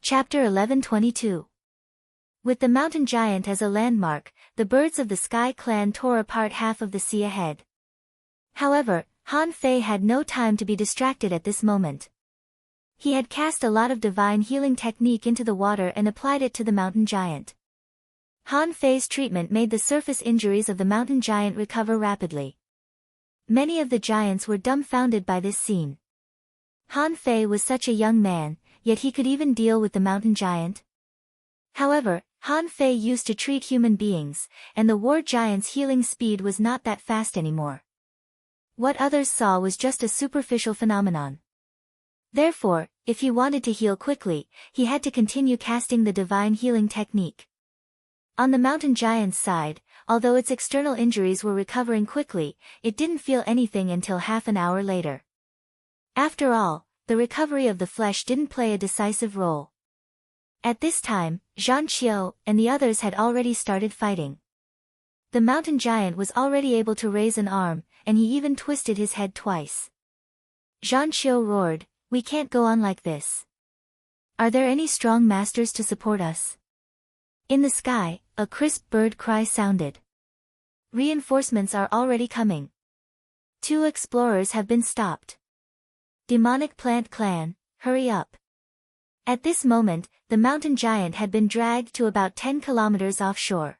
Chapter 1122. With the mountain giant as a landmark, the birds of the Sky clan tore apart half of the sea ahead. However, Han Fei had no time to be distracted at this moment. He had cast a lot of divine healing technique into the water and applied it to the mountain giant. Han Fei's treatment made the surface injuries of the mountain giant recover rapidly. Many of the giants were dumbfounded by this scene. Han Fei was such a young man, yet he could even deal with the mountain giant. However, Han Fei used to treat human beings, and the war giant's healing speed was not that fast anymore. What others saw was just a superficial phenomenon. Therefore, if he wanted to heal quickly, he had to continue casting the divine healing technique. On the mountain giant's side, although its external injuries were recovering quickly, it didn't feel anything until half an hour later. After all, the recovery of the flesh didn't play a decisive role. At this time, Zhang Qiu and the others had already started fighting. The mountain giant was already able to raise an arm, and he even twisted his head twice. Zhang Qiu roared, "We can't go on like this. Are there any strong masters to support us?" In the sky, a crisp bird cry sounded. Reinforcements are already coming. 2 explorers have been stopped. Demonic Plant Clan, hurry up. At this moment, the mountain giant had been dragged to about 10 kilometers offshore.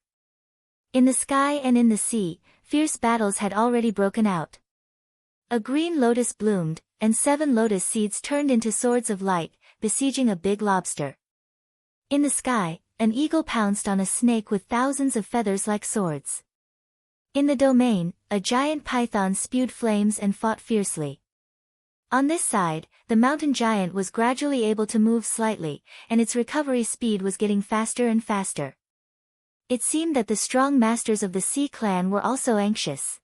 In the sky and in the sea, fierce battles had already broken out. A green lotus bloomed, and 7 lotus seeds turned into swords of light, besieging a big lobster. In the sky, an eagle pounced on a snake with thousands of feathers like swords. In the domain, a giant python spewed flames and fought fiercely. On this side, the mountain giant was gradually able to move slightly, and its recovery speed was getting faster and faster. It seemed that the strong masters of the Sea clan were also anxious.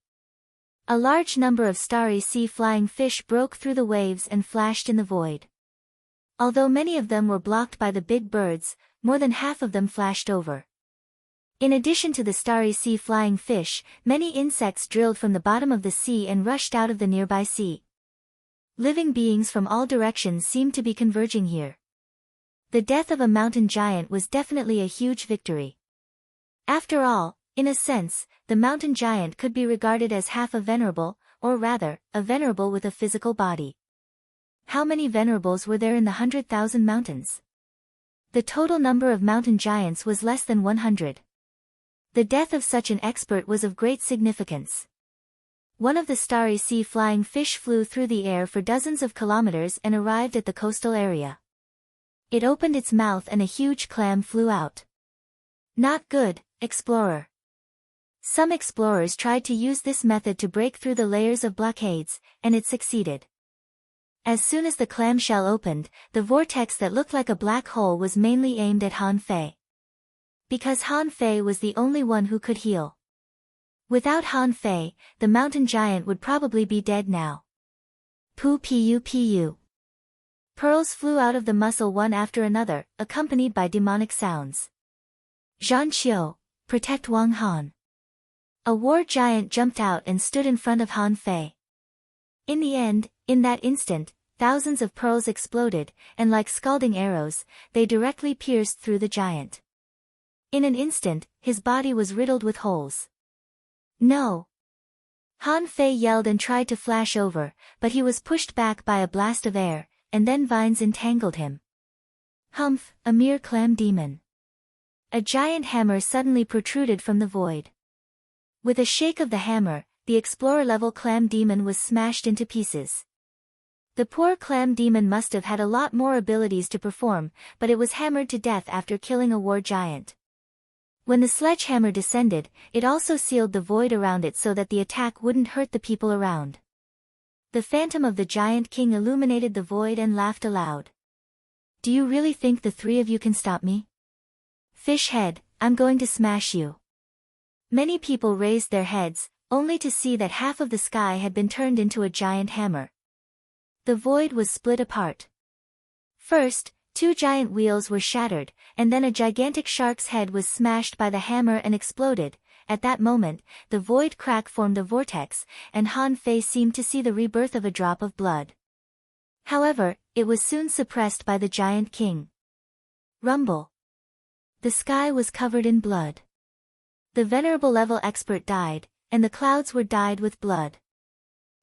A large number of starry sea flying fish broke through the waves and flashed in the void. Although many of them were blocked by the big birds, more than half of them flashed over. In addition to the starry sea flying fish, many insects drilled from the bottom of the sea and rushed out of the nearby sea. Living beings from all directions seemed to be converging here. The death of a mountain giant was definitely a huge victory. After all, in a sense, the mountain giant could be regarded as half a venerable, or rather, a venerable with a physical body. How many venerables were there in the 100,000 mountains? The total number of mountain giants was less than 100. The death of such an expert was of great significance. One of the starry sea flying fish flew through the air for dozens of kilometers and arrived at the coastal area. It opened its mouth and a huge clam flew out. Not good, explorer. Some explorers tried to use this method to break through the layers of blockades, and it succeeded. As soon as the clamshell opened, the vortex that looked like a black hole was mainly aimed at Han Fei. Because Han Fei was the only one who could heal. Without Han Fei, the mountain giant would probably be dead now. Pu. Pearls flew out of the mussel one after another, accompanied by demonic sounds. Zhang Qiu, protect Wang Han. A war giant jumped out and stood in front of Han Fei. In the end, in that instant, thousands of pearls exploded, and like scalding arrows, they directly pierced through the giant. In an instant, his body was riddled with holes. No! Han Fei yelled and tried to flash over, but he was pushed back by a blast of air, and then vines entangled him. Humph, a mere clam demon. A giant hammer suddenly protruded from the void. With a shake of the hammer, the explorer-level clam demon was smashed into pieces. The poor clam demon must have had a lot more abilities to perform, but it was hammered to death after killing a war giant. When the sledgehammer descended, it also sealed the void around it so that the attack wouldn't hurt the people around. The phantom of the giant king illuminated the void and laughed aloud. Do you really think the 3 of you can stop me? Fish head, I'm going to smash you. Many people raised their heads, only to see that half of the sky had been turned into a giant hammer. The void was split apart. First, 2 giant wheels were shattered, and then a gigantic shark's head was smashed by the hammer and exploded. At that moment, the void crack formed a vortex, and Han Fei seemed to see the rebirth of a drop of blood. However, it was soon suppressed by the giant king. Rumble. The sky was covered in blood. The venerable level expert died, and the clouds were dyed with blood.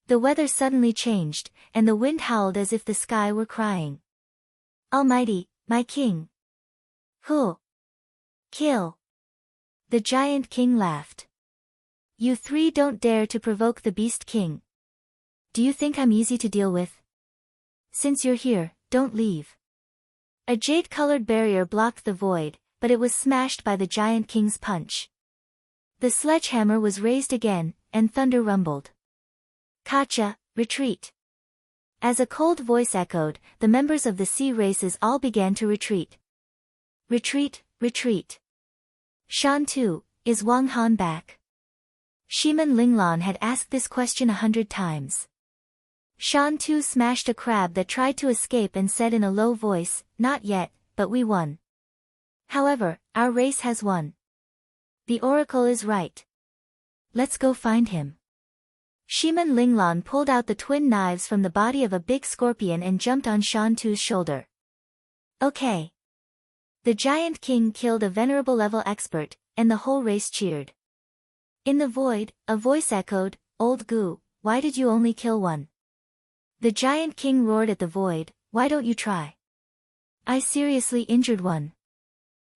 The weather suddenly changed, and the wind howled as if the sky were crying. Almighty, my king! Who? Kill! The giant king laughed. You three don't dare to provoke the beast king. Do you think I'm easy to deal with? Since you're here, don't leave. A jade-colored barrier blocked the void, but it was smashed by the giant king's punch. The sledgehammer was raised again, and thunder rumbled. Kacha, retreat. As a cold voice echoed, the members of the sea races all began to retreat. Retreat, retreat. Shan Tu, is Wang Han back? Shiman Linglan had asked this question 100 times. Shan Tu smashed a crab that tried to escape and said in a low voice, not yet, but we won. However, our race has won. The oracle is right. Let's go find him. Shiman Linglan pulled out the twin knives from the body of a big scorpion and jumped on Shan Tu's shoulder. Okay. The giant king killed a venerable level expert, and the whole race cheered. In the void, a voice echoed, Old Gu, why did you only kill one? The giant king roared at the void, why don't you try? I seriously injured one.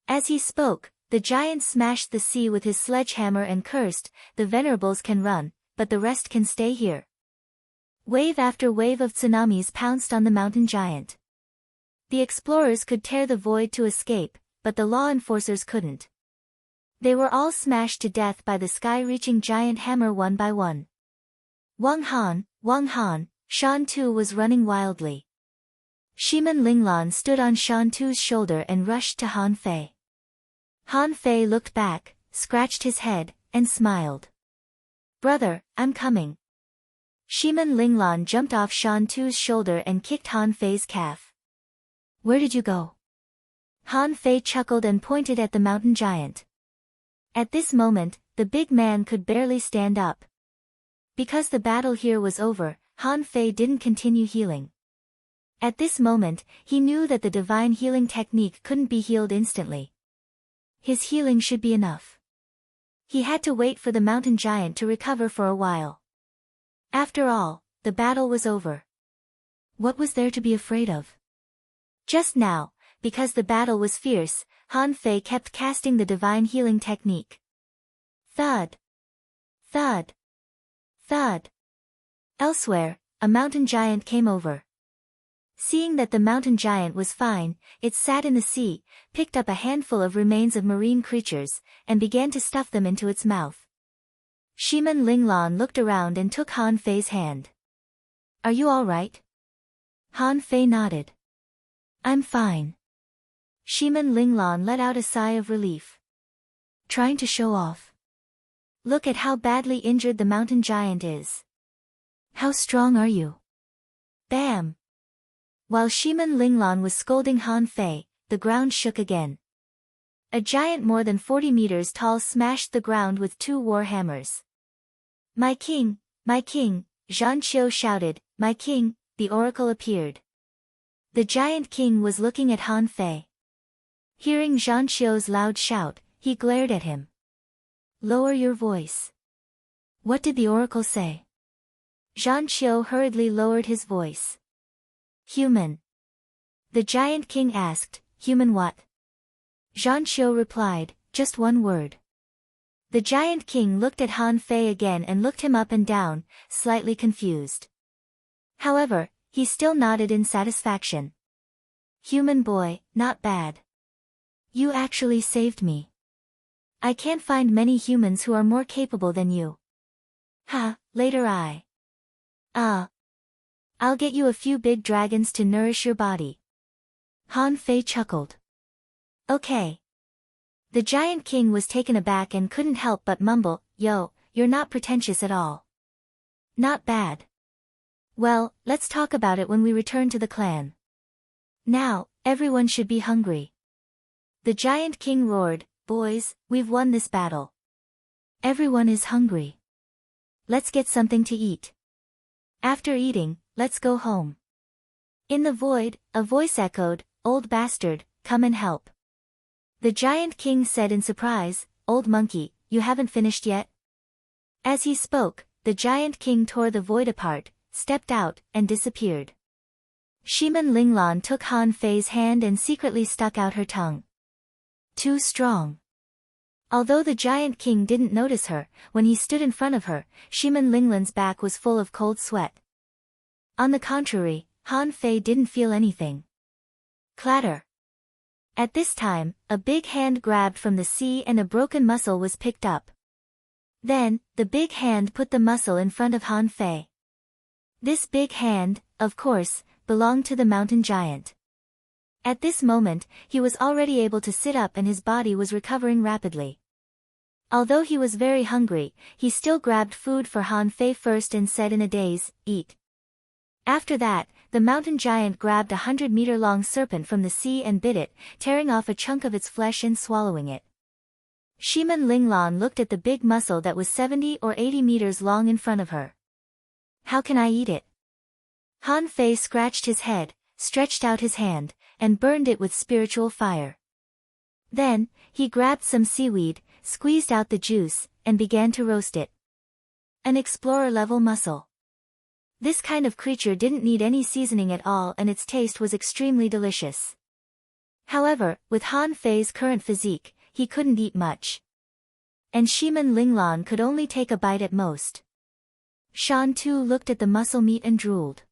As he spoke, the giant smashed the sea with his sledgehammer and cursed, the venerables can run, but the rest can stay here. Wave after wave of tsunamis pounced on the mountain giant. The explorers could tear the void to escape, but the law enforcers couldn't. They were all smashed to death by the sky-reaching giant hammer one by one. Wang Han, Shan Tu was running wildly. Shiman Linglan stood on Shan Tu's shoulder and rushed to Han Fei. Han Fei looked back, scratched his head, and smiled. Brother, I'm coming. Shiman Linglan jumped off Shan Tu's shoulder and kicked Han Fei's calf. Where did you go? Han Fei chuckled and pointed at the mountain giant. At this moment, the big man could barely stand up. Because the battle here was over, Han Fei didn't continue healing. At this moment, he knew that the divine healing technique couldn't be healed instantly. His healing should be enough. He had to wait for the mountain giant to recover for a while. After all, the battle was over. What was there to be afraid of? Just now, because the battle was fierce, Han Fei kept casting the divine healing technique. Thud. Thud. Thud. Elsewhere, a mountain giant came over. Seeing that the mountain giant was fine, it sat in the sea, picked up a handful of remains of marine creatures, and began to stuff them into its mouth. Shiman Linglan looked around and took Han Fei's hand. Are you all right? Han Fei nodded. I'm fine. Shiman Linglan let out a sigh of relief. Trying to show off. Look at how badly injured the mountain giant is. How strong are you? Bam! While Shiman Linglan was scolding Han Fei, the ground shook again. A giant more than 40 meters tall smashed the ground with 2 war hammers. My king, Zhan Qiu shouted, my king, the oracle appeared. The giant king was looking at Han Fei. Hearing Zhan Qiu's loud shout, he glared at him. Lower your voice. What did the oracle say? Zhan Qiu hurriedly lowered his voice. Human. The giant king asked, human what? Zhan Qiu replied, just one word. The giant king looked at Han Fei again and looked him up and down, slightly confused. However, he still nodded in satisfaction. Human boy, not bad. You actually saved me. I can't find many humans who are more capable than you. Ha, later I'll get you a few big dragons to nourish your body. Han Fei chuckled. Okay. The giant king was taken aback and couldn't help but mumble, yo, you're not pretentious at all. Not bad. Well, let's talk about it when we return to the clan. Now, everyone should be hungry. The giant king roared, boys, we've won this battle. Everyone is hungry. Let's get something to eat. After eating, let's go home. In the void, a voice echoed, old bastard, come and help." The Giant King said in surprise, "Old monkey, you haven't finished yet?" As he spoke, the Giant King tore the void apart, stepped out, and disappeared. Shiman Linglan took Han Fei's hand and secretly stuck out her tongue. Too strong. Although the Giant King didn't notice her, when he stood in front of her, Shiman Linglan's back was full of cold sweat. On the contrary, Han Fei didn't feel anything. Clatter. At this time, a big hand grabbed from the sea and a broken muscle was picked up. Then, the big hand put the muscle in front of Han Fei. This big hand, of course, belonged to the mountain giant. At this moment, he was already able to sit up and his body was recovering rapidly. Although he was very hungry, he still grabbed food for Han Fei first and said in a daze, "Eat." After that, the mountain giant grabbed a 100-meter-long serpent from the sea and bit it, tearing off a chunk of its flesh and swallowing it. Shiman Linglan looked at the big muscle that was 70 or 80 meters long in front of her. "How can I eat it?" Han Fei scratched his head, stretched out his hand, and burned it with spiritual fire. Then, he grabbed some seaweed, squeezed out the juice, and began to roast it. An explorer-level muscle. This kind of creature didn't need any seasoning at all and its taste was extremely delicious. However, with Han Fei's current physique, he couldn't eat much. And Shiman Linglan could only take a bite at most. Shan Tu looked at the muscle meat and drooled.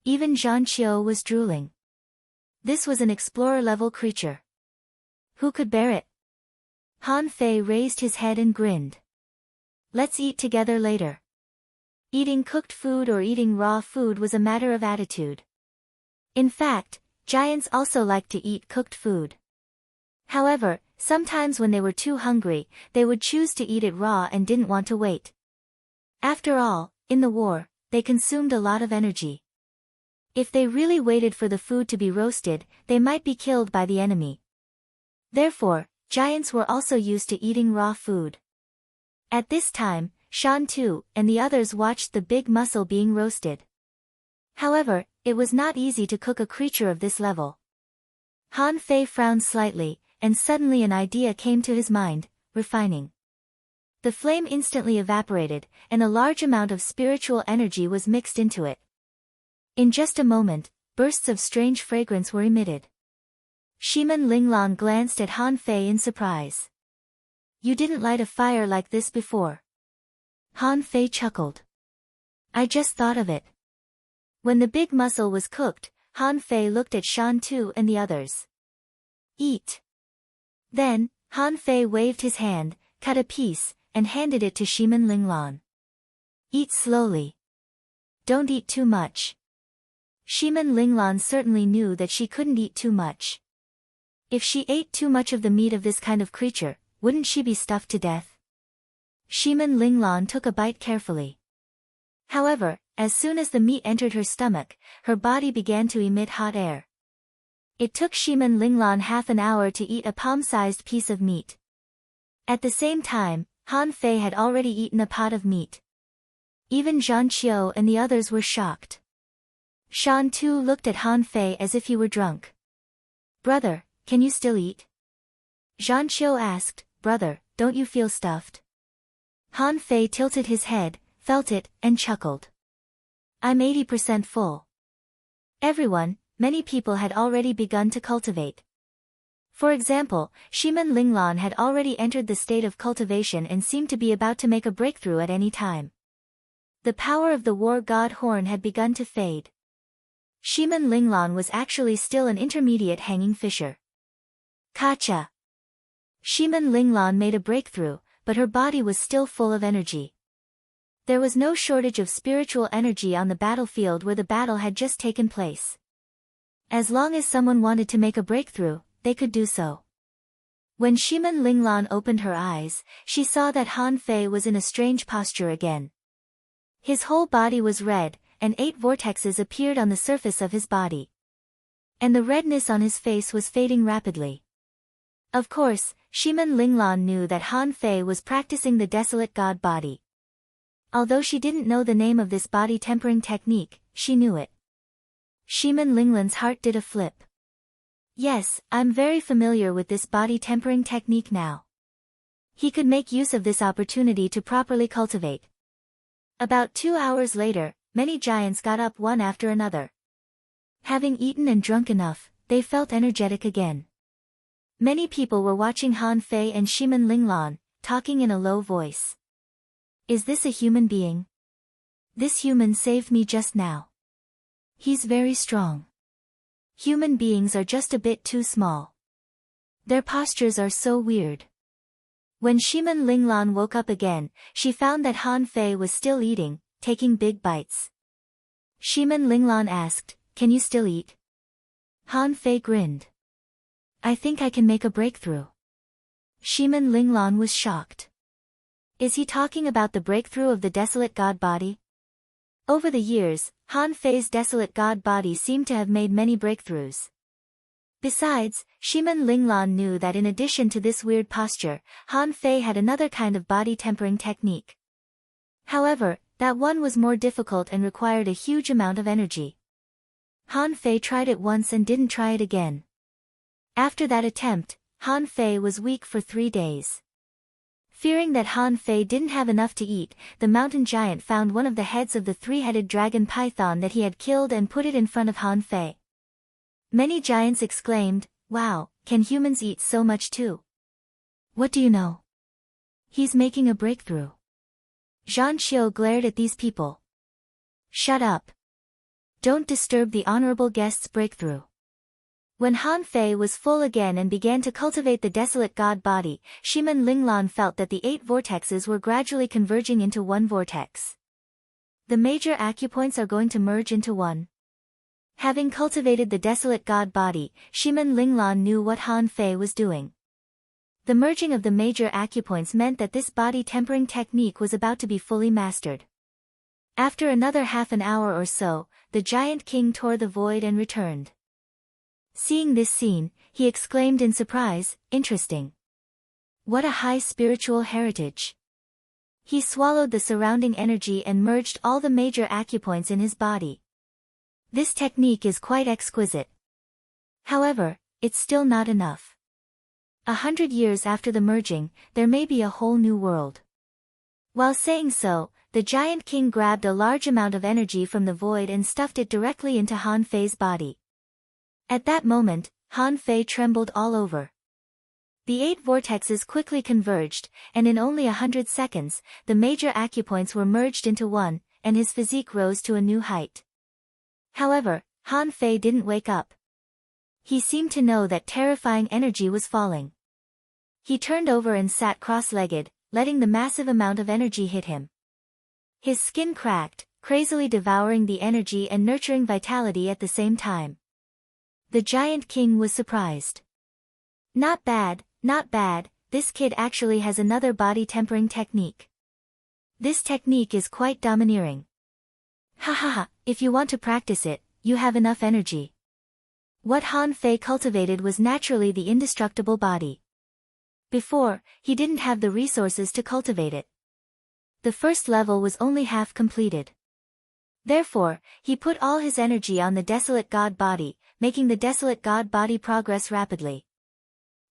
Even Zhan Qiu was drooling. This was an explorer-level creature. Who could bear it? Han Fei raised his head and grinned. "Let's eat together later." Eating cooked food or eating raw food was a matter of attitude. In fact, giants also liked to eat cooked food. However, sometimes when they were too hungry, they would choose to eat it raw and didn't want to wait. After all, in the war, they consumed a lot of energy. If they really waited for the food to be roasted, they might be killed by the enemy. Therefore, giants were also used to eating raw food. At this time, Shan Tu and the others watched the big muscle being roasted. However, it was not easy to cook a creature of this level. Han Fei frowned slightly, and suddenly an idea came to his mind: refining. The flame instantly evaporated, and a large amount of spiritual energy was mixed into it. In just a moment, bursts of strange fragrance were emitted. Shiman Linglan glanced at Han Fei in surprise. "You didn't light a fire like this before." Han Fei chuckled. "I just thought of it." When the big muscle was cooked, Han Fei looked at Shan Tu and the others. "Eat." Then, Han Fei waved his hand, cut a piece, and handed it to Shiman Linglan. "Eat slowly. Don't eat too much." Shiman Linglan certainly knew that she couldn't eat too much. If she ate too much of the meat of this kind of creature, wouldn't she be stuffed to death? Shiman Linglan took a bite carefully. However, as soon as the meat entered her stomach, her body began to emit hot air. It took Shiman Linglan half an hour to eat a palm-sized piece of meat. At the same time, Han Fei had already eaten a pot of meat. Even Zhan Qiu and the others were shocked. Shan Tu looked at Han Fei as if he were drunk. "Brother, can you still eat?" Zhan Qiu asked. "Brother, don't you feel stuffed?" Han Fei tilted his head, felt it, and chuckled. "I'm 80% full." Many people had already begun to cultivate. For example, Shiman Linglan had already entered the state of cultivation and seemed to be about to make a breakthrough at any time. The power of the war god Horn had begun to fade. Shiman Linglan was actually still an intermediate hanging fisher. Kacha! Shiman Linglan made a breakthrough, but her body was still full of energy. There was no shortage of spiritual energy on the battlefield where the battle had just taken place. As long as someone wanted to make a breakthrough, they could do so. When Shiman Linglan opened her eyes, she saw that Han Fei was in a strange posture again. His whole body was red, and 8 vortexes appeared on the surface of his body. And the redness on his face was fading rapidly. Of course, Shiman Linglan knew that Han Fei was practicing the desolate god body. Although she didn't know the name of this body tempering technique, she knew it. Shiman Linglan's heart did a flip. Yes, I'm very familiar with this body tempering technique now. He could make use of this opportunity to properly cultivate. About 2 hours later, many giants got up one after another. Having eaten and drunk enough, they felt energetic again. Many people were watching Han Fei and Shimen Linglan, talking in a low voice. Is this a human being? This human saved me just now. He's very strong. Human beings are just a bit too small. Their postures are so weird. When Shimen Linglan woke up again, she found that Han Fei was still eating, taking big bites. Shimen Linglan asked, "Can you still eat?" Han Fei grinned. "I think I can make a breakthrough." Shimen Linglan was shocked. Is he talking about the breakthrough of the desolate god body? Over the years, Han Fei's desolate god body seemed to have made many breakthroughs. Besides, Shimen Linglan knew that in addition to this weird posture, Han Fei had another kind of body tempering technique. However, that one was more difficult and required a huge amount of energy. Han Fei tried it once and didn't try it again. After that attempt, Han Fei was weak for 3 days. Fearing that Han Fei didn't have enough to eat, the mountain giant found one of the heads of the 3-headed dragon python that he had killed and put it in front of Han Fei. Many giants exclaimed, "Wow, can humans eat so much too? What do you know? He's making a breakthrough." Zhang Qiu glared at these people. "Shut up. Don't disturb the honorable guest's breakthrough." When Han Fei was full again and began to cultivate the desolate god body, Shimen Linglan felt that the 8 vortexes were gradually converging into one vortex. The major acupoints are going to merge into one. Having cultivated the desolate god body, Shimen Linglan knew what Han Fei was doing. The merging of the major acupoints meant that this body tempering technique was about to be fully mastered. After another half an hour or so, the giant king tore the void and returned. Seeing this scene, he exclaimed in surprise, "Interesting. What a high spiritual heritage." He swallowed the surrounding energy and merged all the major acupoints in his body. This technique is quite exquisite. However, it's still not enough. 100 years after the merging, there may be a whole new world. While saying so, the giant king grabbed a large amount of energy from the void and stuffed it directly into Han Fei's body. At that moment, Han Fei trembled all over. The 8 vortexes quickly converged, and in only 100 seconds, the major acupoints were merged into one, and his physique rose to a new height. However, Han Fei didn't wake up. He seemed to know that terrifying energy was falling. He turned over and sat cross-legged, letting the massive amount of energy hit him. His skin cracked, crazily devouring the energy and nurturing vitality at the same time. The giant king was surprised. Not bad, this kid actually has another body tempering technique. This technique is quite domineering. Ha ha ha, if you want to practice it, you have enough energy. What Han Fei cultivated was naturally the indestructible body. Before, he didn't have the resources to cultivate it. The first level was only half completed. Therefore, he put all his energy on the desolate god body, making the desolate god body progress rapidly.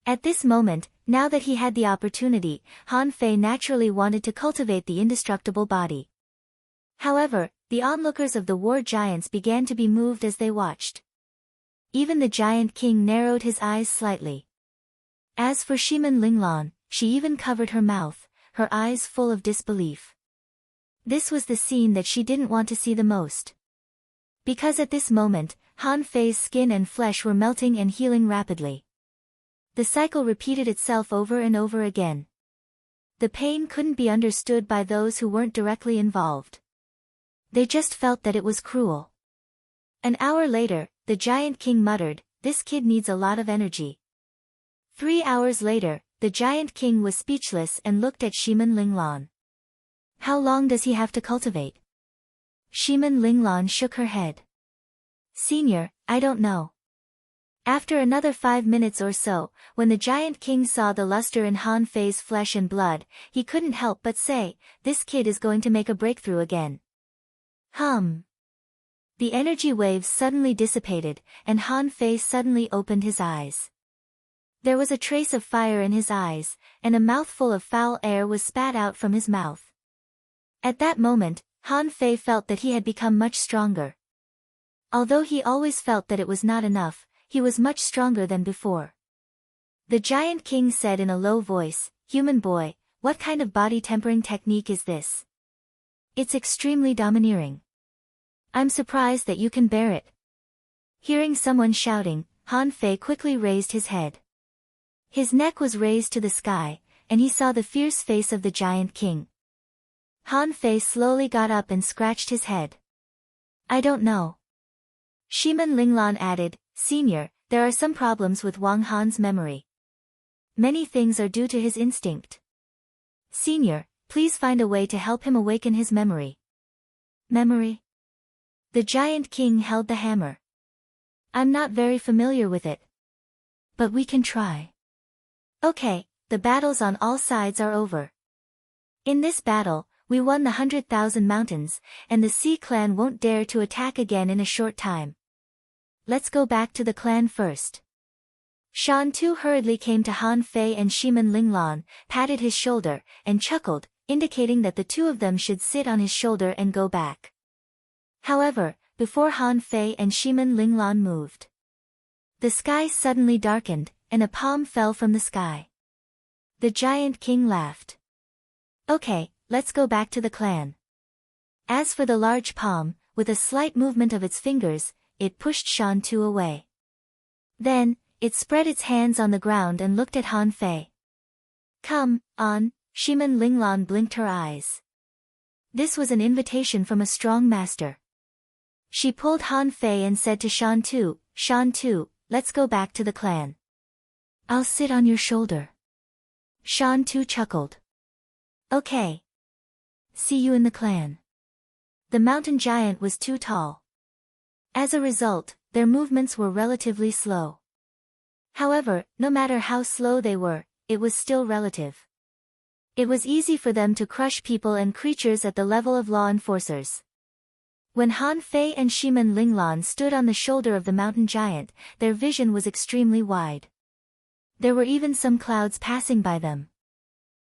At this moment, now that he had the opportunity, Han Fei naturally wanted to cultivate the indestructible body. However, the onlookers of the war giants began to be moved as they watched. Even the giant king narrowed his eyes slightly. As for Shimen Linglan, she even covered her mouth, her eyes full of disbelief. This was the scene that she didn't want to see the most. Because at this moment, Han Fei's skin and flesh were melting and healing rapidly. The cycle repeated itself over and over again. The pain couldn't be understood by those who weren't directly involved. They just felt that it was cruel. An hour later, the giant king muttered, "This kid needs a lot of energy." 3 hours later, the giant king was speechless and looked at Shimen Linglan. "How long does he have to cultivate?" Shimen Linglan shook her head. "Senior, I don't know." After another 5 minutes or so, when the giant king saw the luster in Han Fei's flesh and blood, he couldn't help but say, "This kid is going to make a breakthrough again." The energy waves suddenly dissipated, and Han Fei suddenly opened his eyes. There was a trace of fire in his eyes, and a mouthful of foul air was spat out from his mouth. At that moment, Han Fei felt that he had become much stronger. Although he always felt that it was not enough, he was much stronger than before. The Giant King said in a low voice, "Human boy, what kind of body tempering technique is this? It's extremely domineering. I'm surprised that you can bear it." Hearing someone shouting, Han Fei quickly raised his head. His neck was raised to the sky, and he saw the fierce face of the Giant King. Han Fei slowly got up and scratched his head. "I don't know." Shiman Linglan added, "Senior, there are some problems with Wang Han's memory. Many things are due to his instinct. Senior, please find a way to help him awaken his memory." "Memory?" The Giant King held the hammer. "I'm not very familiar with it. But we can try." "Okay, the battles on all sides are over. In this battle, we won the 100,000 mountains, and the Sea clan won't dare to attack again in a short time. Let's go back to the clan first." Shan Tu hurriedly came to Han Fei and Shiman Linglan, patted his shoulder, and chuckled, indicating that the two of them should sit on his shoulder and go back. However, before Han Fei and Shiman Linglan moved, the sky suddenly darkened, and a palm fell from the sky. The Giant King laughed. "Okay, let's go back to the clan." As for the large palm, with a slight movement of its fingers, it pushed Shan Tu away. Then, it spread its hands on the ground and looked at Han Fei. "Come on," Shiman Linglan blinked her eyes. This was an invitation from a strong master. She pulled Han Fei and said to Shan Tu, "Shan Tu, let's go back to the clan. I'll sit on your shoulder." Shan Tu chuckled. "Okay. See you in the clan." The mountain giant was too tall. As a result, their movements were relatively slow. However, no matter how slow they were, it was still relative. It was easy for them to crush people and creatures at the level of law enforcers. When Han Fei and Shiman Linglan stood on the shoulder of the mountain giant, their vision was extremely wide. There were even some clouds passing by them.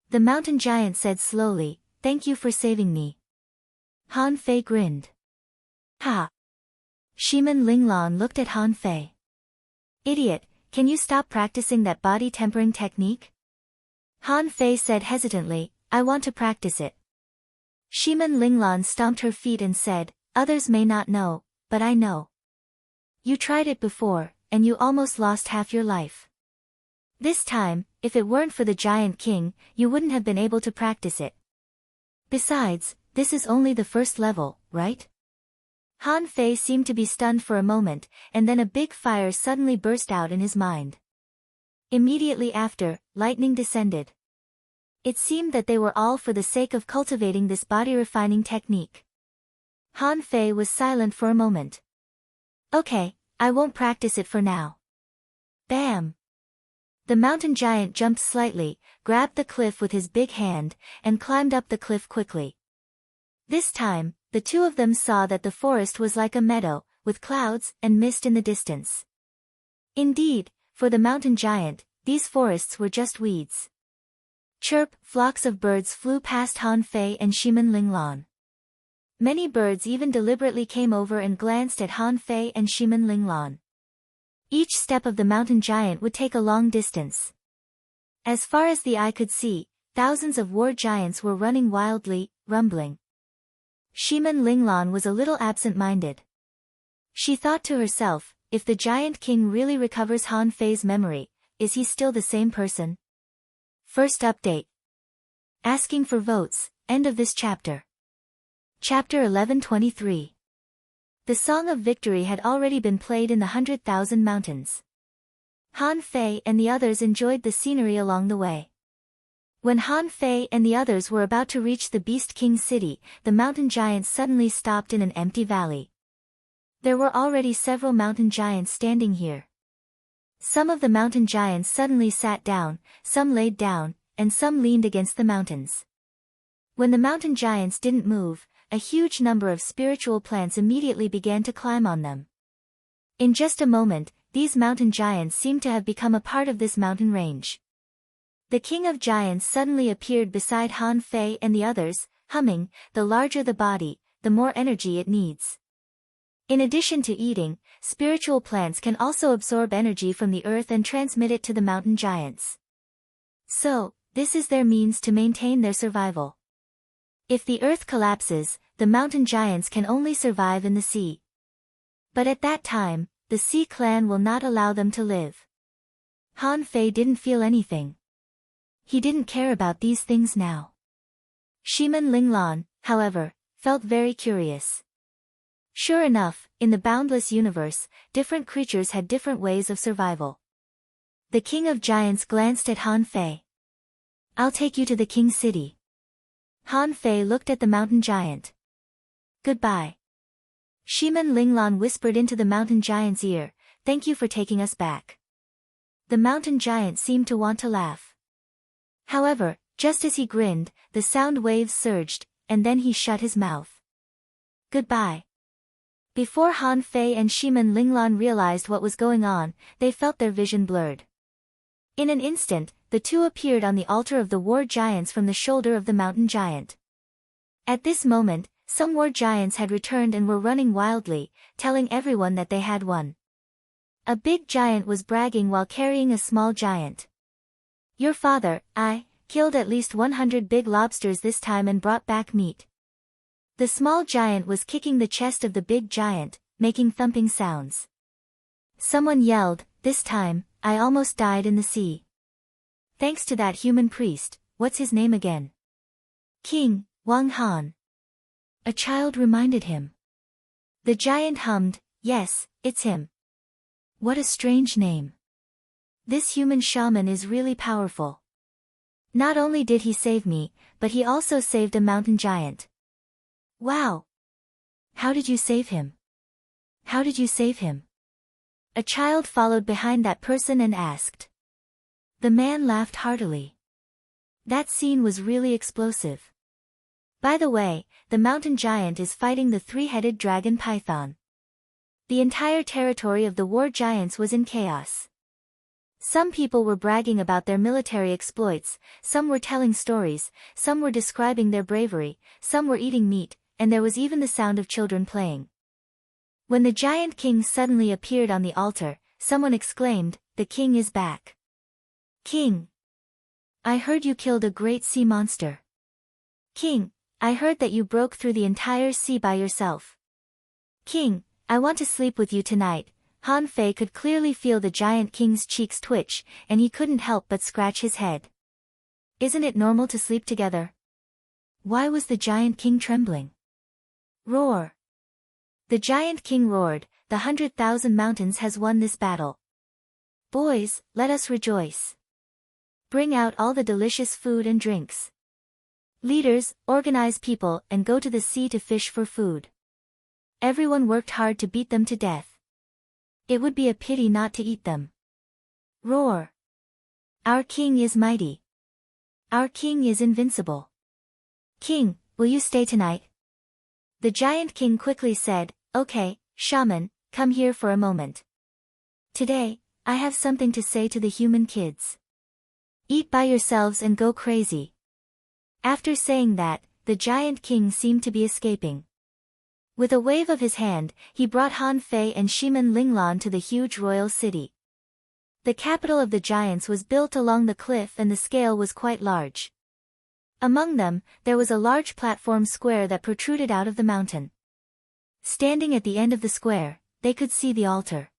The mountain giant said slowly, "Thank you for saving me." Han Fei grinned. "Ha!" Shiman Linglan looked at Han Fei. "Idiot, can you stop practicing that body tempering technique?" Han Fei said hesitantly, "I want to practice it." Shiman Linglan stomped her feet and said, "Others may not know, but I know. You tried it before, and you almost lost half your life. This time, if it weren't for the Giant King, you wouldn't have been able to practice it. Besides, this is only the first level, right?" Han Fei seemed to be stunned for a moment, and then a big fire suddenly burst out in his mind. Immediately after, lightning descended. It seemed that they were all for the sake of cultivating this body-refining technique. Han Fei was silent for a moment. "Okay, I won't practice it for now." Bam! The mountain giant jumped slightly, grabbed the cliff with his big hand, and climbed up the cliff quickly. This time, the two of them saw that the forest was like a meadow, with clouds and mist in the distance. Indeed, for the mountain giant, these forests were just weeds. Chirp, flocks of birds flew past Han Fei and Shiman Linglan. Many birds even deliberately came over and glanced at Han Fei and Shiman Linglan. Each step of the mountain giant would take a long distance. As far as the eye could see, thousands of war giants were running wildly, rumbling. Shiman Linglan was a little absent-minded. She thought to herself, if the Giant King really recovers Han Fei's memory, is he still the same person? First update. Asking for votes, end of this chapter. Chapter 11:23. The Song of Victory had already been played in the 100,000 mountains. Han Fei and the others enjoyed the scenery along the way. When Han Fei and the others were about to reach the Beast King's city, the mountain giants suddenly stopped in an empty valley. There were already several mountain giants standing here. Some of the mountain giants suddenly sat down, some laid down, and some leaned against the mountains. When the mountain giants didn't move, a huge number of spiritual plants immediately began to climb on them. In just a moment, these mountain giants seemed to have become a part of this mountain range. The king of giants suddenly appeared beside Han Fei and the others, humming, "The larger the body, the more energy it needs." In addition to eating, spiritual plants can also absorb energy from the earth and transmit it to the mountain giants. So, this is their means to maintain their survival. If the earth collapses, the mountain giants can only survive in the sea. But at that time, the Sea Clan will not allow them to live. Han Fei didn't feel anything. He didn't care about these things now. Shiman Linglan, however, felt very curious. Sure enough, in the boundless universe, different creatures had different ways of survival. The king of giants glanced at Han Fei. "I'll take you to the king's city." Han Fei looked at the mountain giant. "Goodbye." Shiman Linglan whispered into the mountain giant's ear, "Thank you for taking us back." The mountain giant seemed to want to laugh. However, just as he grinned, the sound waves surged, and then he shut his mouth. "Goodbye." Before Han Fei and Shiman Linglan realized what was going on, they felt their vision blurred. In an instant, the two appeared on the altar of the war giants from the shoulder of the mountain giant. At this moment, some war giants had returned and were running wildly, telling everyone that they had won. A big giant was bragging while carrying a small giant. "Your father, I, killed at least 100 big lobsters this time and brought back meat." The small giant was kicking the chest of the big giant, making thumping sounds. Someone yelled, "This time, I almost died in the sea." "Thanks to that human priest, what's his name again?" "King Wang Han." A child reminded him. The giant hummed, "Yes, it's him." What a strange name. This human shaman is really powerful. Not only did he save me, but he also saved a mountain giant. Wow! How did you save him? How did you save him? A child followed behind that person and asked. The man laughed heartily. That scene was really explosive. By the way, the mountain giant is fighting the three-headed dragon python. The entire territory of the war giants was in chaos. Some people were bragging about their military exploits, some were telling stories, some were describing their bravery, some were eating meat, and there was even the sound of children playing. When the giant king suddenly appeared on the altar, someone exclaimed, "The king is back." "King! I heard you killed a great sea monster." "King! I heard that you broke through the entire sea by yourself." "King! I want to sleep with you tonight." Han Fei could clearly feel the giant king's cheeks twitch, and he couldn't help but scratch his head. Isn't it normal to sleep together? Why was the giant king trembling? Roar! The giant king roared, "The 100,000 mountains has won this battle. Boys, let us rejoice. Bring out all the delicious food and drinks. Leaders, organize people and go to the sea to fish for food." Everyone worked hard to beat them to death. It would be a pity not to eat them. Roar! Our king is mighty. Our king is invincible. King, will you stay tonight? The giant king quickly said, "Okay, shaman, come here for a moment. Today, I have something to say to the human kids. Eat by yourselves and go crazy." After saying that, the giant king seemed to be escaping. With a wave of his hand, he brought Han Fei and Shiman Linglan to the huge royal city. The capital of the giants was built along the cliff and the scale was quite large. Among them, there was a large platform square that protruded out of the mountain. Standing at the end of the square, they could see the altar.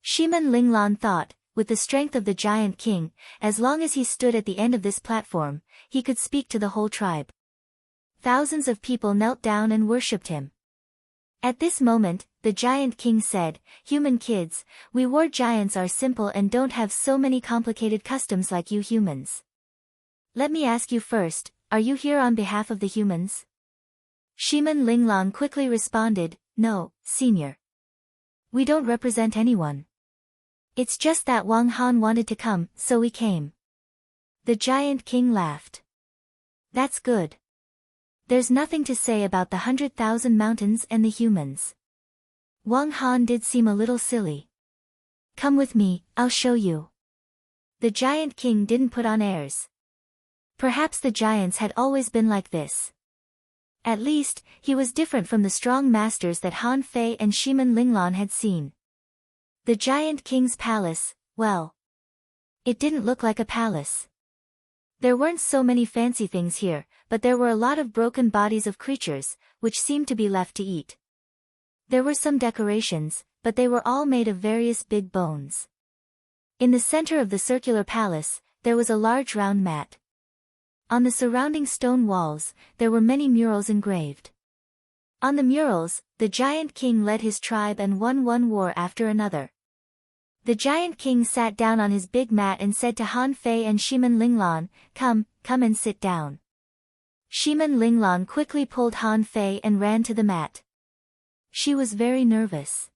Shiman Linglan thought, with the strength of the giant king, as long as he stood at the end of this platform, he could speak to the whole tribe. Thousands of people knelt down and worshipped him. At this moment, the giant king said, "Human kids, we war giants are simple and don't have so many complicated customs like you humans. Let me ask you first, are you here on behalf of the humans?" Shiman Linglan quickly responded, "No, senior. We don't represent anyone. It's just that Wang Han wanted to come, so we came." The giant king laughed. "That's good. There's nothing to say about the 100,000 mountains and the humans. Wang Han did seem a little silly. Come with me, I'll show you. The Giant King didn't put on airs. Perhaps the giants had always been like this. At least, he was different from the strong masters that Han Fei and Shimen Linglan had seen. The Giant King's palace, well, it didn't look like a palace. There weren't so many fancy things here, but there were a lot of broken bodies of creatures, which seemed to be left to eat. There were some decorations, but they were all made of various big bones. In the center of the circular palace, there was a large round mat. On the surrounding stone walls, there were many murals engraved. On the murals, the Giant King led his tribe and won one war after another. The Giant King sat down on his big mat and said to Han Fei and Shimen Linglan, come and sit down. Shimen Linglan quickly pulled Han Fei and ran to the mat. She was very nervous.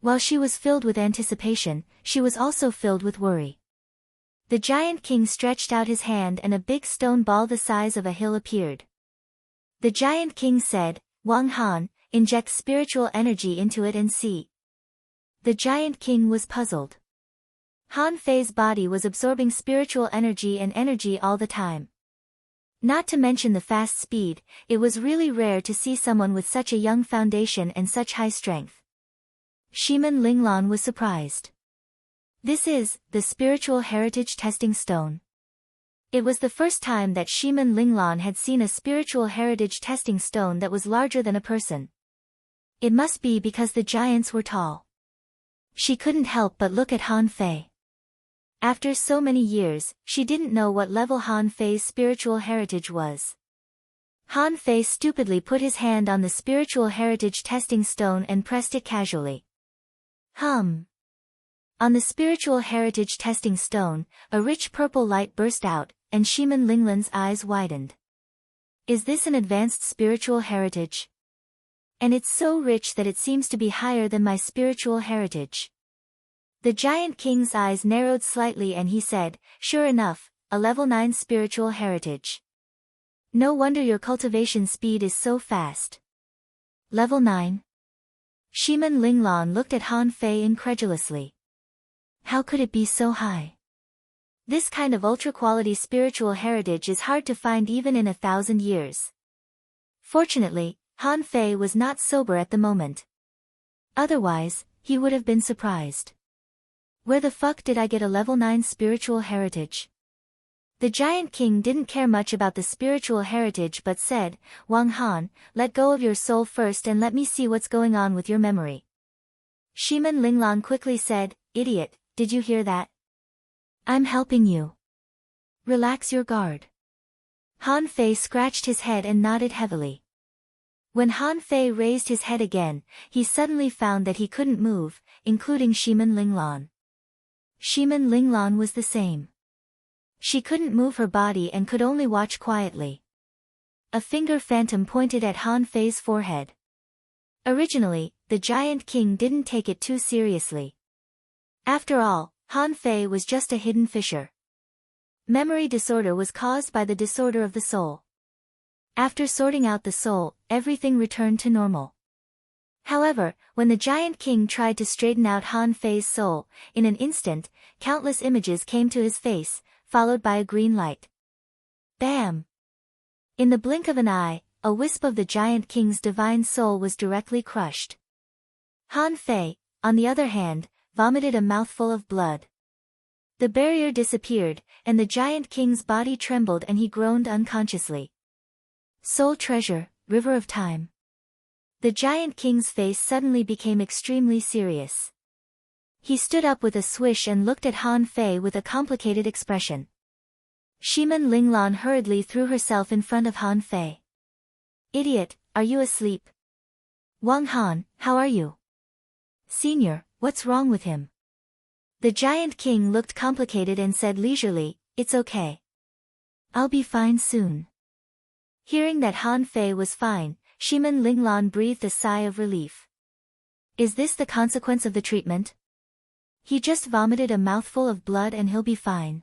While she was filled with anticipation, she was also filled with worry. The Giant King stretched out his hand and a big stone ball the size of a hill appeared. The Giant King said, Wang Han, inject spiritual energy into it and see. The Giant King was puzzled. Han Fei's body was absorbing spiritual energy and energy all the time. Not to mention the fast speed, it was really rare to see someone with such a young foundation and such high strength. Shimen Linglan was surprised. This is the spiritual heritage testing stone. It was the first time that Shimen Linglan had seen a spiritual heritage testing stone that was larger than a person. It must be because the giants were tall. She couldn't help but look at Han Fei. After so many years, she didn't know what level Han Fei's spiritual heritage was. Han Fei stupidly put his hand on the spiritual heritage testing stone and pressed it casually. On the spiritual heritage testing stone, a rich purple light burst out, and Shimen Linglan's eyes widened. Is this an advanced spiritual heritage? And it's so rich that it seems to be higher than my spiritual heritage. The Giant King's eyes narrowed slightly and he said, sure enough, a level 9 spiritual heritage. No wonder your cultivation speed is so fast. Level 9? Shimen Linglan looked at Han Fei incredulously. How could it be so high? This kind of ultra-quality spiritual heritage is hard to find even in 1,000 years. Fortunately, Han Fei was not sober at the moment. Otherwise, he would have been surprised. Where the fuck did I get a level 9 spiritual heritage? The Giant King didn't care much about the spiritual heritage but said, Wang Han, let go of your soul first and let me see what's going on with your memory. Shimen Linglan quickly said, idiot, did you hear that? I'm helping you. Relax your guard. Han Fei scratched his head and nodded heavily. When Han Fei raised his head again, he suddenly found that he couldn't move, including Shimen Linglan. Shimen Linglan was the same. She couldn't move her body and could only watch quietly. A finger phantom pointed at Han Fei's forehead. Originally, the Giant King didn't take it too seriously. After all, Han Fei was just a hidden fissure. Memory disorder was caused by the disorder of the soul. After sorting out the soul, everything returned to normal. However, when the Giant King tried to straighten out Han Fei's soul, in an instant, countless images came to his face, followed by a green light. Bam! In the blink of an eye, a wisp of the Giant King's divine soul was directly crushed. Han Fei, on the other hand, vomited a mouthful of blood. The barrier disappeared, and the Giant King's body trembled and he groaned unconsciously. Soul treasure, river of time. The Giant King's face suddenly became extremely serious. He stood up with a swish and looked at Han Fei with a complicated expression. Shimen Linglan hurriedly threw herself in front of Han Fei. Idiot, are you asleep? Wang Han, how are you? Senior, what's wrong with him? The Giant King looked complicated and said leisurely, it's okay. I'll be fine soon. Hearing that Han Fei was fine, Shimen Linglan breathed a sigh of relief. Is this the consequence of the treatment? He just vomited a mouthful of blood and he'll be fine.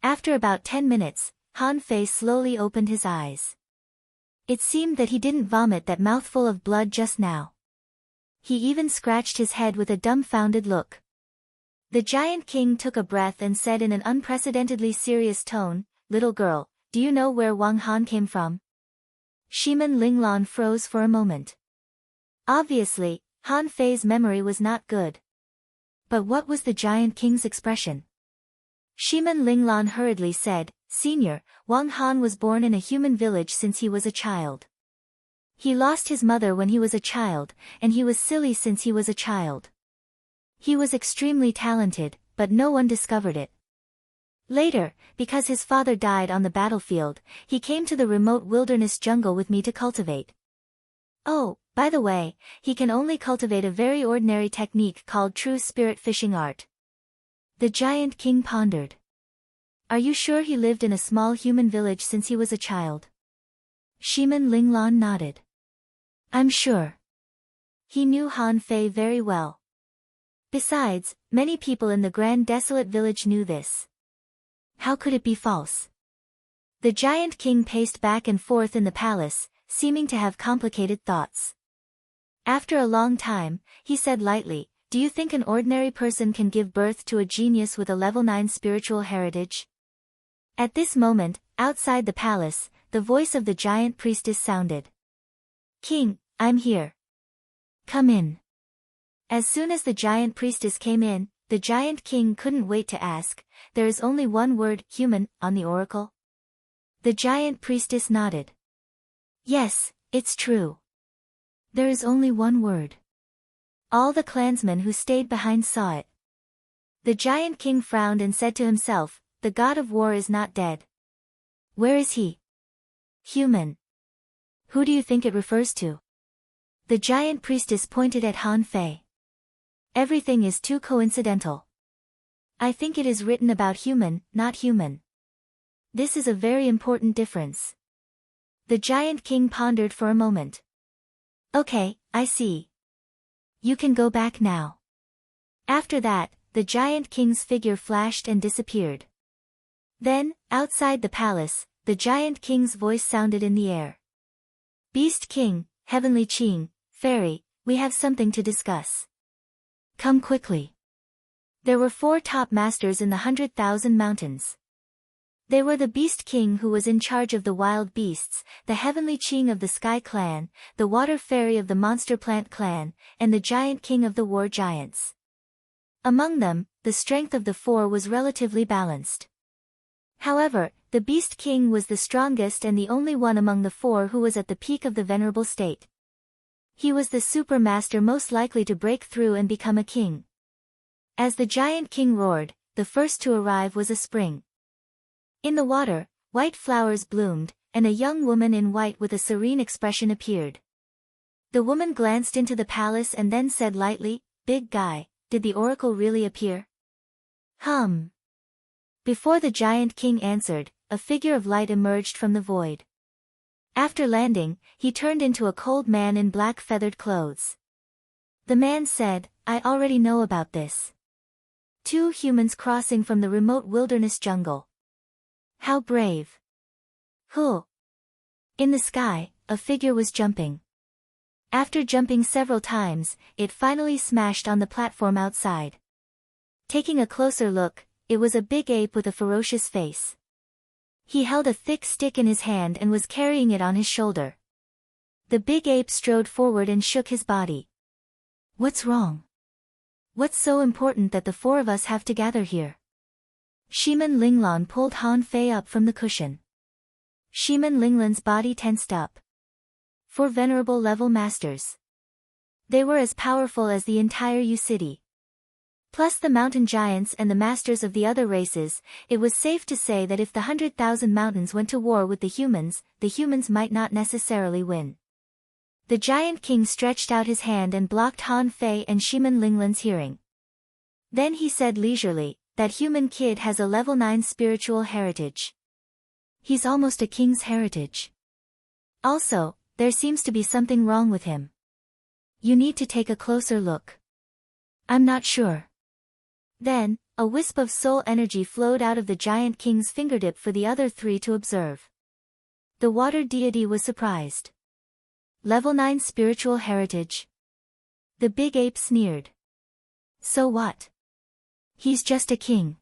After about 10 minutes, Han Fei slowly opened his eyes. It seemed that he didn't vomit that mouthful of blood just now. He even scratched his head with a dumbfounded look. The Giant King took a breath and said in an unprecedentedly serious tone, "Little girl, do you know where Wang Han came from?" Shiman Linglan froze for a moment. Obviously, Han Fei's memory was not good. But what was the Giant King's expression? Shiman Linglan hurriedly said, "Senior, Wang Han was born in a human village since he was a child. He lost his mother when he was a child, and he was silly since he was a child. He was extremely talented, but no one discovered it. Later, because his father died on the battlefield, he came to the remote wilderness jungle with me to cultivate. Oh, by the way, he can only cultivate a very ordinary technique called true spirit fishing art." The Giant King pondered. "Are you sure he lived in a small human village since he was a child?" Shiman Linglan nodded. "I'm sure. He knew Han Fei very well. Besides, many people in the grand desolate village knew this. How could it be false?" The Giant King paced back and forth in the palace, seeming to have complicated thoughts. After a long time, he said lightly, "Do you think an ordinary person can give birth to a genius with a level 9 spiritual heritage?" At this moment, outside the palace, the voice of the giant priestess sounded. "King, I'm here. Come in." As soon as the giant priestess came in, the Giant King couldn't wait to ask, "There is only one word, human, on the oracle?" The giant priestess nodded. "Yes, it's true. There is only one word." All the clansmen who stayed behind saw it. The Giant King frowned and said to himself, "The god of war is not dead. Where is he?" "Human. Who do you think it refers to?" The giant priestess pointed at Han Fei. "Everything is too coincidental. I think it is written about human, not human. This is a very important difference." The Giant King pondered for a moment. "Okay, I see. You can go back now." After that, the Giant King's figure flashed and disappeared. Then, outside the palace, the Giant King's voice sounded in the air. "Beast King, Heavenly Qing, Fairy, we have something to discuss. Come quickly." There were 4 top masters in the 100,000 mountains. They were the Beast King who was in charge of the wild beasts, the Heavenly Qing of the Sky Clan, the Water Fairy of the Monster Plant Clan, and the Giant King of the War Giants. Among them, the strength of the 4 was relatively balanced. However, the Beast King was the strongest and the only one among the 4 who was at the peak of the venerable state. He was the super master most likely to break through and become a king. As the Giant King roared, the first to arrive was a spring. In the water, white flowers bloomed, and a young woman in white with a serene expression appeared. The woman glanced into the palace and then said lightly, "Big guy, did the oracle really appear?" Before the Giant King answered, a figure of light emerged from the void. After landing, he turned into a cold man in black feathered clothes. The man said, "I already know about this. 2 humans crossing from the remote wilderness jungle. How brave." "Who?" In the sky, a figure was jumping. After jumping several times, it finally smashed on the platform outside. Taking a closer look, it was a big ape with a ferocious face. He held a thick stick in his hand and was carrying it on his shoulder. The big ape strode forward and shook his body. "What's wrong? What's so important that the 4 of us have to gather here?" Shiman Linglan pulled Han Fei up from the cushion. Shiman Linglan's body tensed up. 4 venerable level masters. They were as powerful as the entire Yu City. Plus the mountain giants and the masters of the other races, it was safe to say that if the 100,000 mountains went to war with the humans might not necessarily win. The Giant King stretched out his hand and blocked Han Fei and Shiman Linglan's hearing. Then he said leisurely, "That human kid has a level 9 spiritual heritage. He's almost a king's heritage. Also, there seems to be something wrong with him. You need to take a closer look." "I'm not sure." Then, a wisp of soul energy flowed out of the Giant King's fingertip for the other 3 to observe. The water deity was surprised. Level 9 spiritual heritage. The big ape sneered. So what? He's just a king.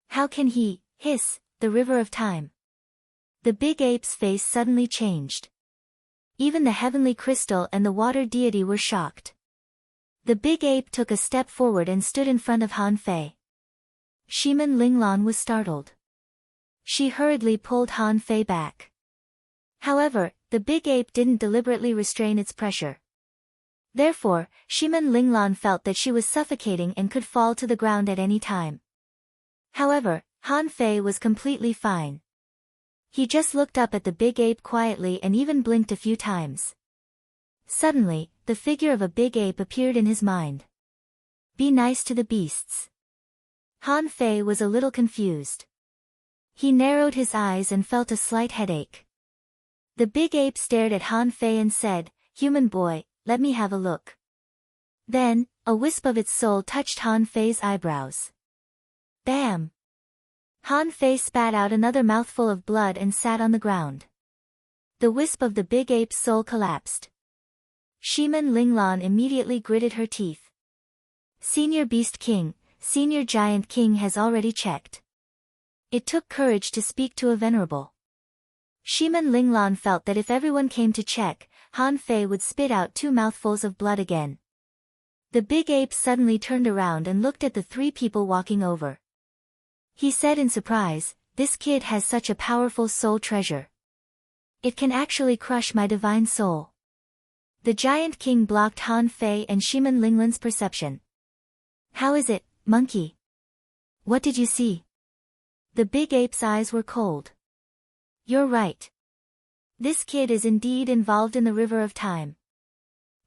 How can he, hiss, the river of time? The big ape's face suddenly changed. Even the heavenly crystal and the water deity were shocked. The big ape took a step forward and stood in front of Han Fei. Shimin Linglan was startled. She hurriedly pulled Han Fei back. However, the big ape didn't deliberately restrain its pressure. Therefore, Shimin Linglan felt that she was suffocating and could fall to the ground at any time. However, Han Fei was completely fine. He just looked up at the big ape quietly and even blinked a few times. Suddenly, the figure of a big ape appeared in his mind. Be nice to the beasts. Han Fei was a little confused. He narrowed his eyes and felt a slight headache. The big ape stared at Han Fei and said, "Human boy, let me have a look." Then, a wisp of its soul touched Han Fei's eyebrows. Bam! Han Fei spat out another mouthful of blood and sat on the ground. The wisp of the big ape's soul collapsed. Shimin Linglan immediately gritted her teeth. Senior Beast King, Senior Giant King has already checked. It took courage to speak to a venerable. Shimin Linglan felt that if everyone came to check, Han Fei would spit out 2 mouthfuls of blood again. The big ape suddenly turned around and looked at the 3 people walking over. He said in surprise, "This kid has such a powerful soul treasure. It can actually crush my divine soul." The Giant King blocked Han Fei and Shimin Linglan's perception. "How is it, monkey? What did you see?" The big ape's eyes were cold. "You're right. This kid is indeed involved in the river of time.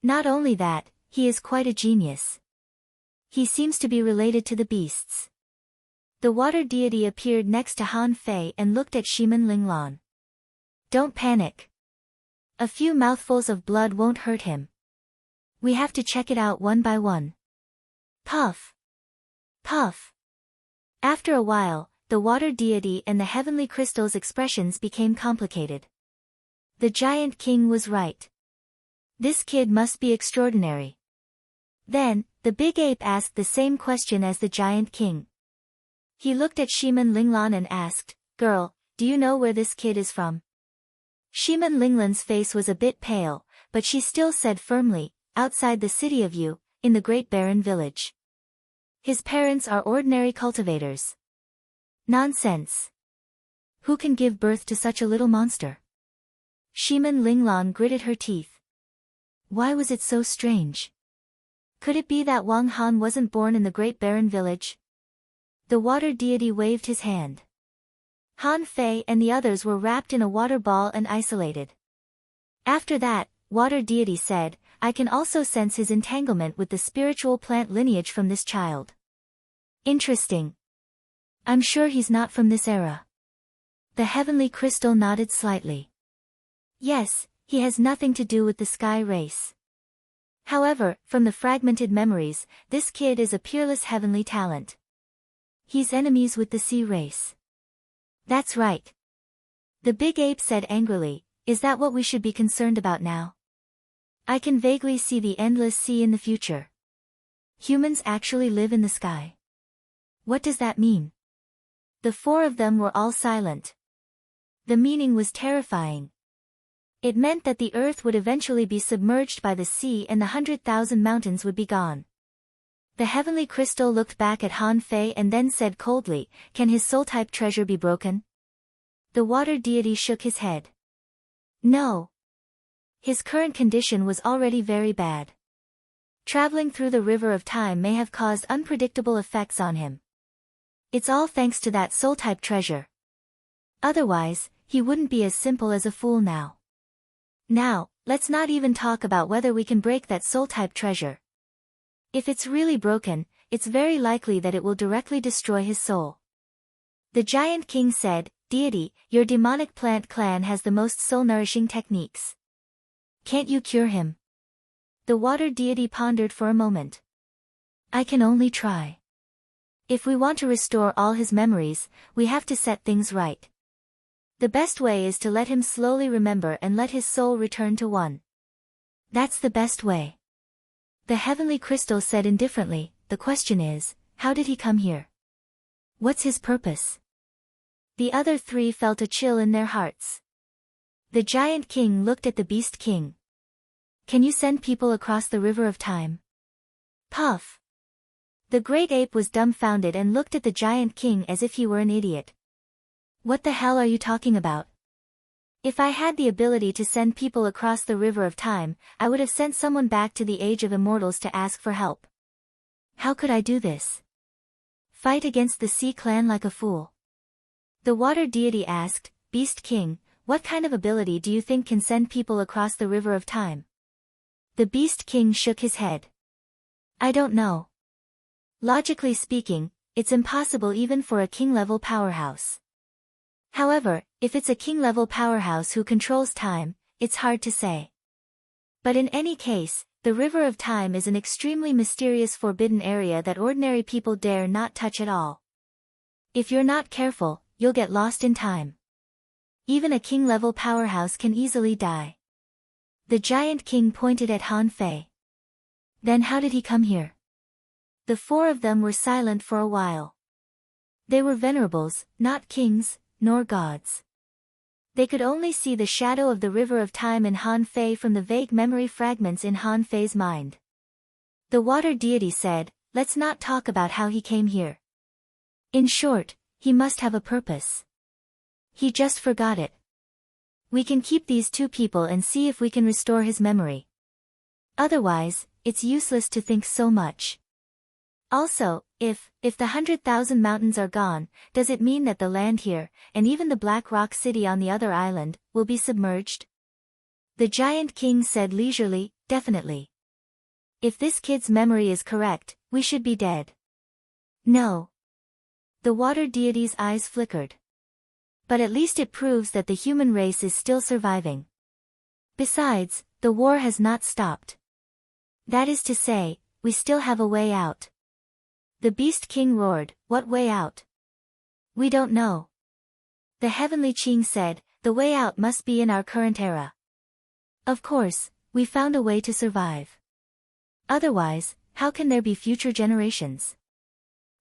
Not only that, he is quite a genius. He seems to be related to the beasts." The water deity appeared next to Han Fei and looked at Shimin Linglan. "Don't panic. A few mouthfuls of blood won't hurt him. We have to check it out one by one." Puff! Puff! After a while, the water deity and the heavenly crystal's expressions became complicated. The Giant King was right. This kid must be extraordinary. Then, the big ape asked the same question as the Giant King. He looked at Shimin Linglan and asked, "Girl, do you know where this kid is from?" Shimin Linglan's face was a bit pale, but she still said firmly, "Outside the city of Yu, in the Great Barren Village. His parents are ordinary cultivators." "Nonsense. Who can give birth to such a little monster?" Shimin Linglan gritted her teeth. Why was it so strange? Could it be that Wang Han wasn't born in the Great Barren Village? The water deity waved his hand. Han Fei and the others were wrapped in a water ball and isolated. After that, water deity said, "I can also sense his entanglement with the spiritual plant lineage from this child. Interesting. I'm sure he's not from this era." The heavenly crystal nodded slightly. Yes, he has nothing to do with the sky race. However, from the fragmented memories, this kid is a peerless heavenly talent. He's enemies with the sea race. That's right. The big ape said angrily, "Is that what we should be concerned about now? I can vaguely see the endless sea in the future. Humans actually live in the sky. What does that mean?" The 4 of them were all silent. The meaning was terrifying. It meant that the earth would eventually be submerged by the sea and the 100,000 mountains would be gone. The heavenly crystal looked back at Han Fei and then said coldly, "Can his soul-type treasure be broken?" The water deity shook his head. No. His current condition was already very bad. Traveling through the river of time may have caused unpredictable effects on him. It's all thanks to that soul-type treasure. Otherwise, he wouldn't be as simple as a fool now. Now, let's not even talk about whether we can break that soul-type treasure. If it's really broken, it's very likely that it will directly destroy his soul. The Giant King said, "Deity, your demonic plant clan has the most soul-nourishing techniques. Can't you cure him?" The water deity pondered for a moment. "I can only try. If we want to restore all his memories, we have to set things right. The best way is to let him slowly remember and let his soul return to one. That's the best way. The heavenly crystal said indifferently, the question is, how did he come here? What's his purpose? The other three felt a chill in their hearts. The giant king looked at the beast king. Can you send people across the river of time? Puff. The great ape was dumbfounded and looked at the giant king as if he were an idiot. What the hell are you talking about? If I had the ability to send people across the river of time, I would have sent someone back to the age of immortals to ask for help. How could I do this? Fight against the sea clan like a fool? The water deity asked, Beast King, what kind of ability do you think can send people across the river of time? The Beast King shook his head. I don't know. Logically speaking, it's impossible even for a king-level powerhouse. However, if it's a king-level powerhouse who controls time, it's hard to say. But in any case, the river of time is an extremely mysterious forbidden area that ordinary people dare not touch at all. If you're not careful, you'll get lost in time. Even a king-level powerhouse can easily die. The giant king pointed at Han Fei. Then how did he come here? The four of them were silent for a while. They were venerables, not kings, nor gods. They could only see the shadow of the river of time in Han Fei from the vague memory fragments in Han Fei's mind. The water deity said, let's not talk about how he came here. In short, he must have a purpose. He just forgot it. We can keep these two people and see if we can restore his memory. Otherwise, it's useless to think so much. Also, if the 100,000 mountains are gone, does it mean that the land here, and even the Black Rock City on the other island, will be submerged? The giant king said leisurely, definitely. If this kid's memory is correct, we should be dead. No. The water deity's eyes flickered. But at least it proves that the human race is still surviving. Besides, the war has not stopped. That is to say, we still have a way out. The Beast King roared, what way out? We don't know. The Heavenly Qing said, the way out must be in our current era. Of course, we found a way to survive. Otherwise, how can there be future generations?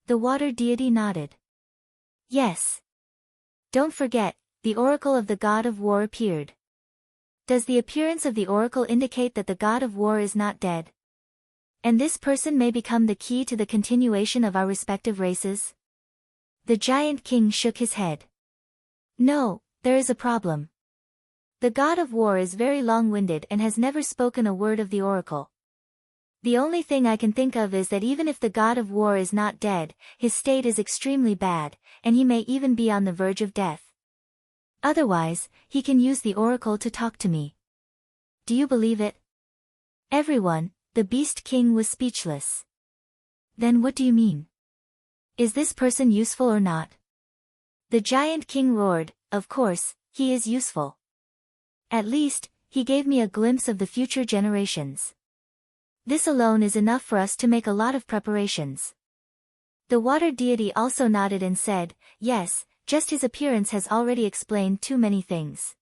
The water deity nodded. Yes. Don't forget, the oracle of the god of war appeared. Does the appearance of the oracle indicate that the god of war is not dead? And this person may become the key to the continuation of our respective races? The giant king shook his head. No, there is a problem. The god of war is very long-winded and has never spoken a word of the oracle. The only thing I can think of is that even if the god of war is not dead, his state is extremely bad, and he may even be on the verge of death. Otherwise, he can use the oracle to talk to me. Do you believe it? Everyone, the Beast King was speechless. Then what do you mean? Is this person useful or not? The giant king roared, of course, he is useful. At least, he gave me a glimpse of the future generations. This alone is enough for us to make a lot of preparations. The water deity also nodded and said, yes, just his appearance has already explained too many things.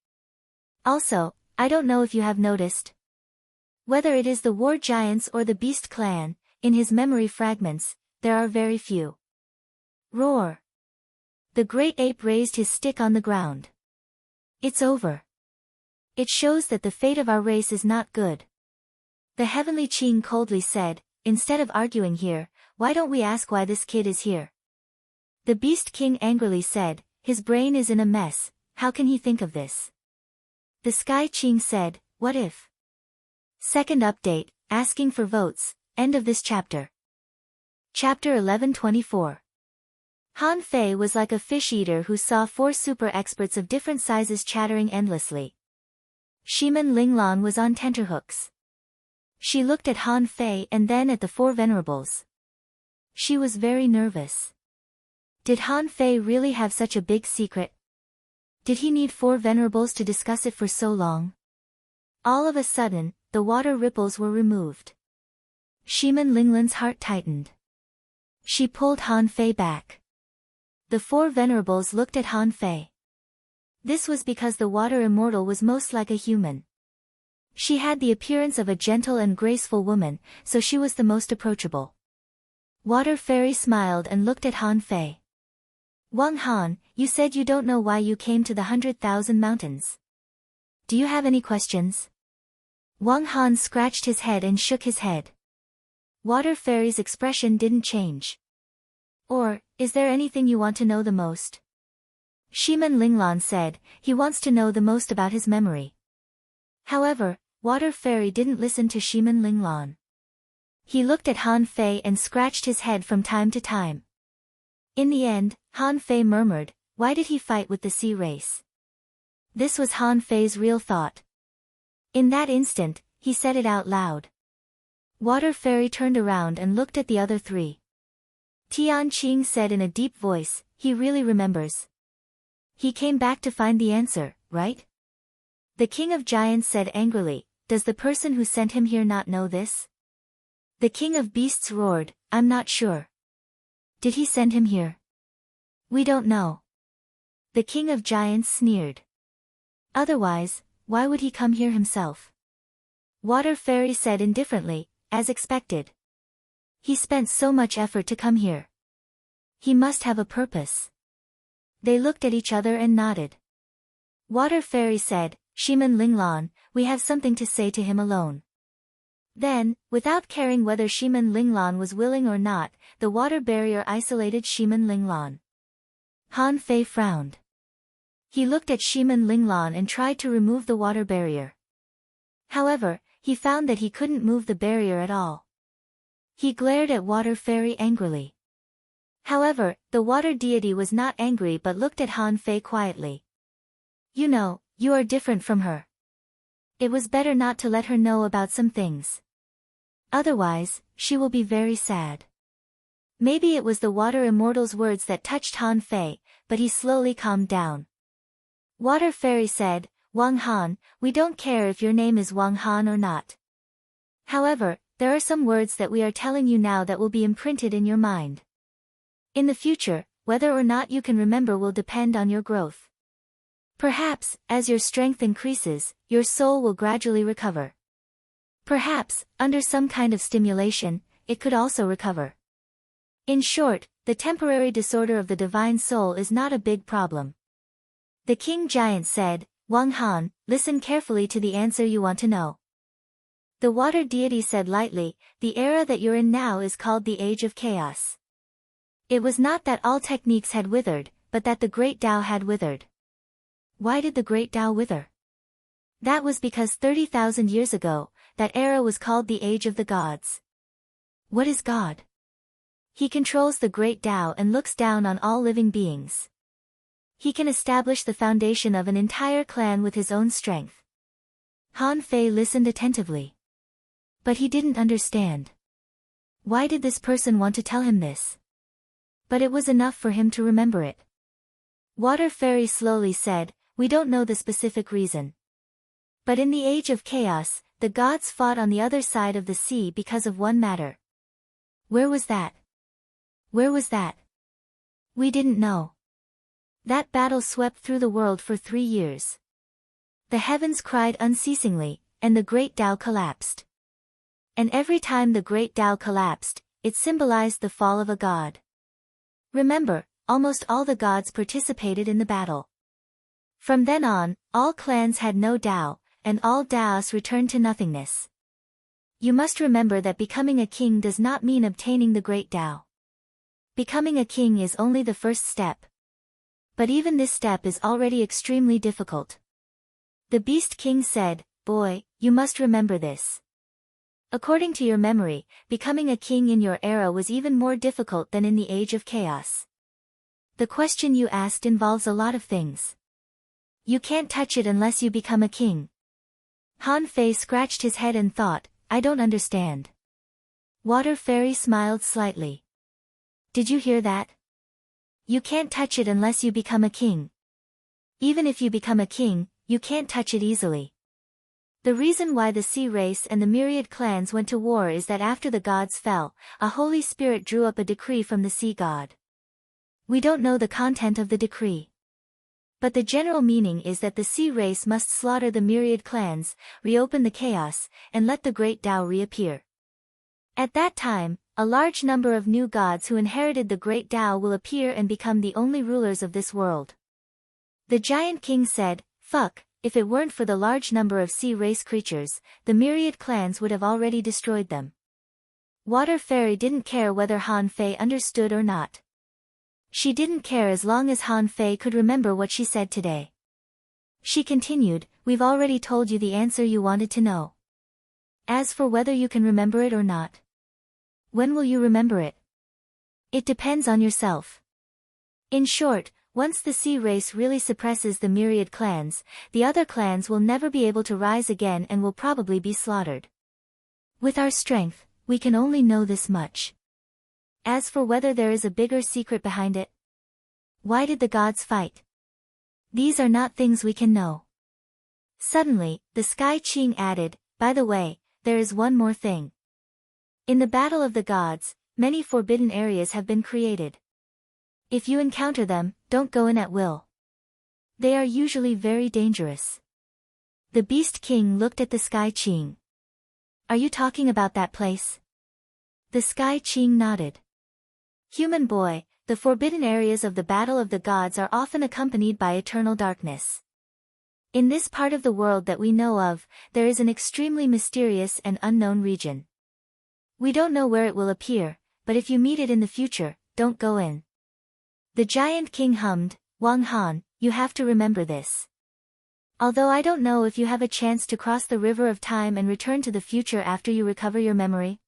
Also, I don't know if you have noticed. Whether it is the war giants or the beast clan, in his memory fragments, there are very few. Roar. The great ape raised his stick on the ground. It's over. It shows that the fate of our race is not good. The Heavenly Qing coldly said, instead of arguing here, why don't we ask why this kid is here? The Beast King angrily said, his brain is in a mess, how can he think of this? The Sky Qing said, what if? Second update, asking for votes, end of this chapter. Chapter 1124. Han Fei was like a fish eater who saw four super experts of different sizes chattering endlessly. Shiman Linglan was on tenterhooks. She looked at Han Fei and then at the four venerables. She was very nervous. Did Han Fei really have such a big secret? Did he need four venerables to discuss it for so long? All of a sudden, the water ripples were removed. Shiman Linglan's heart tightened. She pulled Han Fei back. The four venerables looked at Han Fei. This was because the water immortal was most like a human. She had the appearance of a gentle and graceful woman, so she was the most approachable. Water Fairy smiled and looked at Han Fei. Wang Han, you said you don't know why you came to the 100,000 mountains. Do you have any questions? Wang Han scratched his head and shook his head. Water Fairy's expression didn't change. Or, is there anything you want to know the most? Shiman Linglan said, he wants to know the most about his memory. However, Water Fairy didn't listen to Shiman Linglan. He looked at Han Fei and scratched his head from time to time. In the end, Han Fei murmured, why did he fight with the sea race? This was Han Fei's real thought. In that instant, he said it out loud. Water Fairy turned around and looked at the other three. Tian Qing said in a deep voice, he really remembers. He came back to find the answer, right? The King of Giants said angrily, does the person who sent him here not know this? The King of Beasts roared, I'm not sure. Did he send him here? We don't know. The King of Giants sneered. Otherwise, why would he come here himself? Water Fairy said indifferently, as expected. He spent so much effort to come here. He must have a purpose. They looked at each other and nodded. Water Fairy said, Shiman Linglan, we have something to say to him alone. Then, without caring whether Shiman Linglan was willing or not, the water barrier isolated Shiman Linglan. Han Fei frowned. He looked at Shiman Linglan and tried to remove the water barrier. However, he found that he couldn't move the barrier at all. He glared at Water Fairy angrily. However, the water deity was not angry but looked at Han Fei quietly. You know, you are different from her. It was better not to let her know about some things. Otherwise, she will be very sad. Maybe it was the water immortal's words that touched Han Fei, but he slowly calmed down. Water Fairy said, Wang Han, we don't care if your name is Wang Han or not. However, there are some words that we are telling you now that will be imprinted in your mind. In the future, whether or not you can remember will depend on your growth. Perhaps, as your strength increases, your soul will gradually recover. Perhaps, under some kind of stimulation, it could also recover. In short, the temporary disorder of the divine soul is not a big problem. The King Giant said, Wang Han, listen carefully to the answer you want to know. The water deity said lightly, the era that you're in now is called the Age of Chaos. It was not that all techniques had withered, but that the Great Tao had withered. Why did the Great Tao wither? That was because 30,000 years ago, that era was called the Age of the Gods. What is God? He controls the Great Tao and looks down on all living beings. He can establish the foundation of an entire clan with his own strength. Han Fei listened attentively. But he didn't understand. Why did this person want to tell him this? But it was enough for him to remember it. Water Fairy slowly said, we don't know the specific reason. But in the Age of Chaos, the gods fought on the other side of the sea because of one matter. Where was that? Where was that? We didn't know. That battle swept through the world for 3 years. The heavens cried unceasingly, and the Great Tao collapsed. And every time the Great Tao collapsed, it symbolized the fall of a god. Remember, almost all the gods participated in the battle. From then on, all clans had no Tao, and all Taos returned to nothingness. You must remember that becoming a king does not mean obtaining the Great Tao. Becoming a king is only the first step. But even this step is already extremely difficult. The Beast King said, boy, you must remember this. According to your memory, becoming a king in your era was even more difficult than in the Age of Chaos. The question you asked involves a lot of things. You can't touch it unless you become a king. Han Fei scratched his head and thought, I don't understand. Water Fairy smiled slightly. Did you hear that? You can't touch it unless you become a king. Even if you become a king, you can't touch it easily. The reason why the sea race and the myriad clans went to war is that after the gods fell, a holy spirit drew up a decree from the sea god. We don't know the content of the decree. But the general meaning is that the sea race must slaughter the myriad clans, reopen the chaos, and let the great Tao reappear. At that time, a large number of new gods who inherited the great Tao will appear and become the only rulers of this world. The Giant King said, "Fuck, if it weren't for the large number of sea race creatures, the myriad clans would have already destroyed them." Water Fairy didn't care whether Han Fei understood or not. She didn't care as long as Han Fei could remember what she said today. She continued, "We've already told you the answer you wanted to know. As for whether you can remember it or not, when will you remember it? It depends on yourself." In short, once the sea race really suppresses the myriad clans, the other clans will never be able to rise again and will probably be slaughtered. With our strength, we can only know this much. As for whether there is a bigger secret behind it, why did the gods fight? These are not things we can know. Suddenly, the Sky Qing added, "By the way, there is one more thing. In the Battle of the Gods, many forbidden areas have been created. If you encounter them, don't go in at will. They are usually very dangerous." The Beast King looked at the Sky Qing. "Are you talking about that place?" The Sky Qing nodded. "Human boy, the forbidden areas of the Battle of the Gods are often accompanied by eternal darkness. In this part of the world that we know of, there is an extremely mysterious and unknown region. We don't know where it will appear, but if you meet it in the future, don't go in." The Giant King hummed, "Wang Han, you have to remember this. Although I don't know if you have a chance to cross the river of time and return to the future after you recover your memory.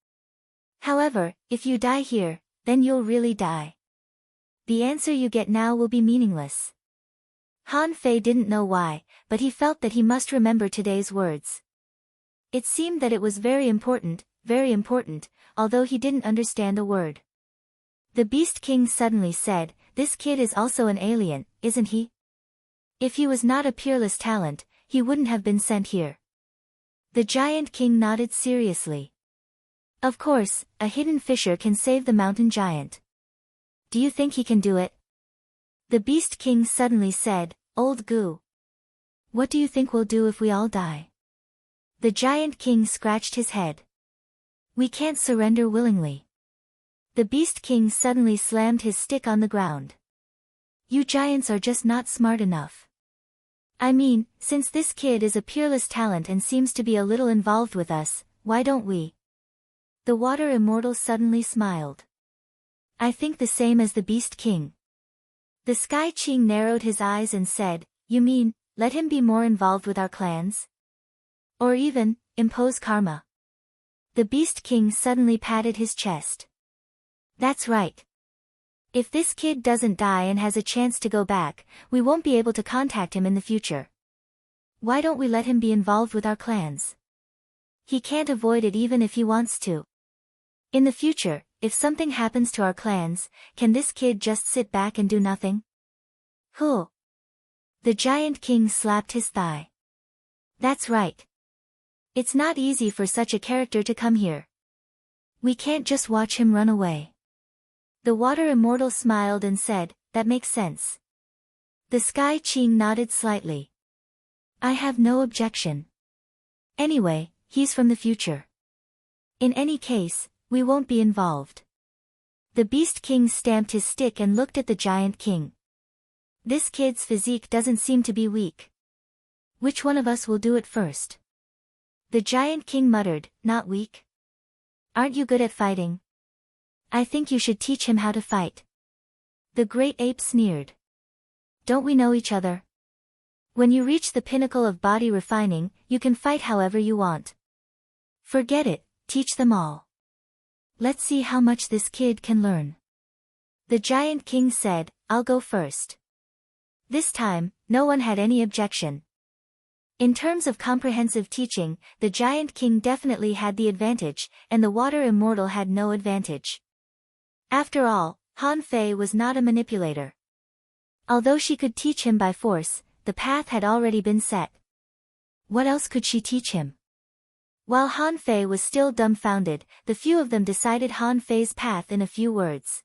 However, if you die here, then you'll really die. The answer you get now will be meaningless." Han Fei didn't know why, but he felt that he must remember today's words. It seemed that it was very important, although he didn't understand a word. The Beast King suddenly said, "This kid is also an alien, isn't he? If he was not a peerless talent, he wouldn't have been sent here." The Giant King nodded seriously. "Of course, a hidden fisher can save the mountain giant. Do you think he can do it?" The Beast King suddenly said, "Old Goo. What do you think we'll do if we all die?" The Giant King scratched his head. "We can't surrender willingly." The Beast King suddenly slammed his stick on the ground. "You giants are just not smart enough. I mean, since this kid is a peerless talent and seems to be a little involved with us, why don't we?" The Water Immortal suddenly smiled. "I think the same as the Beast King." The Sky Qing narrowed his eyes and said, "You mean, let him be more involved with our clans? Or even, impose karma?" The Beast King suddenly patted his chest. "That's right. If this kid doesn't die and has a chance to go back, we won't be able to contact him in the future. Why don't we let him be involved with our clans? He can't avoid it even if he wants to. In the future, if something happens to our clans, can this kid just sit back and do nothing?" "Huh." The Giant King slapped his thigh. "That's right. It's not easy for such a character to come here. We can't just watch him run away." The Water Immortal smiled and said, "That makes sense." The Sky Qing nodded slightly. "I have no objection. Anyway, he's from the future. In any case, we won't be involved." The Beast King stamped his stick and looked at the Giant King. "This kid's physique doesn't seem to be weak. Which one of us will do it first?" The Giant King muttered, "Not weak. Aren't you good at fighting? I think you should teach him how to fight." The Great Ape sneered. "Don't we know each other? When you reach the pinnacle of body refining, you can fight however you want. Forget it, teach them all. Let's see how much this kid can learn." The Giant King said, "I'll go first." This time, no one had any objection. In terms of comprehensive teaching, the Giant King definitely had the advantage, and the Water Immortal had no advantage. After all, Han Fei was not a manipulator. Although she could teach him by force, the path had already been set. What else could she teach him? While Han Fei was still dumbfounded, the few of them decided Han Fei's path in a few words.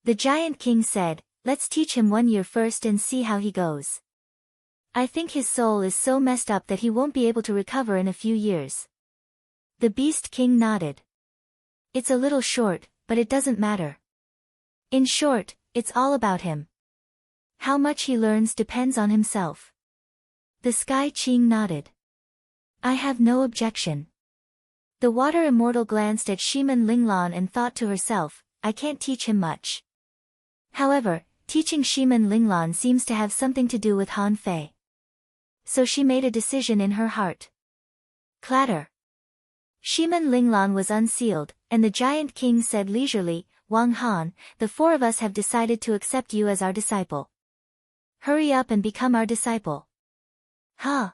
The Giant King said, let's teach him 1 year first and see how he goes. I think his soul is so messed up that he won't be able to recover in a few years. The Beast King nodded. It's a little short, but it doesn't matter. In short, it's all about him. How much he learns depends on himself. The Sky King nodded. I have no objection. The Water Immortal glanced at Shiman Linglan and thought to herself, I can't teach him much. However, teaching Shiman Linglan seems to have something to do with Han Fei. So she made a decision in her heart. Clatter. Shiman Linglan was unsealed, and the Giant King said leisurely, Wang Han, the 4 of us have decided to accept you as our disciple. Hurry up and become our disciple. Huh?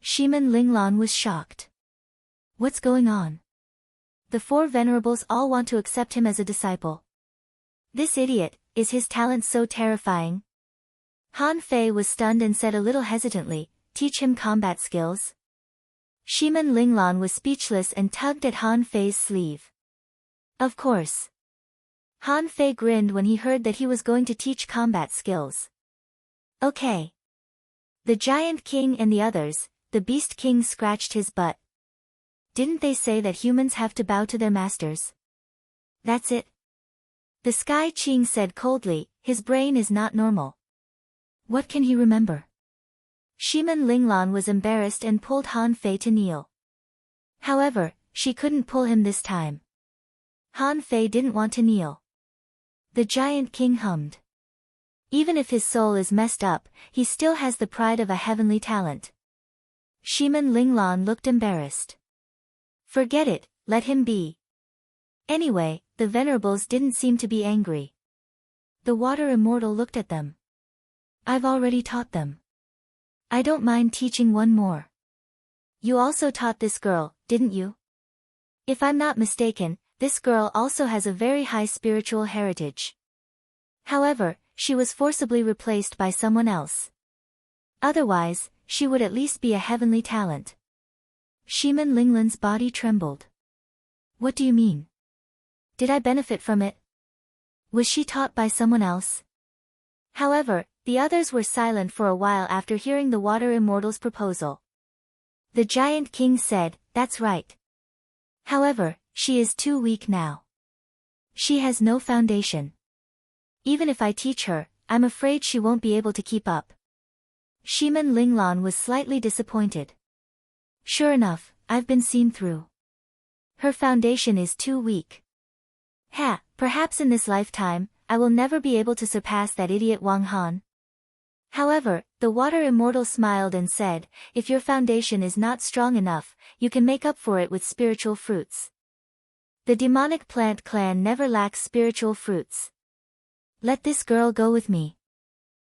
Shiman Linglan was shocked. What's going on? The 4 venerables all want to accept him as a disciple. This idiot, is his talent so terrifying? Han Fei was stunned and said a little hesitantly, teach him combat skills? Shiman Linglan was speechless and tugged at Han Fei's sleeve. Of course. Han Fei grinned when he heard that he was going to teach combat skills. Okay. The Giant King and the others, the Beast King scratched his butt. Didn't they say that humans have to bow to their masters? That's it. The Sky King said coldly, his brain is not normal. What can he remember? Shiman Linglan was embarrassed and pulled Han Fei to kneel. However, she couldn't pull him this time. Han Fei didn't want to kneel. The Giant King hummed. Even if his soul is messed up, he still has the pride of a heavenly talent. Shiman Linglan looked embarrassed. Forget it, let him be. Anyway, the venerables didn't seem to be angry. The Water Immortal looked at them. I've already taught them. I don't mind teaching 1 more. You also taught this girl, didn't you? If I'm not mistaken, this girl also has a very high spiritual heritage. However, she was forcibly replaced by someone else. Otherwise, she would at least be a heavenly talent. Shiman Linglan's body trembled. What do you mean? Did I benefit from it? Was she taught by someone else? However, the others were silent for a while after hearing the Water Immortal's proposal. The Giant King said, that's right. However, she is too weak now. She has no foundation. Even if I teach her, I'm afraid she won't be able to keep up. Shiman Linglan was slightly disappointed. Sure enough, I've been seen through. Her foundation is too weak. Perhaps in this lifetime, I will never be able to surpass that idiot Wang Han. However, the Water Immortal smiled and said, if your foundation is not strong enough, you can make up for it with spiritual fruits. The demonic plant clan never lacks spiritual fruits. Let this girl go with me.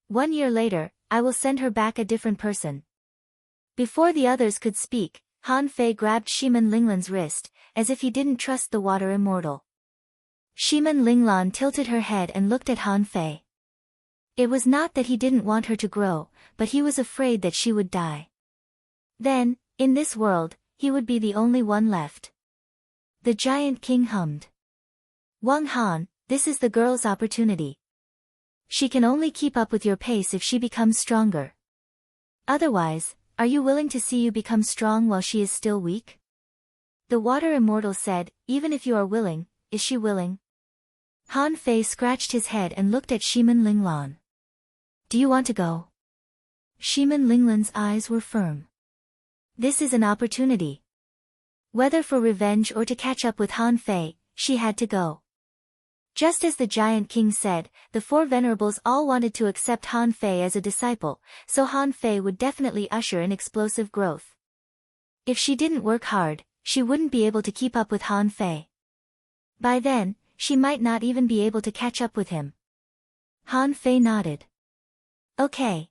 1 year later, I will send her back a different person. Before the others could speak, Han Fei grabbed Shiman Linglan's wrist, as if he didn't trust the Water Immortal. Shiman Linglan tilted her head and looked at Han Fei. It was not that he didn't want her to grow, but he was afraid that she would die. Then, in this world, he would be the only one left. The Giant King hummed. Wang Han, this is the girl's opportunity. She can only keep up with your pace if she becomes stronger. Otherwise, are you willing to see you become strong while she is still weak? The Water Immortal said, even if you are willing, is she willing? Han Fei scratched his head and looked at Shiman Linglan. Do you want to go? Shiman Linglan's eyes were firm. This is an opportunity. Whether for revenge or to catch up with Han Fei, she had to go. Just as the Giant King said, the 4 venerables all wanted to accept Han Fei as a disciple, so Han Fei would definitely usher in explosive growth. If she didn't work hard, she wouldn't be able to keep up with Han Fei. By then, she might not even be able to catch up with him. Han Fei nodded. Okay.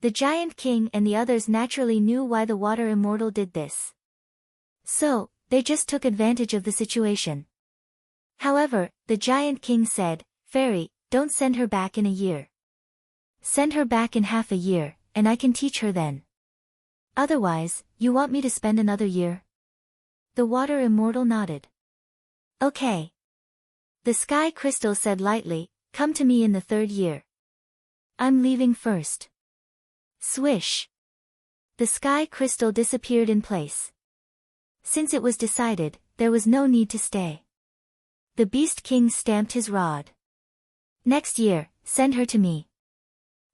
The Giant King and the others naturally knew why the Water Immortal did this. So, they just took advantage of the situation. However, the Giant King said, Fairy, don't send her back in a year. Send her back in half a year, and I can teach her then. Otherwise, you want me to spend another year? The Water Immortal nodded. Okay. The Sky Crystal said lightly, come to me in the 3rd year. I'm leaving first. Swish. The sky crystal disappeared in place. Since it was decided, there was no need to stay. The Beast King stamped his rod. Next year, send her to me.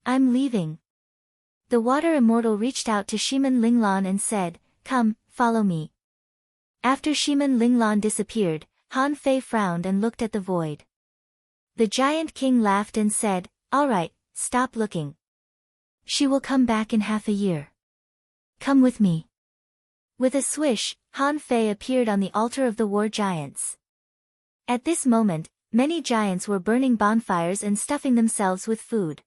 I'm leaving. The Water Immortal reached out to Shiman Linglan and said, come, follow me. After Shiman Linglan disappeared, Han Fei frowned and looked at the void. The Giant King laughed and said, all right, stop looking. She will come back in half a year. Come with me. With a swish, Han Fei appeared on the altar of the war giants. At this moment, many giants were burning bonfires and stuffing themselves with food.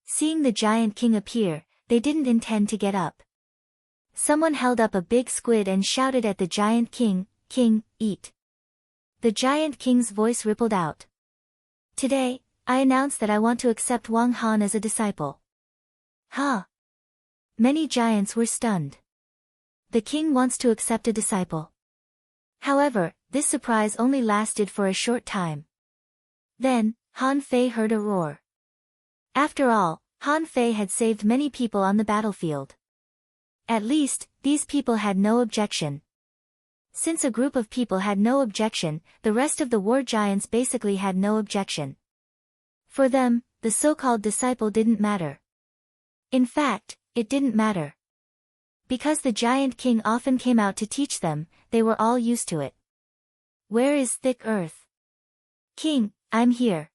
Seeing the Giant King appear, they didn't intend to get up. Someone held up a big squid and shouted at the Giant King, King, eat. The Giant King's voice rippled out. Today, I announce that I want to accept Wang Han as a disciple. Huh? Many giants were stunned. The king wants to accept a disciple. However, this surprise only lasted for a short time. Then, Han Fei heard a roar. After all, Han Fei had saved many people on the battlefield. At least, these people had no objection. Since a group of people had no objection, the rest of the war giants basically had no objection. For them, the so-called disciple didn't matter. In fact, it didn't matter. Because the Giant King often came out to teach them, they were all used to it. Where is thick earth? King, I'm here.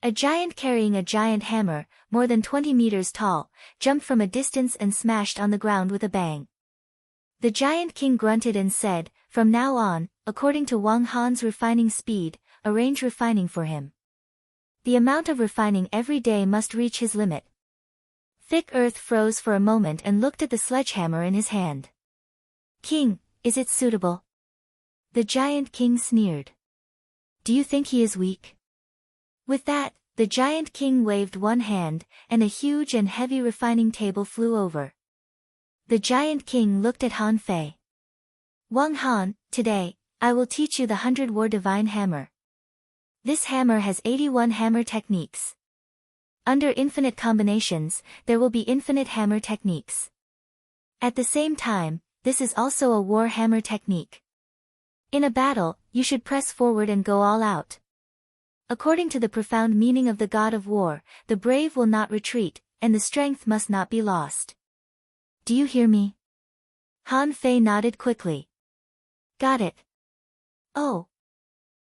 A giant carrying a giant hammer, more than 20 meters tall, jumped from a distance and smashed on the ground with a bang. The Giant King grunted and said, from now on, according to Wang Han's refining speed, arrange refining for him. The amount of refining every day must reach his limit. Thick Earth froze for a moment and looked at the sledgehammer in his hand. King, is it suitable? The Giant King sneered. Do you think he is weak? With that, the Giant King waved one hand, and a huge and heavy refining table flew over. The Giant King looked at Han Fei. Wang Han, today, I will teach you the 100-war divine hammer. This hammer has 81 hammer techniques. Under infinite combinations, there will be infinite hammer techniques. At the same time, this is also a war hammer technique. In a battle, you should press forward and go all out. According to the profound meaning of the god of war, the brave will not retreat, and the strength must not be lost. Do you hear me? Han Fei nodded quickly. Got it. Oh.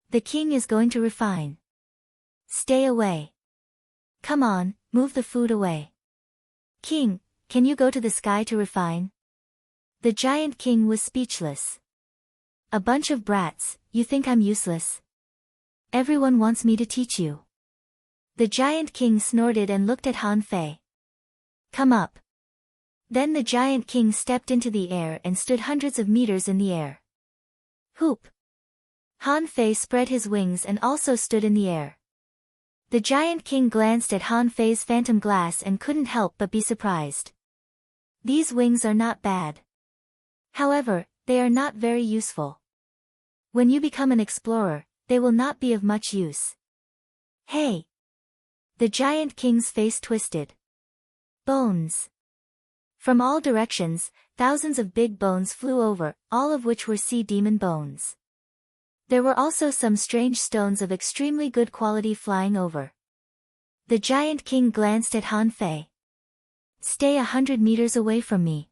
The king is going to refine. Stay away. Come on, move the food away. King, can you go to the sky to refine? The Giant King was speechless. A bunch of brats, you think I'm useless? Everyone wants me to teach you. The Giant King snorted and looked at Han Fei. Come up. Then the Giant King stepped into the air and stood hundreds of meters in the air. Whoop. Han Fei spread his wings and also stood in the air. The Giant King glanced at Han Fei's phantom glass and couldn't help but be surprised. These wings are not bad. However, they are not very useful. When you become an explorer, they will not be of much use. Hey! The Giant King's face twisted. Bones. From all directions, thousands of big bones flew over, all of which were sea demon bones. There were also some strange stones of extremely good quality flying over. The Giant King glanced at Han Fei. Stay 100 meters away from me.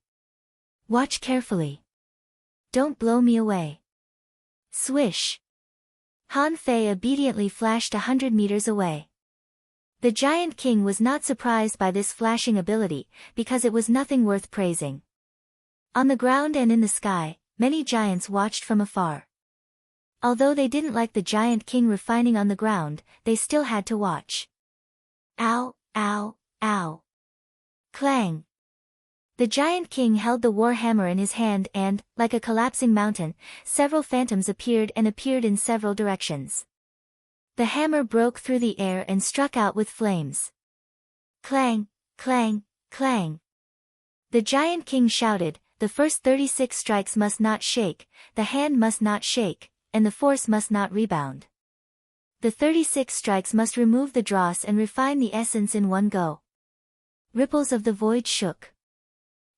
Watch carefully. Don't blow me away. Swish. Han Fei obediently flashed 100 meters away. The Giant King was not surprised by this flashing ability, because it was nothing worth praising. On the ground and in the sky, many giants watched from afar. Although they didn't like the Giant King refining on the ground, they still had to watch. Ow, ow, ow. Clang. The Giant King held the war hammer in his hand and, like a collapsing mountain, several phantoms appeared in several directions. The hammer broke through the air and struck out with flames. Clang, clang, clang. The Giant King shouted, the first 36 strikes must not shake, the hand must not shake, and the force must not rebound. The 36 strikes must remove the dross and refine the essence in one go. Ripples of the void shook.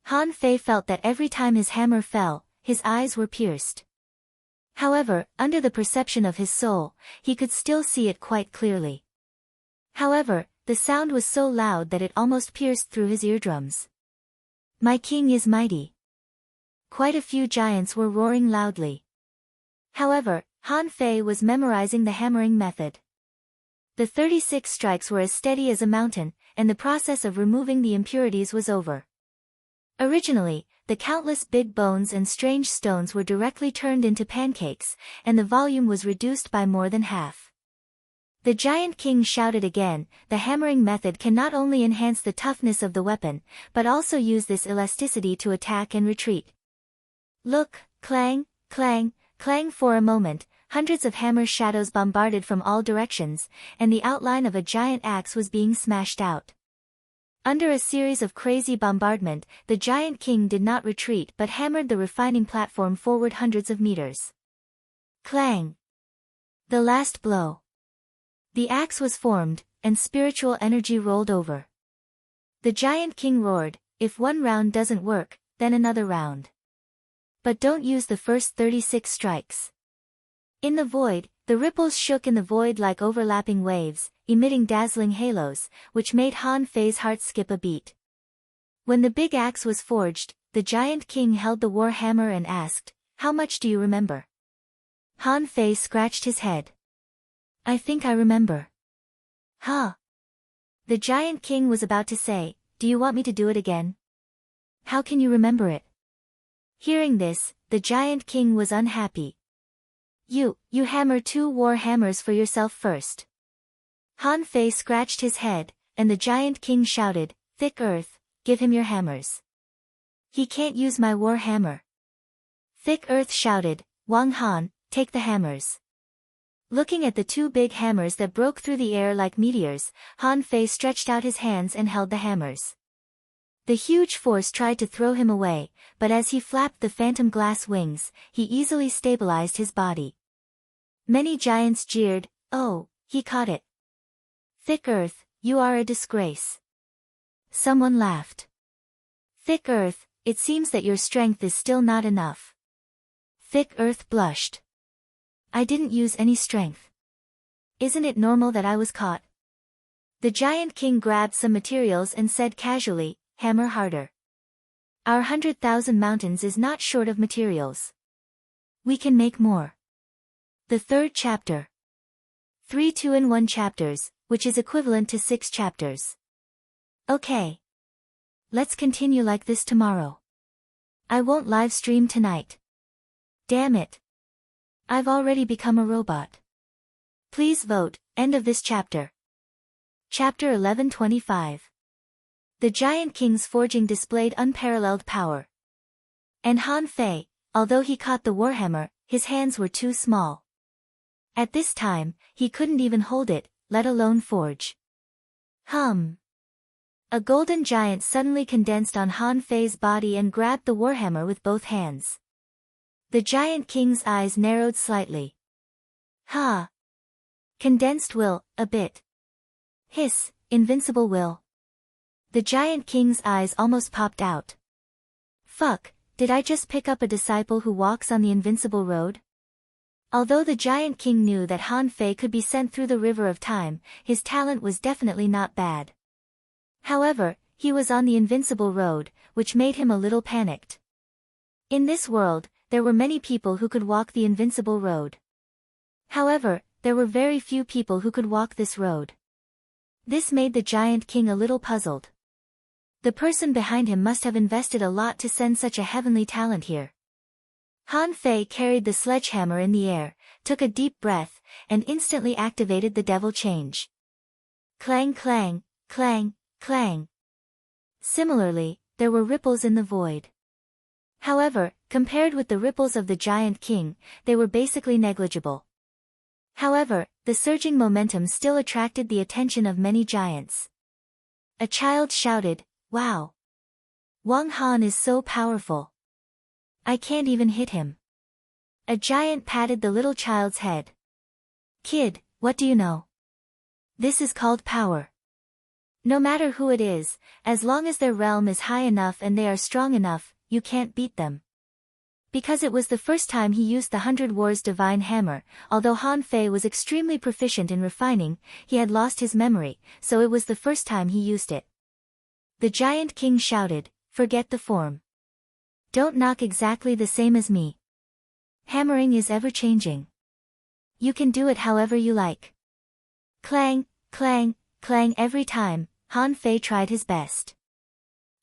Han Fei felt that every time his hammer fell, his eyes were pierced. However, under the perception of his soul, he could still see it quite clearly. However, the sound was so loud that it almost pierced through his eardrums. My king is mighty. Quite a few giants were roaring loudly. However, Han Fei was memorizing the hammering method. The 36 strikes were as steady as a mountain, and the process of removing the impurities was over. Originally, the countless big bones and strange stones were directly turned into pancakes, and the volume was reduced by more than half. The Giant King shouted again, the hammering method can not only enhance the toughness of the weapon, but also use this elasticity to attack and retreat. Look, clang, clang, clang. For a moment, hundreds of hammer shadows bombarded from all directions, and the outline of a giant axe was being smashed out. Under a series of crazy bombardment, the Giant King did not retreat but hammered the refining platform forward hundreds of meters. Clang! The last blow. The axe was formed, and spiritual energy rolled over. The Giant King roared, if one round doesn't work, then another round. But don't use the first 36 strikes. In the void, the ripples shook in the void like overlapping waves, emitting dazzling halos, which made Han Fei's heart skip a beat. When the big axe was forged, the Giant King held the war hammer and asked, how much do you remember? Han Fei scratched his head. I think I remember. Huh? The Giant King was about to say, do you want me to do it again? How can you remember it? Hearing this, the Giant King was unhappy. You hammer 2 war hammers for yourself first. Han Fei scratched his head, and the Giant King shouted, Thick Earth, give him your hammers. He can't use my war hammer. Thick Earth shouted, Wang Han, take the hammers. Looking at the 2 big hammers that broke through the air like meteors, Han Fei stretched out his hands and held the hammers. The huge force tried to throw him away, but as he flapped the phantom glass wings, he easily stabilized his body. Many giants jeered, oh, he caught it. Thick Earth, you are a disgrace. Someone laughed. Thick Earth, it seems that your strength is still not enough. Thick Earth blushed. I didn't use any strength. Isn't it normal that I was caught? The Giant King grabbed some materials and said casually, hammer harder. Our 100,000 mountains is not short of materials. We can make more. The 3rd chapter. 3 2-in-1 chapters, which is equivalent to 6 chapters. Okay. Let's continue like this tomorrow. I won't live stream tonight. Damn it. I've already become a robot. Please vote, end of this chapter. Chapter 11:25. The Giant King's forging displayed unparalleled power. And Han Fei, although he caught the warhammer, his hands were too small. At this time, he couldn't even hold it, let alone forge. A golden giant suddenly condensed on Han Fei's body and grabbed the warhammer with both hands. The Giant King's eyes narrowed slightly. Condensed will, a bit. Hiss, invincible will. The Giant King's eyes almost popped out. Fuck, did I just pick up a disciple who walks on the invincible road? Although the Giant King knew that Han Fei could be sent through the river of time, his talent was definitely not bad. However, he was on the invincible road, which made him a little panicked. In this world, there were many people who could walk the invincible road. However, there were very few people who could walk this road. This made the Giant King a little puzzled. The person behind him must have invested a lot to send such a heavenly talent here. Han Fei carried the sledgehammer in the air, took a deep breath, and instantly activated the devil change. Clang clang, clang, clang. Similarly, there were ripples in the void. However, compared with the ripples of the Giant King, they were basically negligible. However, the surging momentum still attracted the attention of many giants. A child shouted, Wow! Wang Han is so powerful. I can't even hit him. A giant patted the little child's head. Kid, What do you know? This is called power. No matter who it is, as long as their realm is high enough and they are strong enough, you can't beat them. Because it was the first time he used the 100 Wars divine hammer, although Han Fei was extremely proficient in refining, he had lost his memory, so it was the first time he used it. The Giant King shouted, "Forget the form. Don't knock exactly the same as me. Hammering is ever-changing. You can do it however you like." Clang, clang, clang every time, Han Fei tried his best.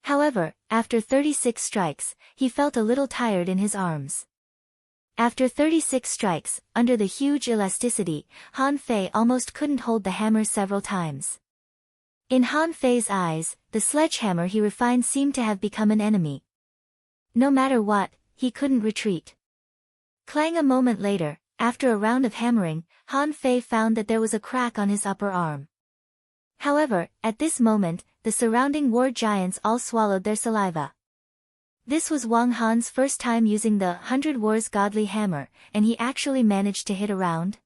However, after 36 strikes, he felt a little tired in his arms. After 36 strikes, under the huge elasticity, Han Fei almost couldn't hold the hammer several times. In Han Fei's eyes, the sledgehammer he refined seemed to have become an enemy. No matter what, he couldn't retreat. Clang a moment later, after a round of hammering, Han Fei found that there was a crack on his upper arm. However, at this moment, the surrounding war giants all swallowed their saliva. This was Wang Han's first time using the 100 Wars godly hammer, and he actually managed to hit a round.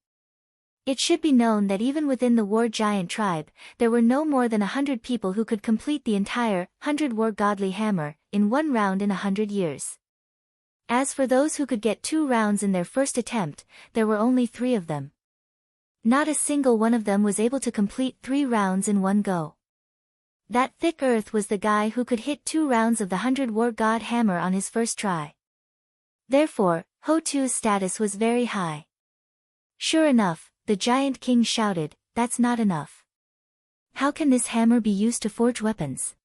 It should be known that even within the war giant tribe, there were no more than 100 people who could complete the entire 100 War godly hammer in one round in 100 years. As for those who could get 2 rounds in their first attempt, there were only 3 of them. Not a single one of them was able to complete 3 rounds in one go. That thick earth was the guy who could hit 2 rounds of the 100 War God hammer on his first try. Therefore, Ho Tu's status was very high. Sure enough, the Giant King shouted, "That's not enough. How can this hammer be used to forge weapons?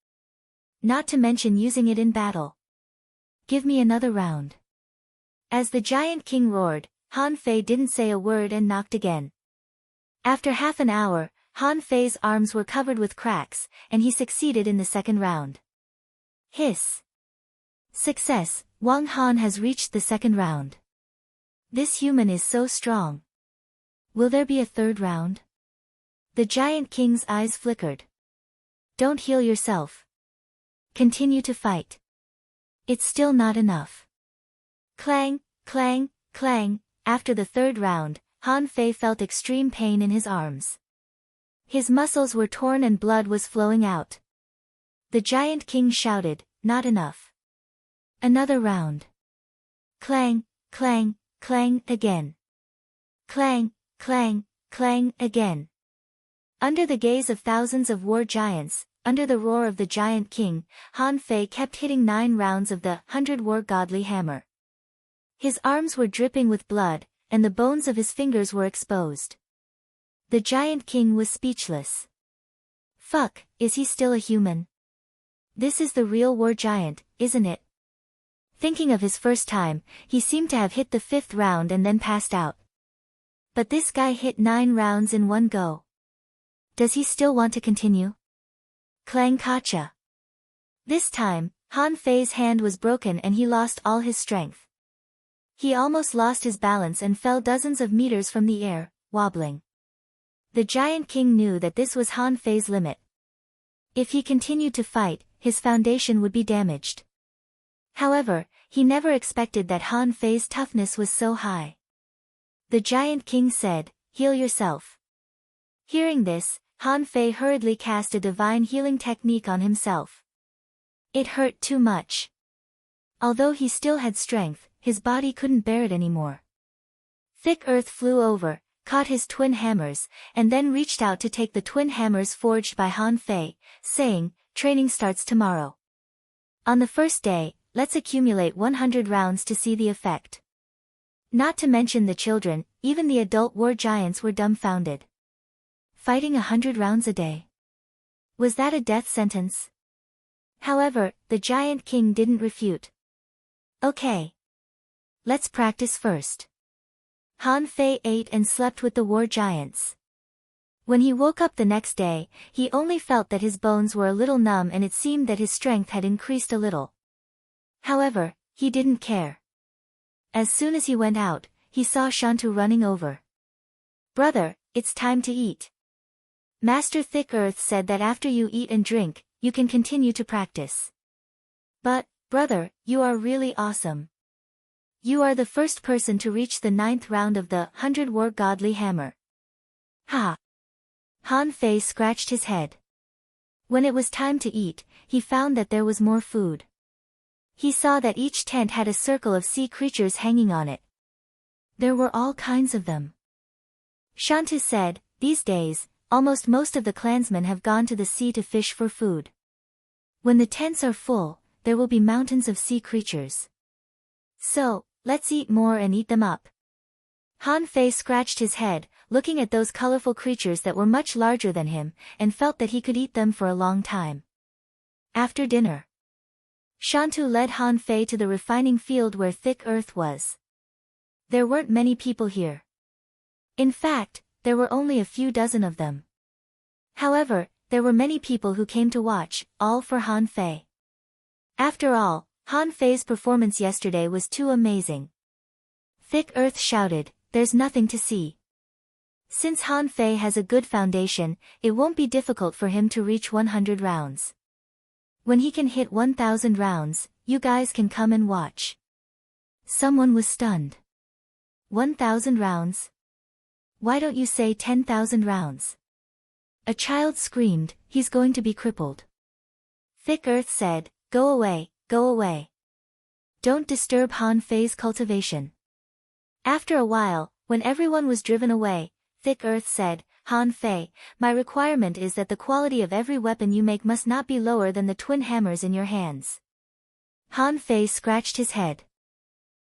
Not to mention using it in battle. Give me another round." As the Giant King roared, Han Fei didn't say a word and knocked again. After half an hour, Han Fei's arms were covered with cracks, and he succeeded in the second round. Hiss! Success, Wang Han has reached the second round. This human is so strong. Will there be a third round? The Giant King's eyes flickered. Don't heal yourself. Continue to fight. It's still not enough. Clang, clang, clang, after the third round, Han Fei felt extreme pain in his arms. His muscles were torn and blood was flowing out. The Giant King shouted, "Not enough. Another round." Clang, clang, clang again. Clang, clang, clang again. Under the gaze of thousands of war giants, under the roar of the Giant King, Han Fei kept hitting 9 rounds of the 100 War godly hammer. His arms were dripping with blood, and the bones of his fingers were exposed. The Giant King was speechless. Fuck, is he still a human? This is the real war giant, isn't it? Thinking of his first time, he seemed to have hit the 5th round and then passed out. But this guy hit 9 rounds in one go. Does he still want to continue? Clang kacha. This time, Han Fei's hand was broken and he lost all his strength. He almost lost his balance and fell dozens of meters from the air, wobbling. The Giant King knew that this was Han Fei's limit. If he continued to fight, his foundation would be damaged. However, he never expected that Han Fei's toughness was so high. The Giant King said, "Heal yourself." Hearing this, Han Fei hurriedly cast a divine healing technique on himself. It hurt too much. Although he still had strength, his body couldn't bear it anymore. Thick earth flew over, caught his twin hammers, and then reached out to take the twin hammers forged by Han Fei, saying, "Training starts tomorrow. On the first day, let's accumulate 100 rounds to see the effect." Not to mention the children, even the adult war giants were dumbfounded. Fighting 100 rounds a day. Was that a death sentence? However, the Giant King didn't refute. Okay. Let's practice first. Han Fei ate and slept with the war giants. When he woke up the next day, he only felt that his bones were a little numb and it seemed that his strength had increased a little. However, he didn't care. As soon as he went out, he saw Shantu running over. "Brother, it's time to eat. Master Thick Earth said that after you eat and drink, you can continue to practice. But, brother, you are really awesome. You are the first person to reach the 9th round of the 100 War Godly Hammer. Ha! Han Fei scratched his head. When it was time to eat, he found that there was more food. He saw that each tent had a circle of sea creatures hanging on it. There were all kinds of them. Shantu said, "These days, almost most of the clansmen have gone to the sea to fish for food. When the tents are full, there will be mountains of sea creatures. So, let's eat more and eat them up." Han Fei scratched his head, looking at those colorful creatures that were much larger than him, and felt that he could eat them for a long time. After dinner, Shantu led Han Fei to the refining field where thick earth was. There weren't many people here. In fact, there were only a few dozen of them. However, there were many people who came to watch, all for Han Fei. After all, Han Fei's performance yesterday was too amazing. Thick Earth shouted, "There's nothing to see." Since Han Fei has a good foundation, it won't be difficult for him to reach 100 rounds. When he can hit 1,000 rounds, you guys can come and watch. Someone was stunned. 1,000 rounds? Why don't you say 10,000 rounds? A child screamed, "He's going to be crippled." Thick Earth said, "Go away, go away. Don't disturb Han Fei's cultivation." After a while, when everyone was driven away, Thick Earth said, "Han Fei, my requirement is that the quality of every weapon you make must not be lower than the twin hammers in your hands." Han Fei scratched his head.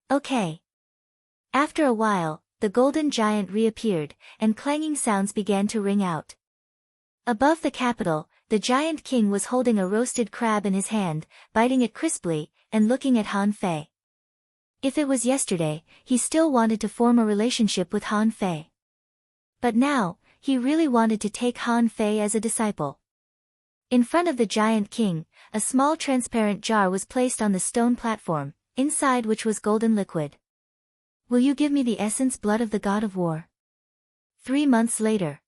"Okay." After a while, the golden giant reappeared, and clanging sounds began to ring out. Above the capital, the giant king was holding a roasted crab in his hand, biting it crisply, and looking at Han Fei. If it was yesterday, he still wanted to form a relationship with Han Fei. But now, he really wanted to take Han Fei as a disciple. In front of the giant king, a small transparent jar was placed on the stone platform, inside which was golden liquid. "Will you give me the essence blood of the god of war?" 3 months later.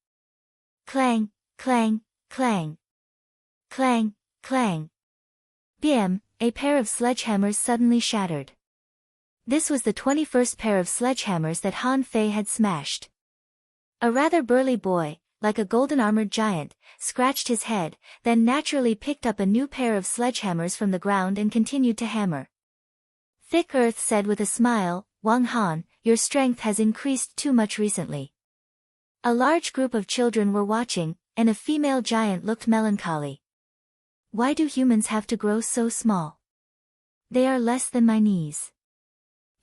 Clang, clang, clang. Clang, clang. Bam, a pair of sledgehammers suddenly shattered. This was the 21st pair of sledgehammers that Han Fei had smashed. A rather burly boy, like a golden-armored giant, scratched his head, then naturally picked up a new pair of sledgehammers from the ground and continued to hammer. Thick Earth said with a smile, "Wang Han, your strength has increased too much recently." A large group of children were watching, and a female giant looked melancholy. "Why do humans have to grow so small? They are less than my knees.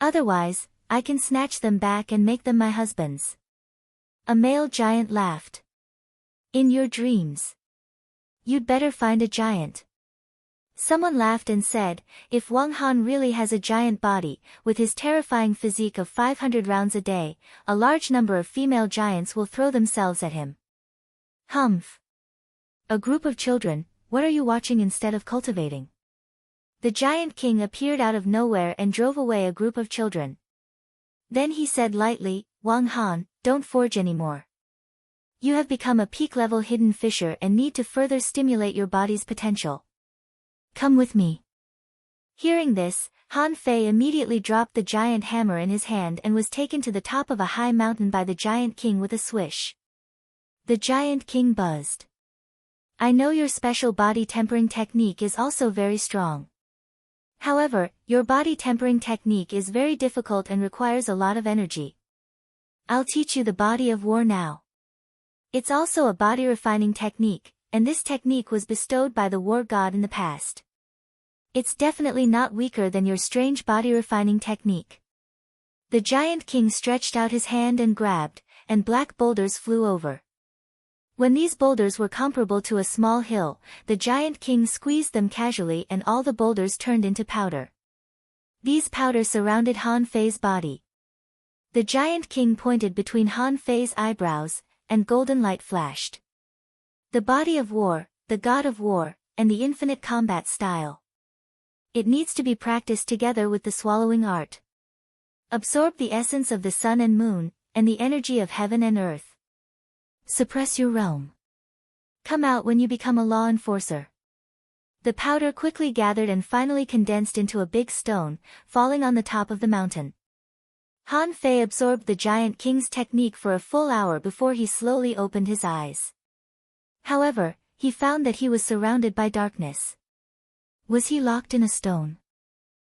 Otherwise, I can snatch them back and make them my husbands." A male giant laughed. "In your dreams. You'd better find a giant." Someone laughed and said, "If Wang Han really has a giant body, with his terrifying physique of 500 rounds a day, a large number of female giants will throw themselves at him." Humph. A group of children, what are you watching instead of cultivating? The giant king appeared out of nowhere and drove away a group of children. Then he said lightly, "Wang Han, don't forge anymore. You have become a peak-level hidden fisher and need to further stimulate your body's potential. Come with me." Hearing this, Han Fei immediately dropped the giant hammer in his hand and was taken to the top of a high mountain by the giant king with a swish. The giant king buzzed. "I know your special body tempering technique is also very strong. However, your body tempering technique is very difficult and requires a lot of energy. I'll teach you the body of war now. It's also a body refining technique, and this technique was bestowed by the war god in the past. It's definitely not weaker than your strange body refining technique." The giant king stretched out his hand and grabbed, and black boulders flew over. When these boulders were comparable to a small hill, the giant king squeezed them casually and all the boulders turned into powder. These powder surrounded Han Fei's body. The giant king pointed between Han Fei's eyebrows, and golden light flashed. The body of war, the god of war, and the infinite combat style. It needs to be practiced together with the swallowing art. Absorb the essence of the sun and moon, and the energy of heaven and earth. Suppress your realm. Come out when you become a law enforcer. The powder quickly gathered and finally condensed into a big stone, falling on the top of the mountain. Han Fei absorbed the Giant King's technique for a full hour before he slowly opened his eyes. However, he found that he was surrounded by darkness. Was he locked in a stone?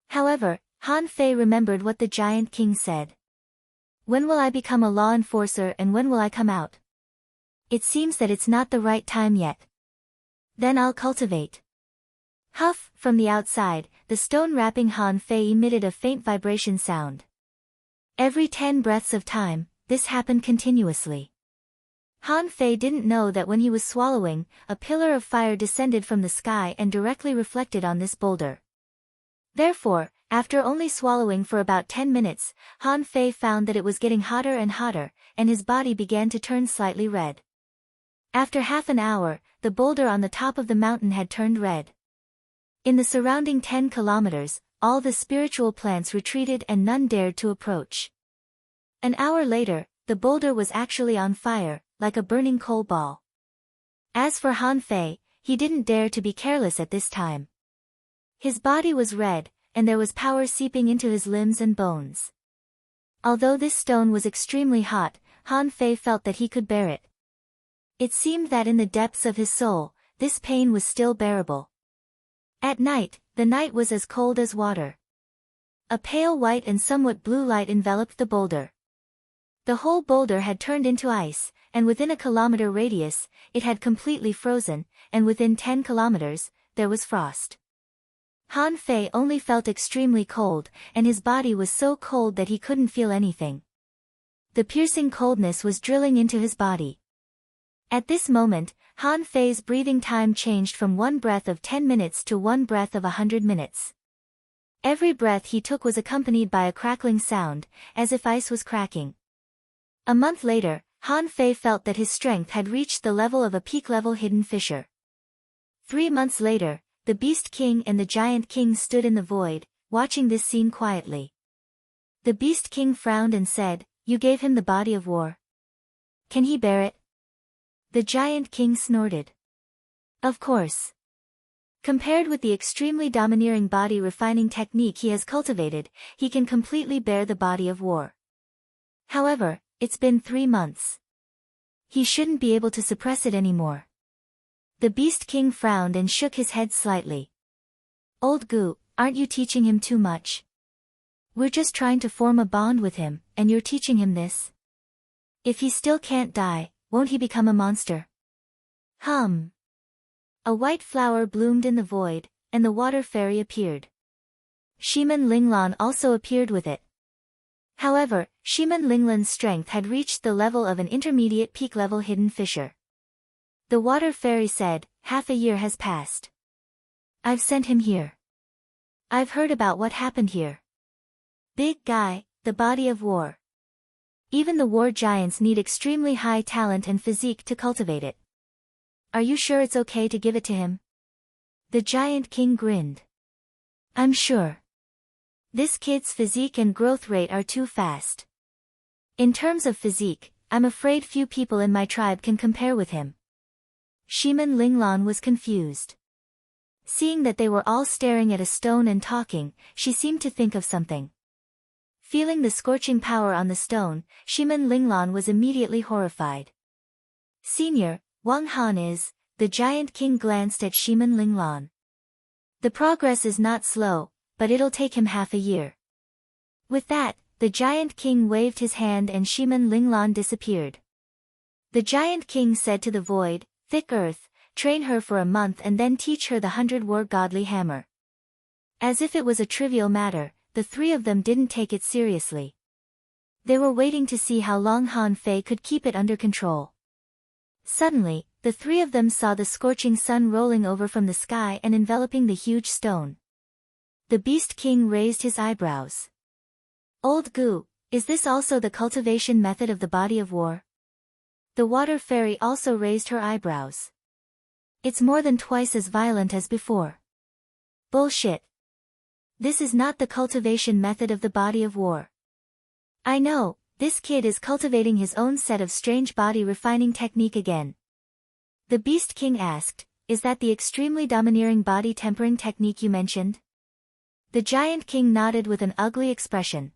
However, Han Fei remembered what the Giant King said. When will I become a law enforcer and when will I come out? It seems that it's not the right time yet. Then I'll cultivate. Huff, from the outside, the stone wrapping Han Fei emitted a faint vibration sound. Every 10 breaths of time, this happened continuously. Han Fei didn't know that when he was swallowing, a pillar of fire descended from the sky and directly reflected on this boulder. Therefore, after only swallowing for about 10 minutes, Han Fei found that it was getting hotter and hotter, and his body began to turn slightly red. After half an hour, the boulder on the top of the mountain had turned red. In the surrounding 10 kilometers, all the spiritual plants retreated and none dared to approach. An hour later, the boulder was actually on fire, like a burning coal ball. As for Han Fei, he didn't dare to be careless at this time. His body was red, and there was power seeping into his limbs and bones. Although this stone was extremely hot, Han Fei felt that he could bear it. It seemed that in the depths of his soul, this pain was still bearable. At night, the night was as cold as water. A pale white and somewhat blue light enveloped the boulder. The whole boulder had turned into ice, and within a kilometer radius, it had completely frozen, and within 10 kilometers, there was frost. Han Fei only felt extremely cold, and his body was so cold that he couldn't feel anything. The piercing coldness was drilling into his body. At this moment, Han Fei's breathing time changed from one breath of 10 minutes to one breath of 100 minutes. Every breath he took was accompanied by a crackling sound, as if ice was cracking. A month later, Han Fei felt that his strength had reached the level of a peak-level hidden fissure. 3 months later, the Beast King and the Giant King stood in the void, watching this scene quietly. The Beast King frowned and said, "You gave him the body of war. Can he bear it?" The Giant King snorted. "Of course. Compared with the extremely domineering body refining technique he has cultivated, he can completely bear the body of war. However, it's been 3 months. He shouldn't be able to suppress it anymore." The Beast King frowned and shook his head slightly. "Old Gu, aren't you teaching him too much? We're just trying to form a bond with him, and you're teaching him this? If he still can't die, won't he become a monster?" Hum. A white flower bloomed in the void, and the water fairy appeared. Shiman Linglan also appeared with it. However, Shiman Linglan's strength had reached the level of an intermediate peak-level hidden fissure. The water fairy said, "Half a year has passed. I've sent him here. I've heard about what happened here. Big guy, the body of war. Even the war giants need extremely high talent and physique to cultivate it. Are you sure it's okay to give it to him?" The Giant King grinned. "I'm sure. This kid's physique and growth rate are too fast. In terms of physique, I'm afraid few people in my tribe can compare with him." Shiman Linglan was confused. Seeing that they were all staring at a stone and talking, she seemed to think of something. Feeling the scorching power on the stone, Shiman Linglan was immediately horrified. "Senior, Wang Han is," the Giant King glanced at Shiman Linglan. "The progress is not slow, but it'll take him half a year." With that, the Giant King waved his hand and Shiman Linglan disappeared. The Giant King said to the void, "Thick earth, train her for a month and then teach her the 100-war godly hammer." As if it was a trivial matter, the three of them didn't take it seriously. They were waiting to see how long Han Fei could keep it under control. Suddenly, the three of them saw the scorching sun rolling over from the sky and enveloping the huge stone. The Beast King raised his eyebrows. "Old Gu, is this also the cultivation method of the body of war?" The water fairy also raised her eyebrows. "It's more than twice as violent as before." "Bullshit. This is not the cultivation method of the body of war. I know, this kid is cultivating his own set of strange body refining technique again." The Beast King asked, "Is that the extremely domineering body tempering technique you mentioned?" The Giant King nodded with an ugly expression.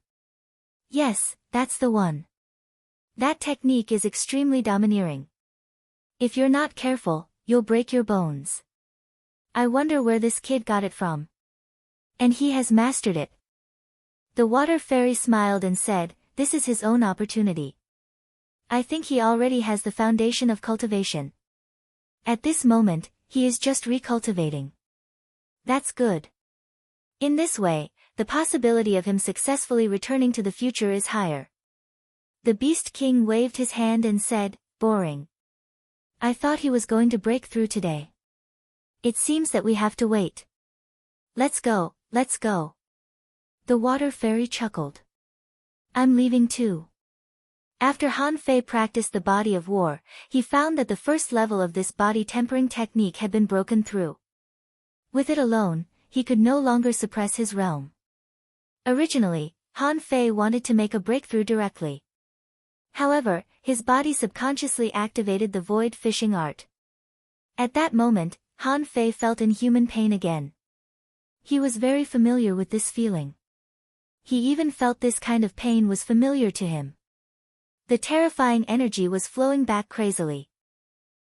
Yes, that's the one. That technique is extremely domineering. If you're not careful, you'll break your bones. I wonder where this kid got it from. And he has mastered it. The water fairy smiled and said, this is his own opportunity. I think he already has the foundation of cultivation. At this moment, he is just recultivating. That's good. In this way, the possibility of him successfully returning to the future is higher. The Beast King waved his hand and said, boring. I thought he was going to break through today. It seems that we have to wait. Let's go, let's go. The water fairy chuckled. I'm leaving too. After Han Fei practiced the body of war, he found that the first level of this body tempering technique had been broken through. With it alone, he could no longer suppress his realm. Originally, Han Fei wanted to make a breakthrough directly. However, his body subconsciously activated the void fishing art. At that moment, Han Fei felt inhuman pain again. He was very familiar with this feeling. He even felt this kind of pain was familiar to him. The terrifying energy was flowing back crazily.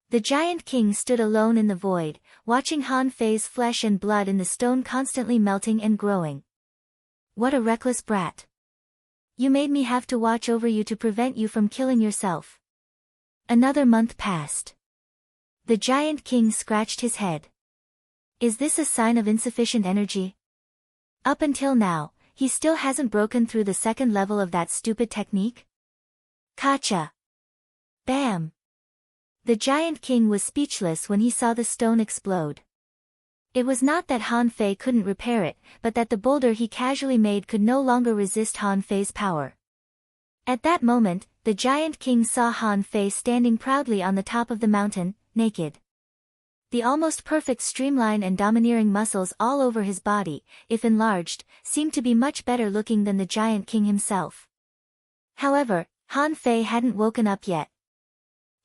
The Giant King stood alone in the void, watching Han Fei's flesh and blood in the stone constantly melting and growing. What a reckless brat. You made me have to watch over you to prevent you from killing yourself. Another month passed. The Giant King scratched his head. Is this a sign of insufficient energy? Up until now, he still hasn't broken through the second level of that stupid technique? Kacha! Bam! The Giant King was speechless when he saw the stone explode. It was not that Han Fei couldn't repair it, but that the boulder he casually made could no longer resist Han Fei's power. At that moment, the Giant King saw Han Fei standing proudly on the top of the mountain, naked. The almost perfect streamline and domineering muscles all over his body, if enlarged, seemed to be much better looking than the Giant King himself. However, Han Fei hadn't woken up yet.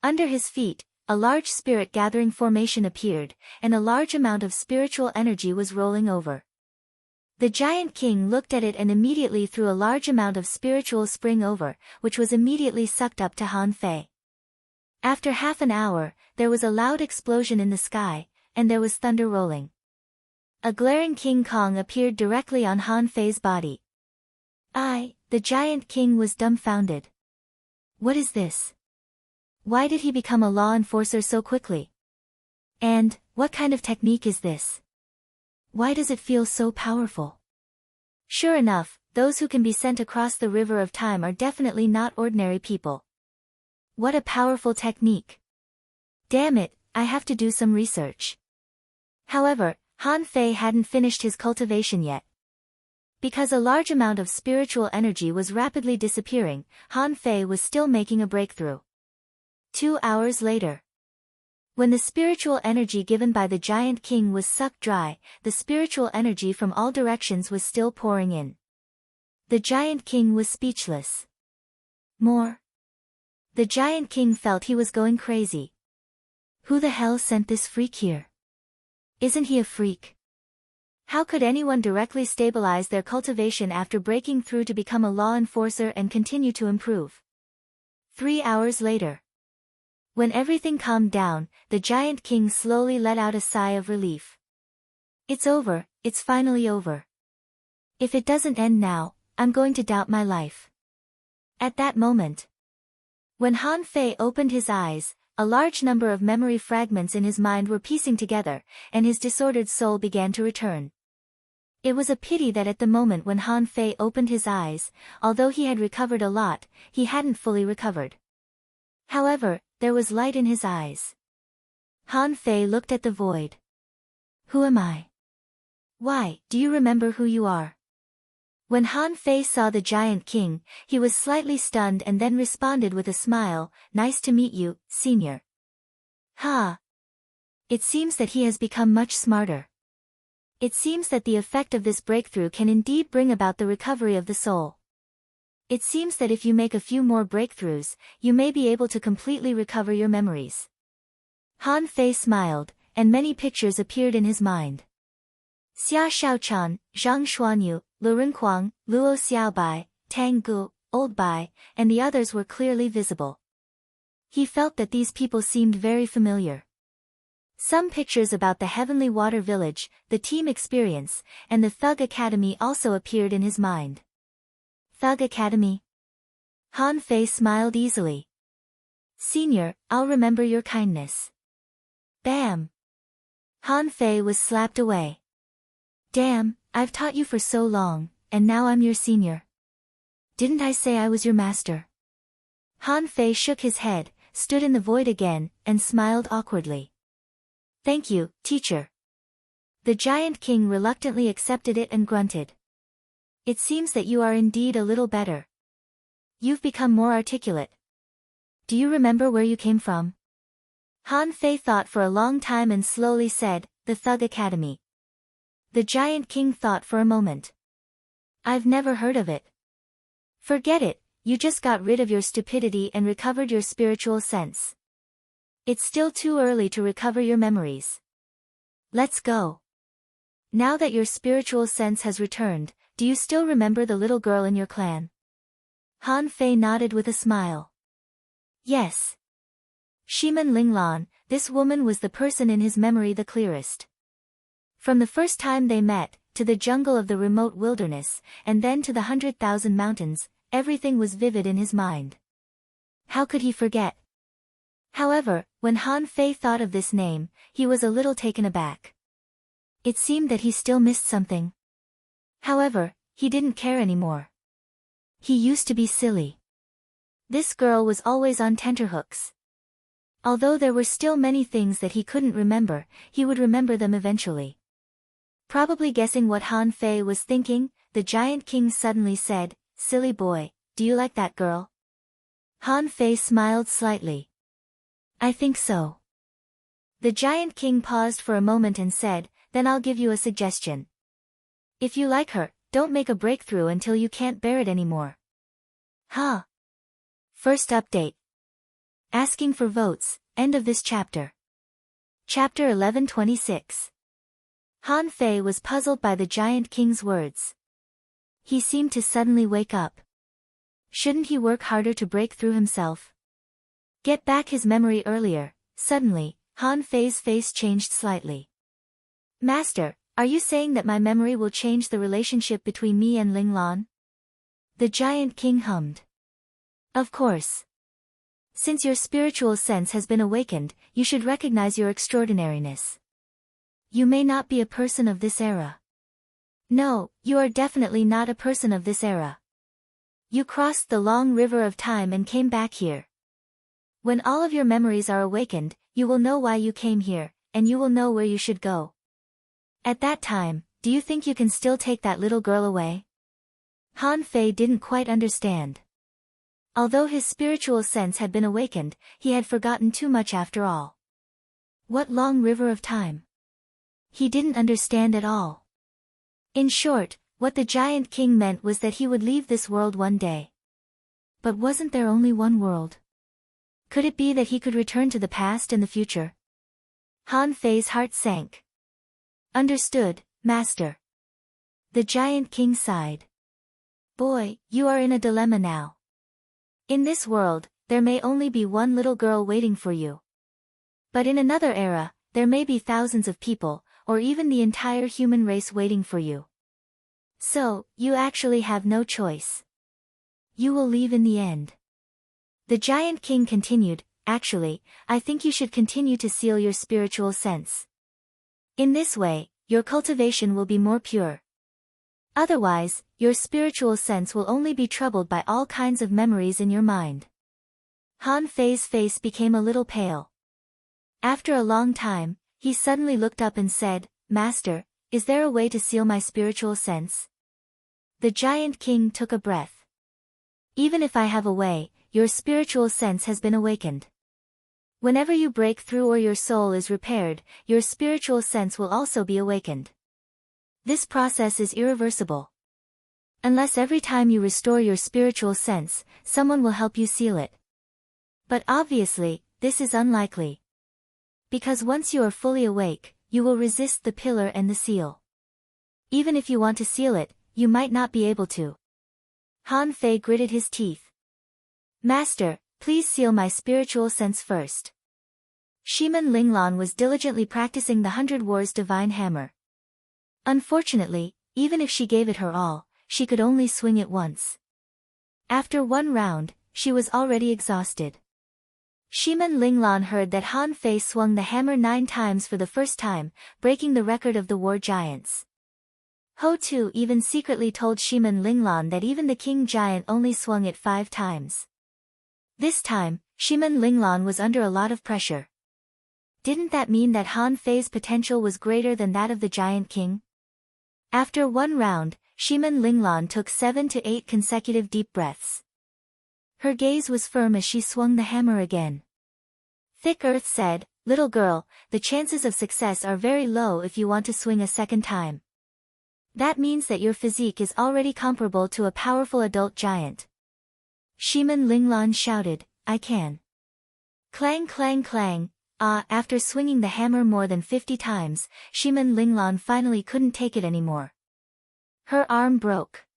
Under his feet, a large spirit gathering formation appeared, and a large amount of spiritual energy was rolling over. The Giant King looked at it and immediately threw a large amount of spiritual spring over, which was immediately sucked up to Han Fei. After half an hour, there was a loud explosion in the sky, and there was thunder rolling. A glaring King Kong appeared directly on Han Fei's body. The Giant King was dumbfounded. What is this? Why did he become a law enforcer so quickly? And, what kind of technique is this? Why does it feel so powerful? Sure enough, those who can be sent across the river of time are definitely not ordinary people. What a powerful technique. Damn it, I have to do some research. However, Han Fei hadn't finished his cultivation yet. Because a large amount of spiritual energy was rapidly disappearing, Han Fei was still making a breakthrough. 2 hours later. When the spiritual energy given by the Giant King was sucked dry, the spiritual energy from all directions was still pouring in. The Giant King was speechless. More. The Giant King felt he was going crazy. Who the hell sent this freak here? Isn't he a freak? How could anyone directly stabilize their cultivation after breaking through to become a law enforcer and continue to improve? 3 hours later. When everything calmed down, the Giant King slowly let out a sigh of relief. It's over, it's finally over. If it doesn't end now, I'm going to doubt my life. At that moment, when Han Fei opened his eyes, a large number of memory fragments in his mind were piecing together, and his disordered soul began to return. It was a pity that at the moment when Han Fei opened his eyes, although he had recovered a lot, he hadn't fully recovered. However, there was light in his eyes. Han Fei looked at the void. Who am I? Why, do you remember who you are? When Han Fei saw the Giant King, he was slightly stunned and then responded with a smile, nice to meet you, senior. Ha! It seems that he has become much smarter. It seems that the effect of this breakthrough can indeed bring about the recovery of the soul. It seems that if you make a few more breakthroughs, you may be able to completely recover your memories. Han Fei smiled, and many pictures appeared in his mind. Xia Shaochan, Zhang Xuanyu, Lu Renquang, Luo Xiaobai, Tang Gu, old by, and the others were clearly visible. He felt that these people seemed very familiar. Some pictures about the Heavenly Water Village, the team experience, and the Thug Academy also appeared in his mind. Thug Academy? Han Fei smiled easily. Senior, I'll remember your kindness. Bam! Han Fei was slapped away. Damn, I've taught you for so long, and now I'm your senior. Didn't I say I was your master? Han Fei shook his head, stood in the void again, and smiled awkwardly. Thank you, teacher. The Giant King reluctantly accepted it and grunted. It seems that you are indeed a little better. You've become more articulate. Do you remember where you came from? Han Fei thought for a long time and slowly said, the Thug Academy. The Giant King thought for a moment. I've never heard of it. Forget it, you just got rid of your stupidity and recovered your spiritual sense. It's still too early to recover your memories. Let's go. Now that your spiritual sense has returned, do you still remember the little girl in your clan? Han Fei nodded with a smile. Yes. Shiman Linglan, this woman was the person in his memory the clearest. From the first time they met, to the jungle of the remote wilderness, and then to the 100,000 mountains, everything was vivid in his mind. How could he forget? However, when Han Fei thought of this name, he was a little taken aback. It seemed that he still missed something. However, he didn't care anymore. He used to be silly. This girl was always on tenterhooks. Although there were still many things that he couldn't remember, he would remember them eventually. Probably guessing what Han Fei was thinking, the Giant King suddenly said, Silly boy, do you like that girl? Han Fei smiled slightly. I think so. The Giant King paused for a moment and said, Then I'll give you a suggestion. If you like her, don't make a breakthrough until you can't bear it anymore. Huh? First update. Asking for votes, end of this chapter. Chapter 1126. Han Fei was puzzled by the Giant King's words. He seemed to suddenly wake up. Shouldn't he work harder to break through himself? Get back his memory earlier. Suddenly, Han Fei's face changed slightly. Master, are you saying that my memory will change the relationship between me and Linglan? The Giant King hummed. Of course. Since your spiritual sense has been awakened, you should recognize your extraordinariness. You may not be a person of this era. No, you are definitely not a person of this era. You crossed the long river of time and came back here. When all of your memories are awakened, you will know why you came here, and you will know where you should go. At that time, do you think you can still take that little girl away? Han Fei didn't quite understand. Although his spiritual sense had been awakened, he had forgotten too much after all. What long river of time? He didn't understand at all. In short, what the Giant King meant was that he would leave this world one day. But wasn't there only one world? Could it be that he could return to the past and the future? Han Fei's heart sank. Understood, Master. The Giant King sighed. Boy, you are in a dilemma now. In this world, there may only be one little girl waiting for you. But in another era, there may be thousands of people, or even the entire human race waiting for you. So, you actually have no choice. You will leave in the end. The Giant King continued, Actually, I think you should continue to seal your spiritual sense. In this way, your cultivation will be more pure. Otherwise, your spiritual sense will only be troubled by all kinds of memories in your mind. Han Fei's face became a little pale. After a long time, he suddenly looked up and said, Master, is there a way to seal my spiritual sense? The Giant King took a breath. Even if I have a way, your spiritual sense has been awakened. Whenever you break through or your soul is repaired, your spiritual sense will also be awakened. This process is irreversible. Unless every time you restore your spiritual sense, someone will help you seal it. But obviously, this is unlikely. Because once you are fully awake, you will resist the pillar and the seal. Even if you want to seal it, you might not be able to. Han Fei gritted his teeth. Master, please seal my spiritual sense first. Shiman Linglan was diligently practicing the 100 Wars divine hammer. Unfortunately, even if she gave it her all, she could only swing it once. After one round, she was already exhausted. Shiman Linglan heard that Han Fei swung the hammer 9 times for the first time, breaking the record of the war giants. Ho Tu even secretly told Shiman Linglan that even the king giant only swung it 5 times. This time, Shiman Linglan was under a lot of pressure. Didn't that mean that Han Fei's potential was greater than that of the giant king? After one round, Shiman Linglan took 7 to 8 consecutive deep breaths. Her gaze was firm as she swung the hammer again. Thick Earth said, "Little girl, the chances of success are very low if you want to swing a second time. That means that your physique is already comparable to a powerful adult giant." Shiman Linglan shouted, "I can." Clang clang clang. After swinging the hammer more than 50 times, Shiman Linglan finally couldn't take it anymore. Her arm broke.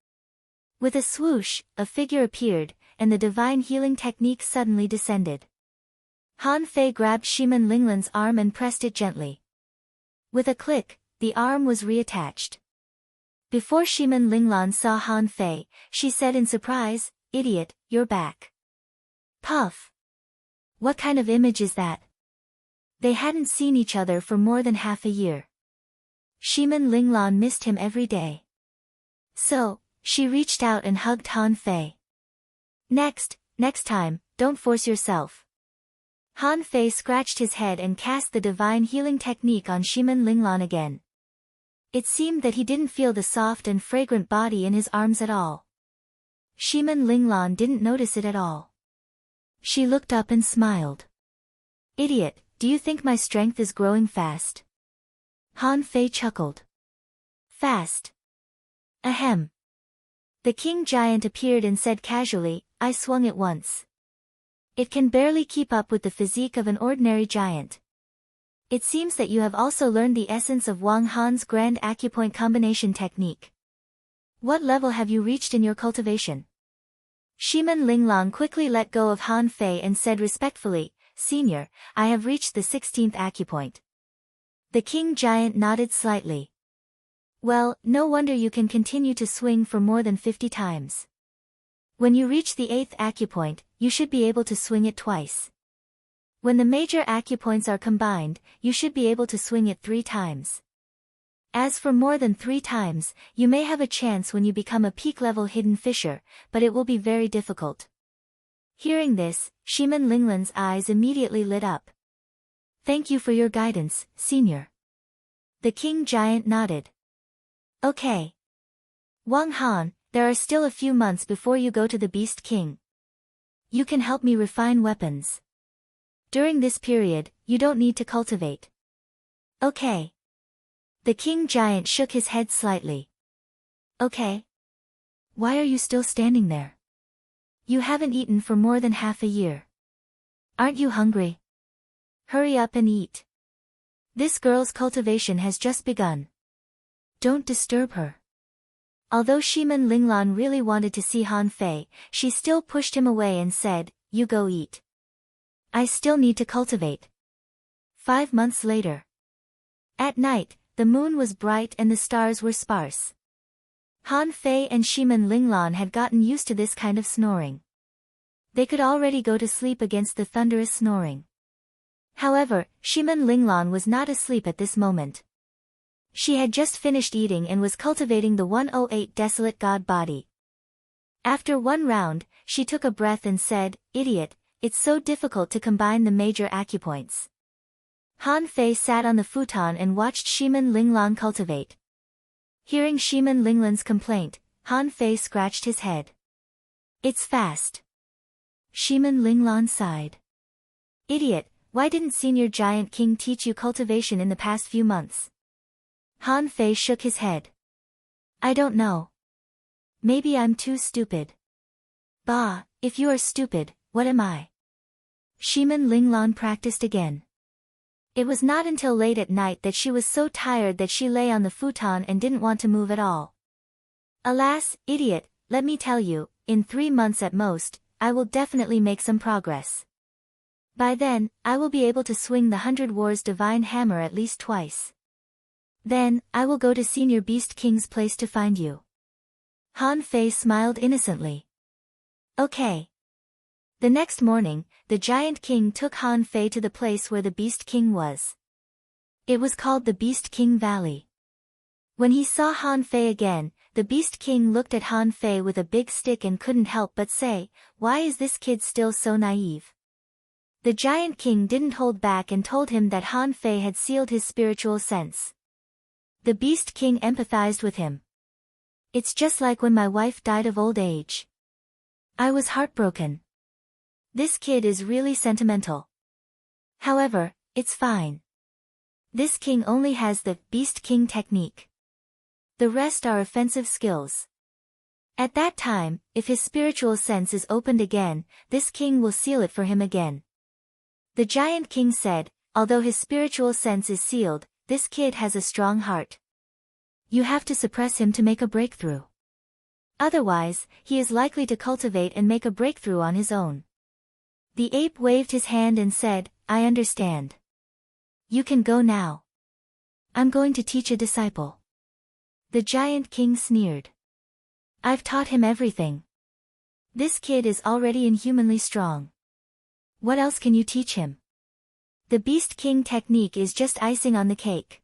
With a swoosh, a figure appeared, and the divine healing technique suddenly descended. Han Fei grabbed Shiman Linglan's arm and pressed it gently. With a click, the arm was reattached. Before Shiman Linglan saw Han Fei, she said in surprise, "Idiot, you're back." Puff. What kind of image is that? They hadn't seen each other for more than half a year. Shiman Linglan missed him every day. So, she reached out and hugged Han Fei. Next time, don't force yourself." Han Fei scratched his head and cast the divine healing technique on Shiman Linglan again. It seemed that he didn't feel the soft and fragrant body in his arms at all. Shiman Linglan didn't notice it at all. She looked up and smiled. "Idiot, do you think my strength is growing fast?" Han Fei chuckled. "Fast? Ahem." The king giant appeared and said casually, "I swung it once. It can barely keep up with the physique of an ordinary giant. It seems that you have also learned the essence of Wang Han's grand acupoint combination technique. What level have you reached in your cultivation?" Shiman Linglan quickly let go of Han Fei and said respectfully, "Senior, I have reached the 16th acupoint." The king giant nodded slightly. "Well, no wonder you can continue to swing for more than 50 times. When you reach the 8th acupoint, you should be able to swing it twice. When the major acupoints are combined, you should be able to swing it 3 times. As for more than 3 times, you may have a chance when you become a peak-level hidden fisher, but it will be very difficult." Hearing this, Shiman Linglan's eyes immediately lit up. "Thank you for your guidance, senior." The king giant nodded. "Okay. Wang Han, there are still a few months before you go to the Beast King. You can help me refine weapons. During this period, you don't need to cultivate." "Okay." The king giant shook his head slightly. "Okay. Why are you still standing there? You haven't eaten for more than half a year. Aren't you hungry? Hurry up and eat. This girl's cultivation has just begun. Don't disturb her." Although Shiman Linglan really wanted to see Han Fei, she still pushed him away and said, "You go eat. I still need to cultivate." 5 months later. At night, the moon was bright and the stars were sparse. Han Fei and Shiman Linglan had gotten used to this kind of snoring. They could already go to sleep against the thunderous snoring. However, Shiman Linglan was not asleep at this moment. She had just finished eating and was cultivating the 108 Desolate God body. After one round, she took a breath and said, "Idiot, it's so difficult to combine the major acupoints." Han Fei sat on the futon and watched Shiman Linglan cultivate. Hearing Shiman Linglan's complaint, Han Fei scratched his head. "It's fast." Shiman Linglan sighed. "Idiot, why didn't Senior Giant King teach you cultivation in the past few months?" Han Fei shook his head. "I don't know. Maybe I'm too stupid." "Bah, if you are stupid, what am I?" Shiman Linglan practiced again. It was not until late at night that she was so tired that she lay on the futon and didn't want to move at all. "Alas, idiot, let me tell you, in 3 months at most, I will definitely make some progress. By then, I will be able to swing the 100 Wars divine hammer at least twice. Then, I will go to Senior Beast King's place to find you. Han Fei smiled innocently. Okay. The next morning, the Giant King took Han Fei to the place where the Beast King was. It was called the Beast King Valley. When he saw Han Fei again, the Beast King looked at Han Fei with a big stick and couldn't help but say, "Why is this kid still so naive?" The Giant King didn't hold back and told him that Han Fei had sealed his spiritual sense. The Beast King empathized with him. "It's just like when my wife died of old age. I was heartbroken. This kid is really sentimental. However, it's fine. This king only has the Beast King technique. The rest are offensive skills. At that time, if his spiritual sense is opened again, this king will seal it for him again." The Giant King said, "Although his spiritual sense is sealed, this kid has a strong heart. You have to suppress him to make a breakthrough. Otherwise, he is likely to cultivate and make a breakthrough on his own." The ape waved his hand and said, "I understand. You can go now. I'm going to teach a disciple." The Giant King sneered. "I've taught him everything. This kid is already inhumanly strong. What else can you teach him? The Beast King technique is just icing on the cake."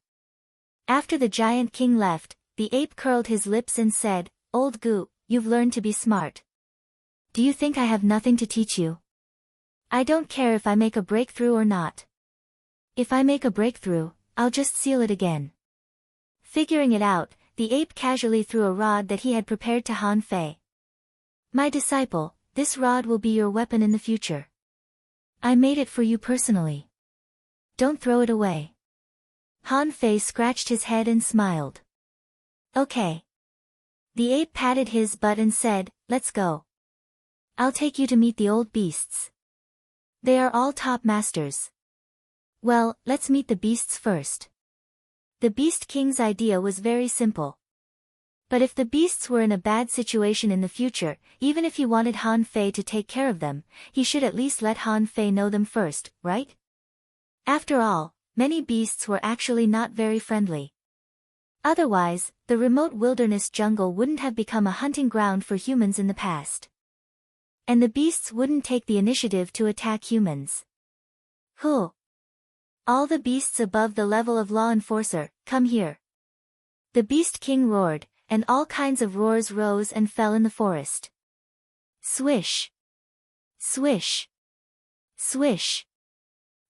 After the Giant King left, the ape curled his lips and said, "Old Goo, you've learned to be smart. Do you think I have nothing to teach you? I don't care if I make a breakthrough or not. If I make a breakthrough, I'll just seal it again." Figuring it out, the ape casually threw a rod that he had prepared to Han Fei. "My disciple, this rod will be your weapon in the future. I made it for you personally. Don't throw it away." Han Fei scratched his head and smiled. "Okay." The ape patted his butt and said, "Let's go. I'll take you to meet the old beasts. They are all top masters." "Well, let's meet the beasts first." The Beast King's idea was very simple. But if the beasts were in a bad situation in the future, even if he wanted Han Fei to take care of them, he should at least let Han Fei know them first, right? After all, many beasts were actually not very friendly. Otherwise, the remote wilderness jungle wouldn't have become a hunting ground for humans in the past. And the beasts wouldn't take the initiative to attack humans. Who? All the beasts above the level of law enforcer, come here. The Beast King roared, and all kinds of roars rose and fell in the forest. Swish! Swish! Swish!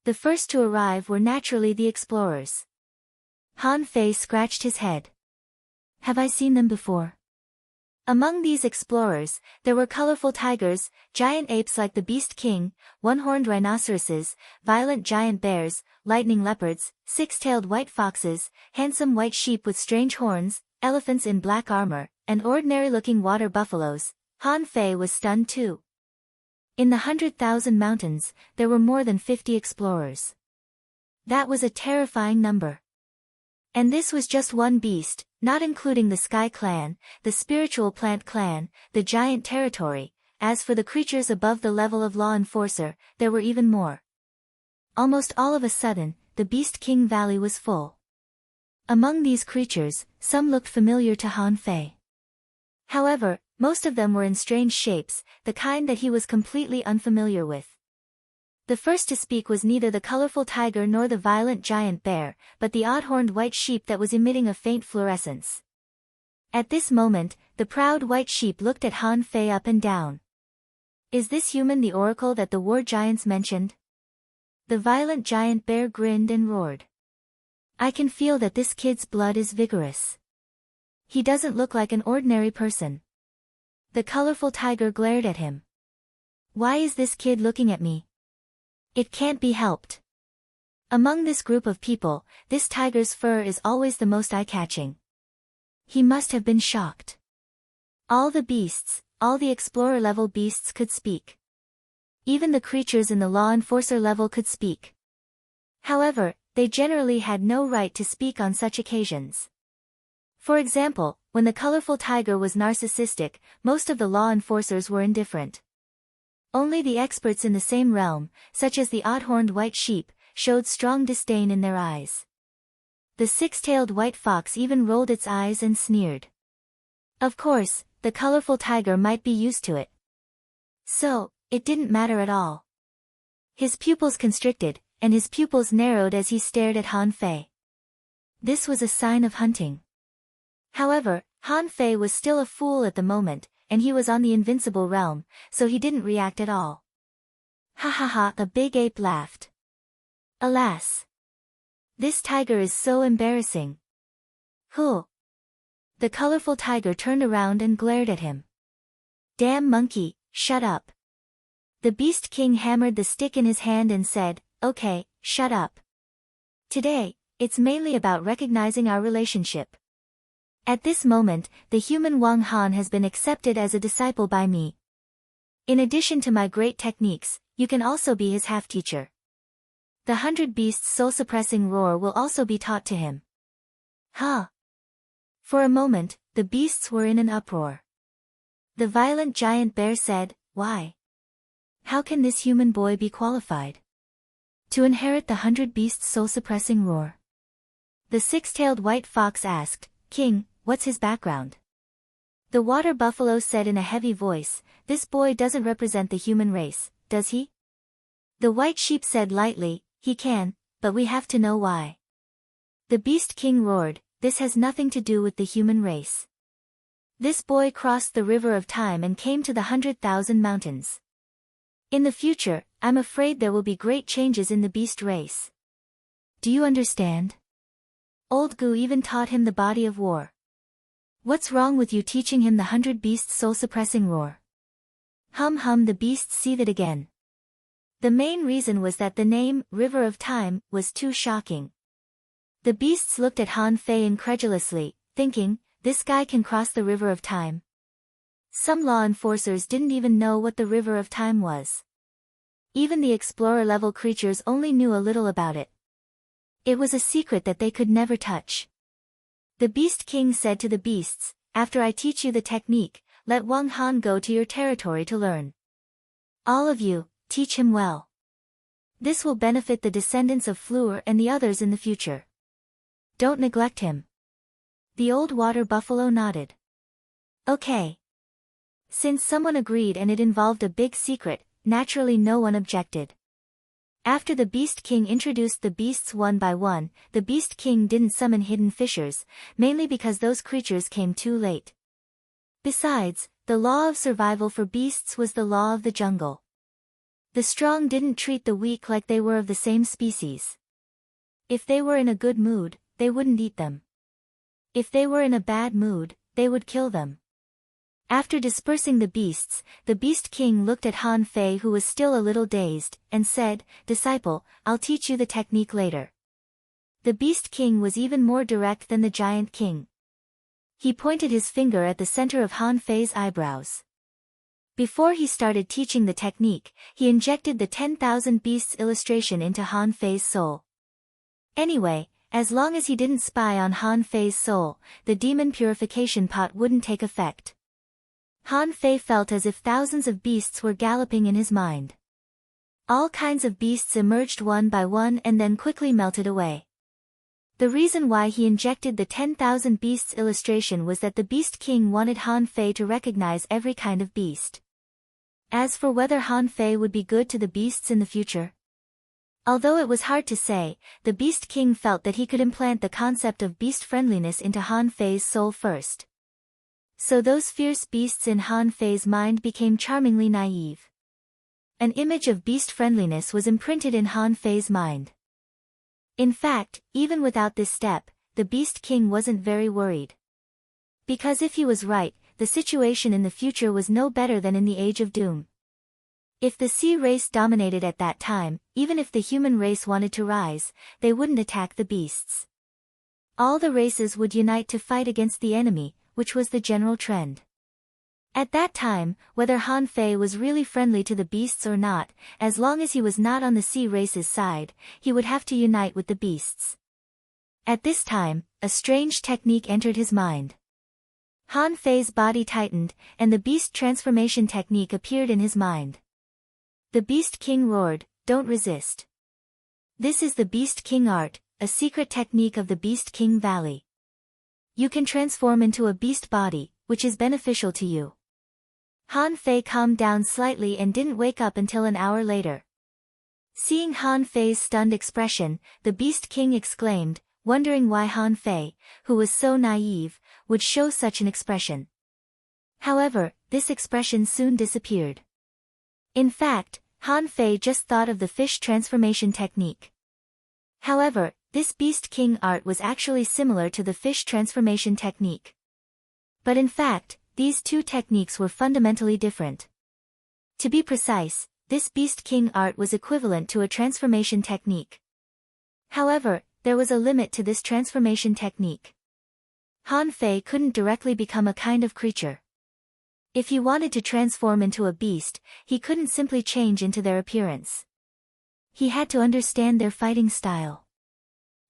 The first to arrive were naturally the explorers. Han Fei scratched his head. Have I seen them before? Among these explorers, there were colorful tigers, giant apes like the Beast King, one-horned rhinoceroses, violent giant bears, lightning leopards, six-tailed white foxes, handsome white sheep with strange horns, elephants in black armor, and ordinary-looking water buffaloes. Han Fei was stunned too. In the 100,000 mountains, there were more than 50 explorers. That was a terrifying number. And this was just one beast, not including the Sky Clan, the Spiritual Plant Clan, the Giant Territory. As for the creatures above the level of Law Enforcer, there were even more. Almost all of a sudden, the Beast King Valley was full. Among these creatures, some looked familiar to Han Fei. However, most of them were in strange shapes, the kind that he was completely unfamiliar with. The first to speak was neither the colorful tiger nor the violent giant bear, but the odd-horned white sheep that was emitting a faint fluorescence. At this moment, the proud white sheep looked at Han Fei up and down. Is this human the oracle that the war giants mentioned? The violent giant bear grinned and roared. I can feel that this kid's blood is vigorous. He doesn't look like an ordinary person. The colorful tiger glared at him. Why is this kid looking at me? It can't be helped. Among this group of people, this tiger's fur is always the most eye-catching. He must have been shocked. All the beasts, all the explorer-level beasts could speak. Even the creatures in the law enforcer level could speak. However, they generally had no right to speak on such occasions. For example, when the colorful tiger was narcissistic, most of the law enforcers were indifferent. Only the experts in the same realm, such as the odd-horned white sheep, showed strong disdain in their eyes. The six-tailed white fox even rolled its eyes and sneered. Of course, the colorful tiger might be used to it. So, it didn't matter at all. His pupils constricted, and his pupils narrowed as he stared at Han Fei. This was a sign of hunting. However, Han Fei was still a fool at the moment, and he was on the invincible realm, so he didn't react at all. Ha ha ha, the big ape laughed. Alas! This tiger is so embarrassing. Who? The colorful tiger turned around and glared at him. Damn monkey, shut up. The Beast King hammered the stick in his hand and said, Okay, shut up. Today, it's mainly about recognizing our relationship. At this moment, the human Wang Han has been accepted as a disciple by me. In addition to my great techniques, you can also be his half-teacher. The 100 Beasts' soul-suppressing roar will also be taught to him. Huh? For a moment, the beasts were in an uproar. The violent giant bear said, Why? How can this human boy be qualified to inherit the 100 Beasts' soul-suppressing roar? The six-tailed white fox asked, King, what's his background? The water buffalo said in a heavy voice, This boy doesn't represent the human race, does he? The white sheep said lightly, He can, but we have to know why. The Beast King roared, This has nothing to do with the human race. This boy crossed the river of time and came to the 100,000 mountains. In the future, I'm afraid there will be great changes in the beast race. Do you understand? Old Gu even taught him the body of war. What's wrong with you teaching him the 100 Beasts' soul-suppressing roar? Hum, the beasts seethed again. The main reason was that the name, River of Time, was too shocking. The beasts looked at Han Fei incredulously, thinking, This guy can cross the River of Time. Some law enforcers didn't even know what the River of Time was. Even the explorer-level creatures only knew a little about it. It was a secret that they could never touch. The Beast King said to the beasts, After I teach you the technique, let Wang Han go to your territory to learn. All of you, teach him well. This will benefit the descendants of Fleur and the others in the future. Don't neglect him. The old water buffalo nodded. Okay. Since someone agreed and it involved a big secret, naturally no one objected. After the Beast King introduced the beasts one by one, the Beast King didn't summon hidden fissures, mainly because those creatures came too late. Besides, the law of survival for beasts was the law of the jungle. The strong didn't treat the weak like they were of the same species. If they were in a good mood, they wouldn't eat them. If they were in a bad mood, they would kill them. After dispersing the beasts, the Beast King looked at Han Fei, who was still a little dazed, and said, Disciple, I'll teach you the technique later. The Beast King was even more direct than the Giant King. He pointed his finger at the center of Han Fei's eyebrows. Before he started teaching the technique, he injected the 10,000 beasts illustration into Han Fei's soul. Anyway, as long as he didn't spy on Han Fei's soul, the demon purification pot wouldn't take effect. Han Fei felt as if thousands of beasts were galloping in his mind. All kinds of beasts emerged one by one and then quickly melted away. The reason why he injected the 10,000 beasts illustration was that the Beast King wanted Han Fei to recognize every kind of beast. As for whether Han Fei would be good to the beasts in the future, although it was hard to say, the Beast King felt that he could implant the concept of beast friendliness into Han Fei's soul first. So those fierce beasts in Han Fei's mind became charmingly naive. An image of beast friendliness was imprinted in Han Fei's mind. In fact, even without this step, the Beast King wasn't very worried. Because if he was right, the situation in the future was no better than in the Age of Doom. If the sea race dominated at that time, even if the human race wanted to rise, they wouldn't attack the beasts. All the races would unite to fight against the enemy, which was the general trend. At that time, whether Han Fei was really friendly to the beasts or not, as long as he was not on the sea race's side, he would have to unite with the beasts. At this time, a strange technique entered his mind. Han Fei's body tightened, and the beast transformation technique appeared in his mind. The Beast King roared, "Don't resist. This is the Beast King art, a secret technique of the Beast King Valley. You can transform into a beast body, which is beneficial to you." Han Fei calmed down slightly and didn't wake up until an hour later. Seeing Han Fei's stunned expression, the Beast King exclaimed, wondering why Han Fei, who was so naive, would show such an expression. However, this expression soon disappeared. In fact, Han Fei just thought of the fish transformation technique. However, this Beast King art was actually similar to the fish transformation technique. But in fact, these two techniques were fundamentally different. To be precise, this Beast King art was equivalent to a transformation technique. However, there was a limit to this transformation technique. Han Fei couldn't directly become a kind of creature. If he wanted to transform into a beast, he couldn't simply change into their appearance. He had to understand their fighting style.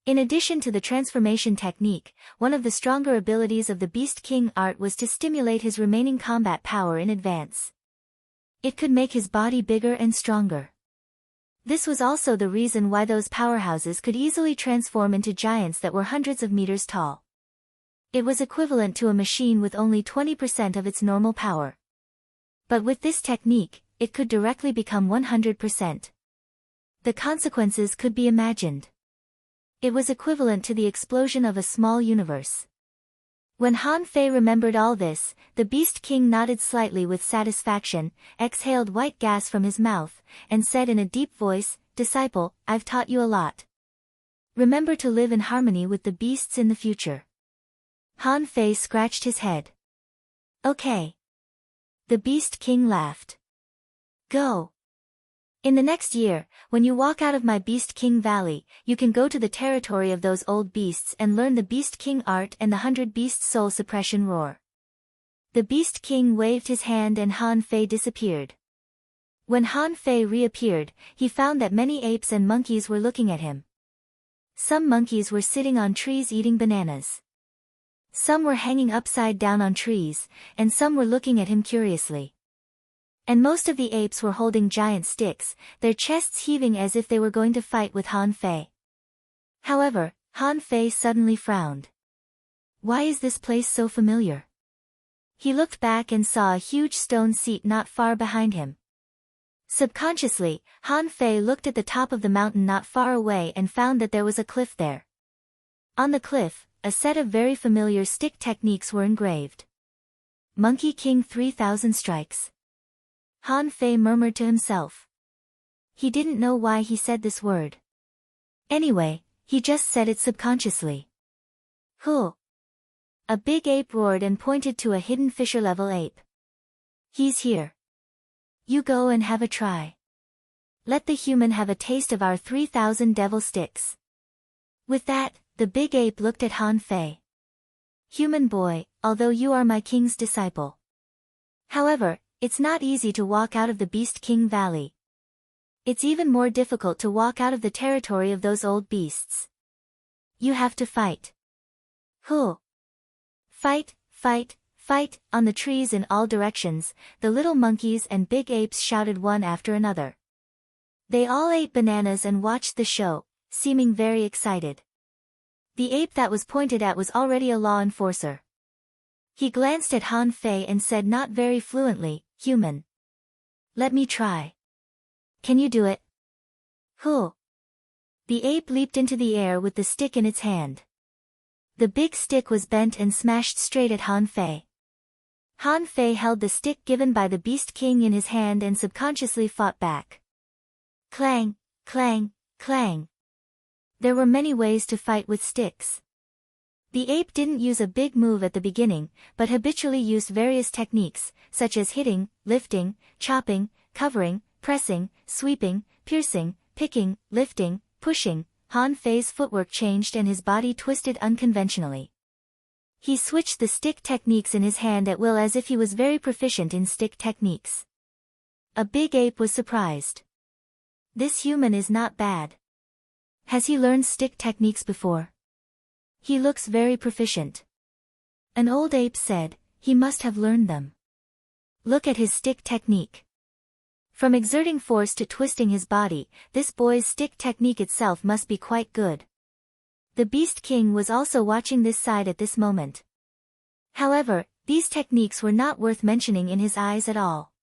In addition to the transformation technique, one of the stronger abilities of the Beast King art was to stimulate his remaining combat power in advance. It could make his body bigger and stronger. This was also the reason why those powerhouses could easily transform into giants that were hundreds of meters tall. It was equivalent to a machine with only 20% of its normal power. But with this technique, it could directly become 100%. The consequences could be imagined. It was equivalent to the explosion of a small universe. When Han Fei remembered all this, the Beast King nodded slightly with satisfaction, exhaled white gas from his mouth, and said in a deep voice, "Disciple, I've taught you a lot. Remember to live in harmony with the beasts in the future." Han Fei scratched his head. "Okay." The Beast King laughed. "Go. In the next year, when you walk out of my Beast King Valley, you can go to the territory of those old beasts and learn the Beast King art and the 100 Beast Soul Suppression Roar." The Beast King waved his hand and Han Fei disappeared. When Han Fei reappeared, he found that many apes and monkeys were looking at him. Some monkeys were sitting on trees eating bananas. Some were hanging upside down on trees, and some were looking at him curiously. And most of the apes were holding giant sticks, their chests heaving as if they were going to fight with Han Fei. However, Han Fei suddenly frowned. Why is this place so familiar? He looked back and saw a huge stone seat not far behind him. Subconsciously, Han Fei looked at the top of the mountain not far away and found that there was a cliff there. On the cliff, a set of very familiar stick techniques were engraved. "Monkey King 3000 strikes." Han Fei murmured to himself. He didn't know why he said this word. Anyway, he just said it subconsciously. "Huh." A big ape roared and pointed to a hidden fisher-level ape. "He's here. You go and have a try. Let the human have a taste of our 3000 devil sticks." With that, the big ape looked at Han Fei. "Human boy, although you are my king's disciple. However, it's not easy to walk out of the Beast King Valley. It's even more difficult to walk out of the territory of those old beasts. You have to fight." "Huh." Fight, fight, fight, on the trees in all directions, the little monkeys and big apes shouted one after another. They all ate bananas and watched the show, seeming very excited. The ape that was pointed at was already a law enforcer. He glanced at Han Fei and said not very fluently, "Human. Let me try. Can you do it?" "Huh." The ape leaped into the air with the stick in its hand. The big stick was bent and smashed straight at Han Fei. Han Fei held the stick given by the Beast King in his hand and subconsciously fought back. Clang, clang, clang. There were many ways to fight with sticks. The ape didn't use a big move at the beginning, but habitually used various techniques, such as hitting, lifting, chopping, covering, pressing, sweeping, piercing, picking, lifting, pushing. Han Fei's footwork changed and his body twisted unconventionally. He switched the stick techniques in his hand at will as if he was very proficient in stick techniques. A big ape was surprised. This human is not bad. Has he learned stick techniques before? He looks very proficient. An old ape said, he must have learned them. Look at his stick technique. From exerting force to twisting his body, this boy's stick technique itself must be quite good. The Beast King was also watching this side at this moment. However, these techniques were not worth mentioning in his eyes at all.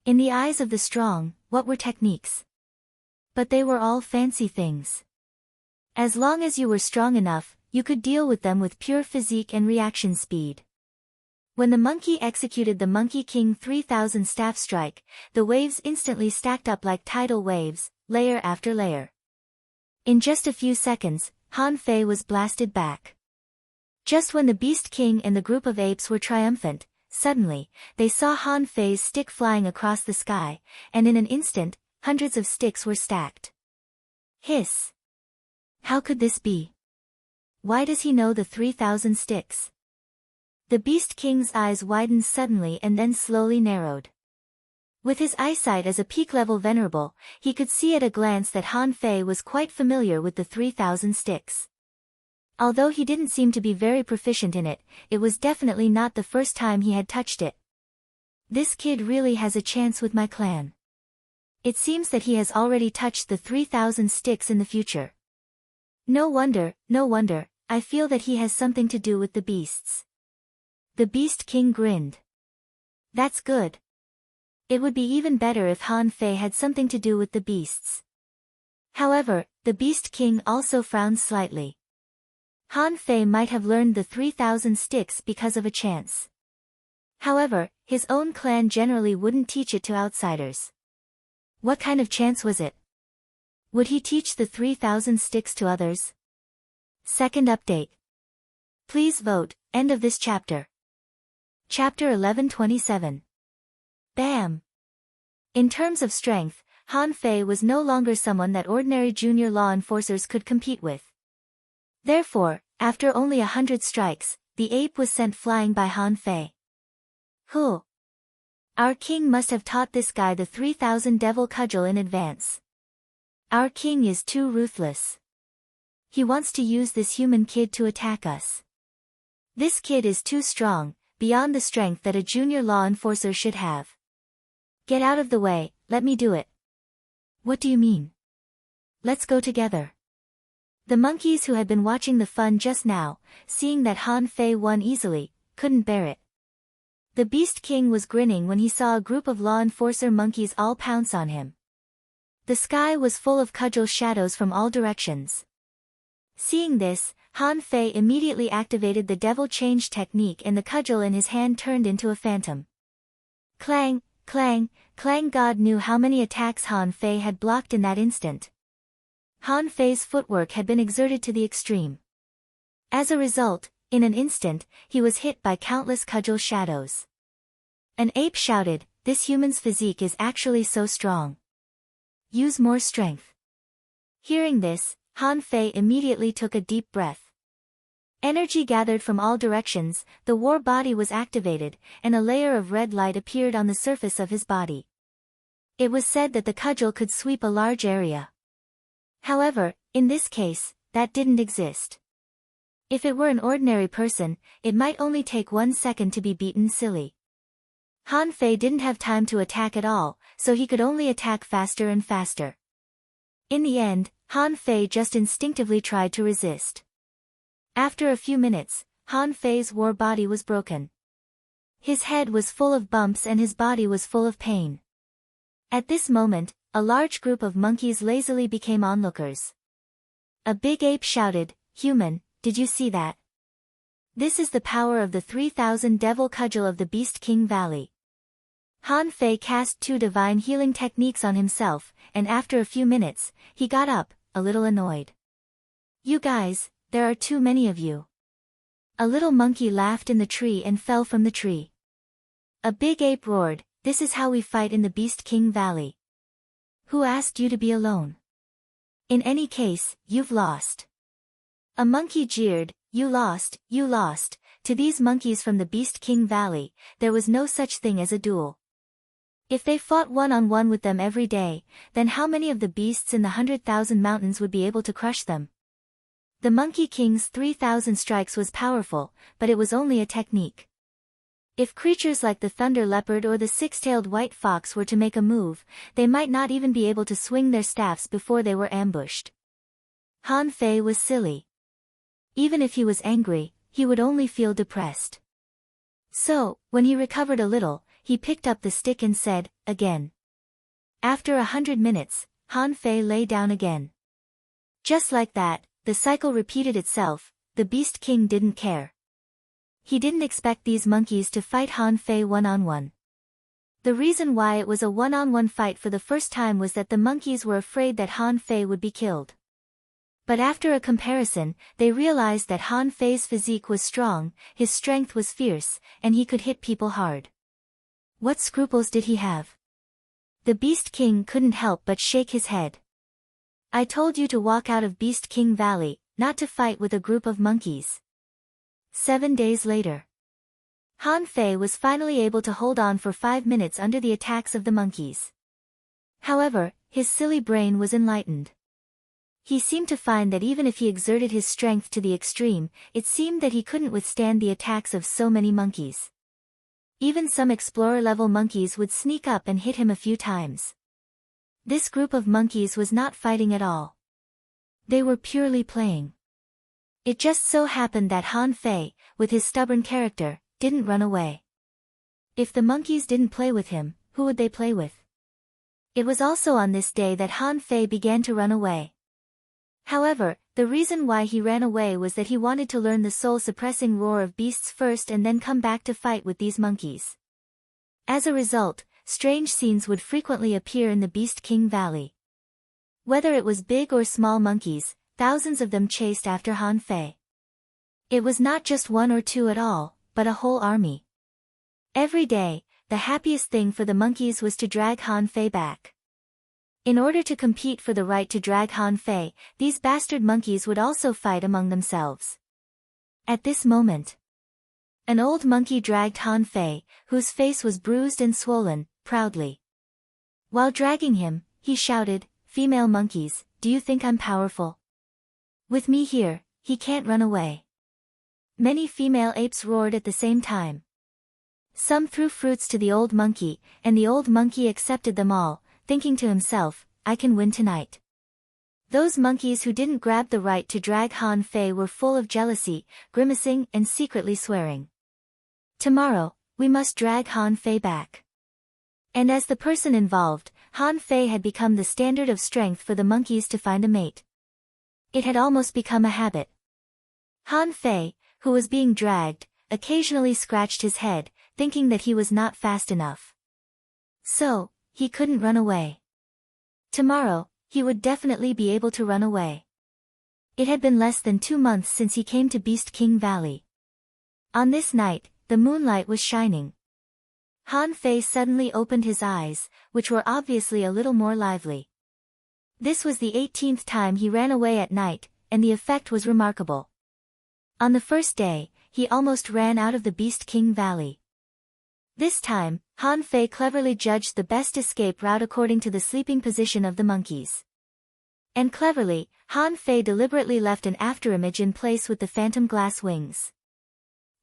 In the eyes of the strong, what were techniques? But they were all fancy things. As long as you were strong enough, you could deal with them with pure physique and reaction speed. When the monkey executed the Monkey King 3000 staff strike, the waves instantly stacked up like tidal waves, layer after layer. In just a few seconds, Han Fei was blasted back. Just when the Beast King and the group of apes were triumphant, suddenly, they saw Han Fei's stick flying across the sky, and in an instant, hundreds of sticks were stacked. Hiss! How could this be? Why does he know the 3000 sticks? The Beast King's eyes widened suddenly and then slowly narrowed. With his eyesight as a peak-level venerable, he could see at a glance that Han Fei was quite familiar with the 3000 sticks. Although he didn't seem to be very proficient in it, it was definitely not the first time he had touched it. This kid really has a chance with my clan. It seems that he has already touched the 3000 sticks in the future. No wonder, I feel that he has something to do with the beasts. The Beast King grinned. That's good. It would be even better if Han Fei had something to do with the beasts. However, the Beast King also frowned slightly. Han Fei might have learned the 3000 sticks because of a chance. However, his own clan generally wouldn't teach it to outsiders. What kind of chance was it? Would he teach the 3000 sticks to others? Second update. Please vote, end of this chapter. Chapter 1127. Bam! In terms of strength, Han Fei was no longer someone that ordinary junior law enforcers could compete with. Therefore, after only 100 strikes, the ape was sent flying by Han Fei. Whew! Our king must have taught this guy the 3000 devil cudgel in advance. Our king is too ruthless. He wants to use this human kid to attack us. This kid is too strong, beyond the strength that a junior law enforcer should have. Get out of the way, let me do it. What do you mean? Let's go together. The monkeys who had been watching the fun just now, seeing that Han Fei won easily, couldn't bear it. The Beast King was grinning when he saw a group of law enforcer monkeys all pounce on him. The sky was full of cudgel shadows from all directions. Seeing this, Han Fei immediately activated the devil change technique and the cudgel in his hand turned into a phantom. Clang, clang, clang. God knew how many attacks Han Fei had blocked in that instant. Han Fei's footwork had been exerted to the extreme. As a result, in an instant, he was hit by countless cudgel shadows. An ape shouted, "This human's physique is actually so strong. Use more strength." Hearing this, Han Fei immediately took a deep breath. Energy gathered from all directions, the war body was activated, and a layer of red light appeared on the surface of his body. It was said that the cudgel could sweep a large area. However, in this case, that didn't exist. If it were an ordinary person, it might only take 1 second to be beaten silly. Han Fei didn't have time to attack at all, so he could only attack faster and faster. In the end, Han Fei just instinctively tried to resist. After a few minutes, Han Fei's war body was broken. His head was full of bumps and his body was full of pain. At this moment, a large group of monkeys lazily became onlookers. A big ape shouted, "Human, did you see that? This is the power of the 3000 devil cudgel of the Beast King Valley." Han Fei cast 2 divine healing techniques on himself, and after a few minutes, he got up, a little annoyed. "You guys, there are too many of you." A little monkey laughed in the tree and fell from the tree. A big ape roared, "This is how we fight in the Beast King Valley. Who asked you to be alone? In any case, you've lost." A monkey jeered, you lost." To these monkeys from the Beast King Valley, there was no such thing as a duel. If they fought one-on-one with them every day, then how many of the beasts in the 100,000 mountains would be able to crush them? The Monkey King's 3,000 strikes was powerful, but it was only a technique. If creatures like the thunder leopard or the six-tailed white fox were to make a move, they might not even be able to swing their staffs before they were ambushed. Han Fei was silly. Even if he was angry, he would only feel depressed. So, when he recovered a little, he picked up the stick and said, "Again." After 100 minutes, Han Fei lay down again. Just like that, the cycle repeated itself. The Beast King didn't care. He didn't expect these monkeys to fight Han Fei one-on-one. The reason why it was a one-on-one fight for the first time was that the monkeys were afraid that Han Fei would be killed. But after a comparison, they realized that Han Fei's physique was strong, his strength was fierce, and he could hit people hard. What scruples did he have? The Beast King couldn't help but shake his head. "I told you to walk out of Beast King Valley, not to fight with a group of monkeys." 7 days later. Han Fei was finally able to hold on for 5 minutes under the attacks of the monkeys. However, his silly brain was enlightened. He seemed to find that even if he exerted his strength to the extreme, it seemed that he couldn't withstand the attacks of so many monkeys. Even some explorer-level monkeys would sneak up and hit him a few times. This group of monkeys was not fighting at all. They were purely playing. It just so happened that Han Fei, with his stubborn character, didn't run away. If the monkeys didn't play with him, who would they play with? It was also on this day that Han Fei began to run away. However, the reason why he ran away was that he wanted to learn the soul-suppressing roar of beasts first and then come back to fight with these monkeys. As a result, strange scenes would frequently appear in the Beast King Valley. Whether it was big or small monkeys, thousands of them chased after Han Fei. It was not just one or two at all, but a whole army. Every day, the happiest thing for the monkeys was to drag Han Fei back. In order to compete for the right to drag Han Fei, these bastard monkeys would also fight among themselves. At this moment, an old monkey dragged Han Fei, whose face was bruised and swollen, proudly. While dragging him, he shouted, "Female monkeys, do you think I'm powerful? With me here, he can't run away." Many female apes roared at the same time. Some threw fruits to the old monkey, and the old monkey accepted them all, thinking to himself, "I can win tonight." Those monkeys who didn't grab the right to drag Han Fei were full of jealousy, grimacing and secretly swearing. "Tomorrow, we must drag Han Fei back." And as the person involved, Han Fei had become the standard of strength for the monkeys to find a mate. It had almost become a habit. Han Fei, who was being dragged, occasionally scratched his head, thinking that he was not fast enough. So, he couldn't run away. Tomorrow, he would definitely be able to run away. It had been less than 2 months since he came to Beast King Valley. On this night, the moonlight was shining. Han Fei suddenly opened his eyes, which were obviously a little more lively. This was the 18th time he ran away at night, and the effect was remarkable. On the first day, he almost ran out of the Beast King Valley. This time, Han Fei cleverly judged the best escape route according to the sleeping position of the monkeys. And cleverly, Han Fei deliberately left an afterimage in place with the phantom glass wings.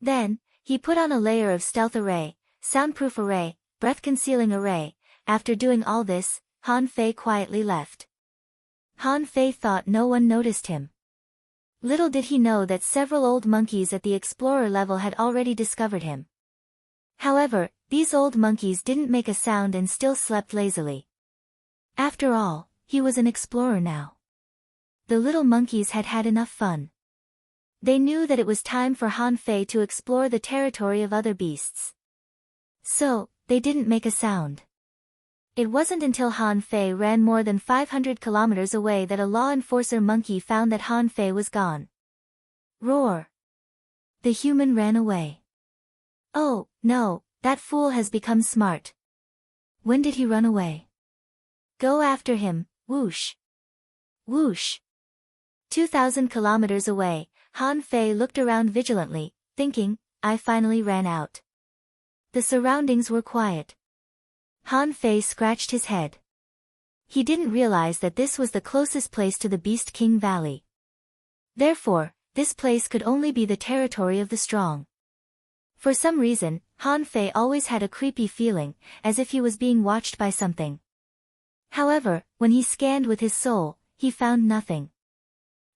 Then, he put on a layer of stealth array, soundproof array, breath-concealing array. After doing all this, Han Fei quietly left. Han Fei thought no one noticed him. Little did he know that several old monkeys at the explorer level had already discovered him. However, these old monkeys didn't make a sound and still slept lazily. After all, he was an explorer now. The little monkeys had had enough fun. They knew that it was time for Han Fei to explore the territory of other beasts. So, they didn't make a sound. It wasn't until Han Fei ran more than 500 kilometers away that a law enforcer monkey found that Han Fei was gone. Roar! The human ran away. Oh, no, that fool has become smart. When did he run away? Go after him, whoosh! Whoosh! 2,000 kilometers away, Han Fei looked around vigilantly, thinking, I finally ran out. The surroundings were quiet. Han Fei scratched his head. He didn't realize that this was the closest place to the Beast King Valley. Therefore, this place could only be the territory of the strong. For some reason, Han Fei always had a creepy feeling, as if he was being watched by something. However, when he scanned with his soul, he found nothing.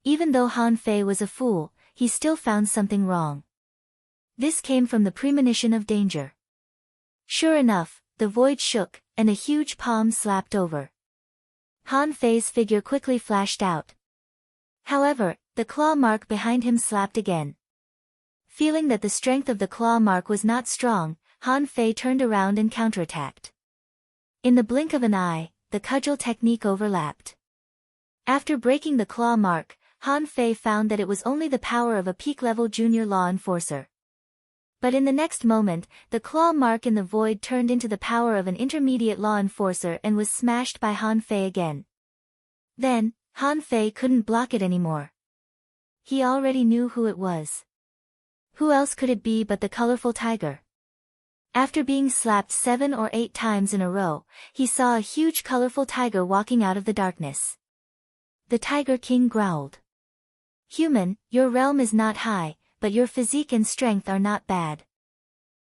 Even though Han Fei was a fool, he still found something wrong. This came from the premonition of danger. Sure enough, the void shook, and a huge palm slapped over. Han Fei's figure quickly flashed out. However, the claw mark behind him slapped again. Feeling that the strength of the claw mark was not strong, Han Fei turned around and counterattacked. In the blink of an eye, the cudgel technique overlapped. After breaking the claw mark, Han Fei found that it was only the power of a peak-level junior law enforcer. But in the next moment, the claw mark in the void turned into the power of an intermediate law enforcer and was smashed by Han Fei again. Then, Han Fei couldn't block it anymore. He already knew who it was. Who else could it be but the colorful tiger? After being slapped 7 or 8 times in a row, he saw a huge colorful tiger walking out of the darkness. The Tiger King growled. "Human, your realm is not high, but your physique and strength are not bad.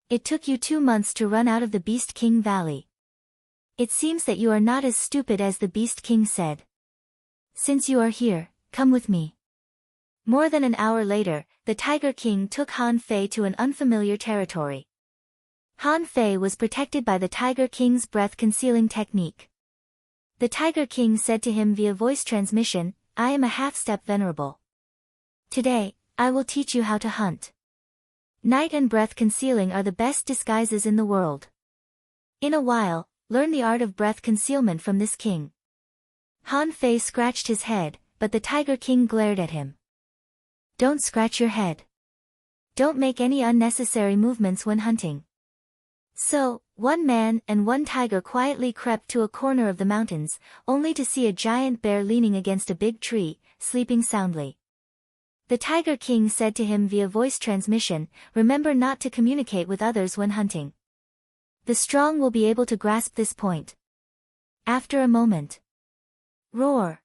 It took you 2 months to run out of the Beast King Valley. It seems that you are not as stupid as the Beast King said. Since you are here, come with me." More than an hour later, the Tiger King took Han Fei to an unfamiliar territory. Han Fei was protected by the Tiger King's breath-concealing technique. The Tiger King said to him via voice transmission, "I am a half-step venerable. Today, I will teach you how to hunt. Night and breath concealing are the best disguises in the world. In a while, learn the art of breath concealment from this king." Han Fei scratched his head, but the Tiger King glared at him. "Don't scratch your head. Don't make any unnecessary movements when hunting." So, one man and one tiger quietly crept to a corner of the mountains, only to see a giant bear leaning against a big tree, sleeping soundly. The Tiger King said to him via voice transmission, "Remember not to communicate with others when hunting. The strong will be able to grasp this point." After a moment. Roar!